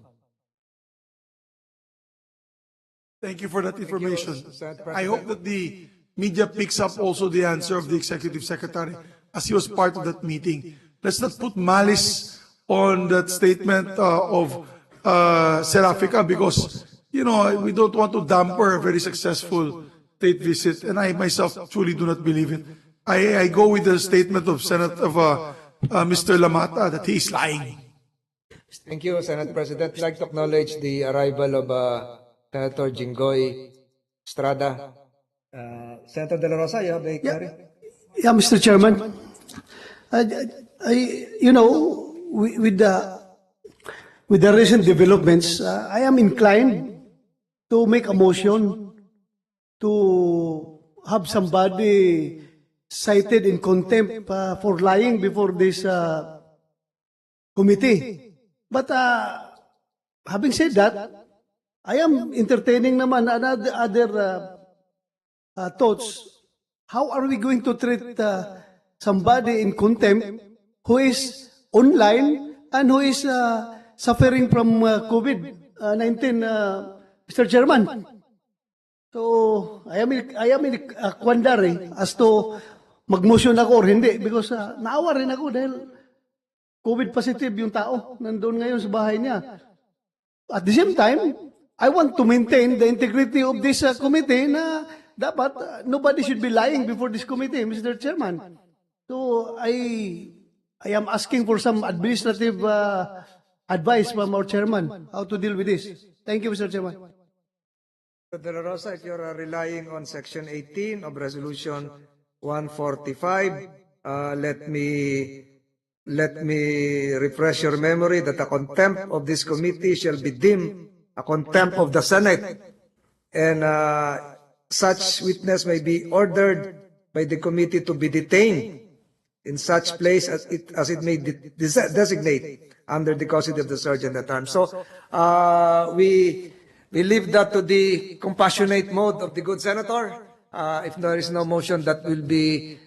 R: Thank you for that information. I hope that the media picks up also the answer of the Executive Secretary as he was part of that meeting. Let's not put malice on that statement of Serafica because, we don't want to damper a very successful state visit, and I myself truly do not believe it. I go with the statement of Mr. Lamata that he is lying.
A: Thank you, Senate President. I'd like to acknowledge the arrival of Senator Jinggoy Estrada. Senator De La Rosa, you have a query?
G: Yeah, Mr. Chairman. With the recent developments, I am inclined to make a motion to have somebody cited in contempt for lying before this committee. But having said that, I am entertaining naman other thoughts. How are we going to treat somebody in contempt who is online and who is suffering from COVID-19, Mr. Chairman? So, I am in quandary as to mag-motion ako or hindi because naawa rin ako dahil COVID positive yung tao nandun ngayon sa bahay niya. At the same time, I want to maintain the integrity of this committee na dapat nobody should be lying before this committee, Mr. Chairman. So, I am asking for some administrative advice from our chairman how to deal with this. Thank you, Mr. Chairman.
A: De La Rosa, if you're relying on Section 18 of Resolution 145, let me refresh your memory that a contempt of this committee shall be deemed a contempt of the Senate, and such witness may be ordered by the committee to be detained in such place as it may designate under the custody of the sergeant at arms. So we leave that to the compassionate mode of the good senator. If there is no motion, that will be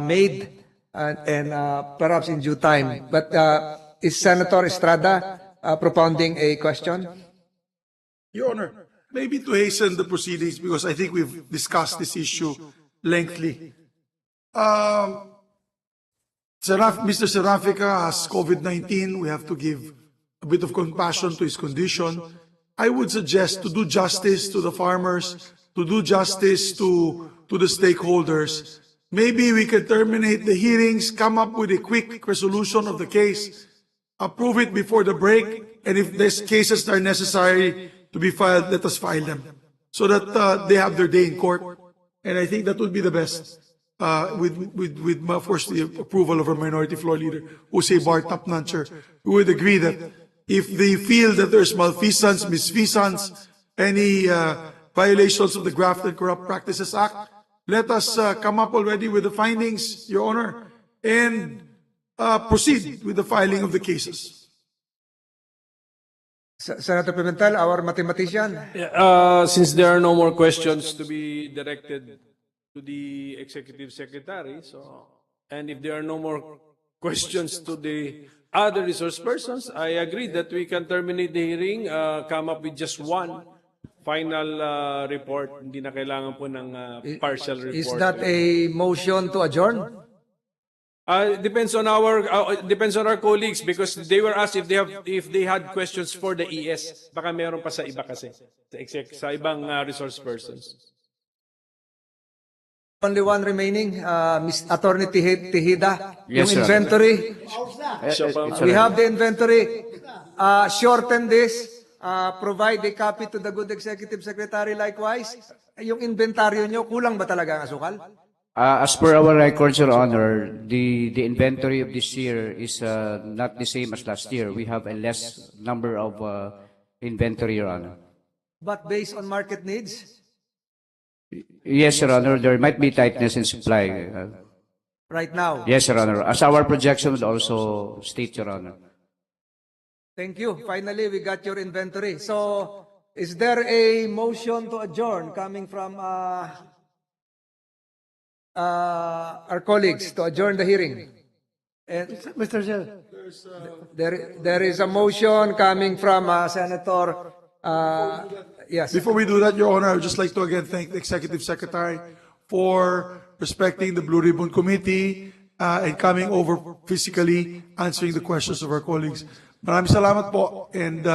A: made and perhaps in due time. But is Senator Estrada propounding a question?
R: Your Honor, maybe to hasten the proceedings, because I think we've discussed this issue lengthily. Mr. Serafika has COVID-19. We have to give a bit of compassion to his condition. I would suggest to do justice to the farmers, to do justice to the stakeholders. Maybe we can terminate the hearings, come up with a quick resolution of the case, approve it before the break, and if these cases are necessary to be filed, let us file them so that they have their day in court. And I think that would be the best. With first the approval of our minority floor leader, Jose Bar Tapnancher, who would agree that if they feel that there's malfeasance, misfeasance, any violations of the Graft and Corrupt Practices Act, let us come up already with the findings, Your Honor, and proceed with the filing of the cases.
A: Senator Pimentel, our mathematician.
P: Since there are no more questions to be directed to the Executive Secretary, and if there are no more questions to the other resource persons, I agree that we can terminate the hearing, come up with just one final report. Hindi na kailangan po ng partial report.
A: Is that a motion to adjourn?
P: Depends on our colleagues, because they were asked if they had questions for the ES. Baka meron pa sa iba kasi, sa ibang resource persons.
A: Only one remaining, Attorney Tejeda.
F: Yes,
A: yung
F: sir.
A: inventory. We have the inventory. Shorten this. Provide a copy to the good executive secretary likewise. Yung inventaryo nyo, kulang ba talaga ang asukal?
F: As per our records, Your Honor, the inventory of this year is not the same as last year. We have a less number of inventory, Your Honor.
A: But based on market needs?
F: Yes, Your Honor, there might be tightness in supply.
A: Right now?
F: Yes, Your Honor. As our projection would also state, Your Honor.
A: Thank you. Finally, we got your inventory. So, is there a motion to adjourn coming from our colleagues to adjourn the hearing? And
G: Mr. Chair.
A: there is a motion coming from Senator. Yes.
R: Before we do that, Your Honor, I would just like to again thank the Executive Secretary for respecting the Blue Ribbon Committee and coming over physically, answering the questions of our colleagues. Maraming salamat po, and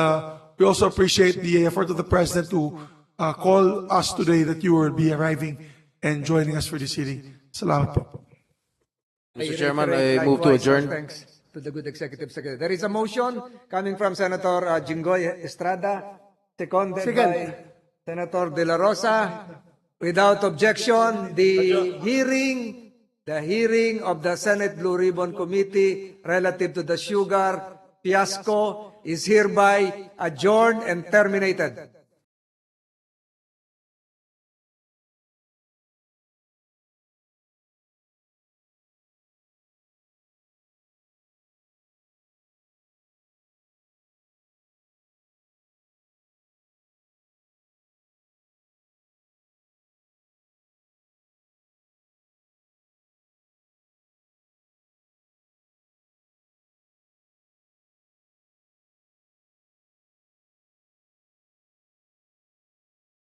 R: we also appreciate the effort of the President to call us today that you will be arriving and joining us for this hearing. Salamat po.
A: Mr. Chairman, I move to adjourn. Thanks to the good executive secretary. There is a motion coming from Senator Jinggoy Estrada, seconded by Senator De La Rosa. Without objection, the hearing of the Senate Blue Ribbon Committee relative to the sugar fiasco is hereby adjourned and terminated.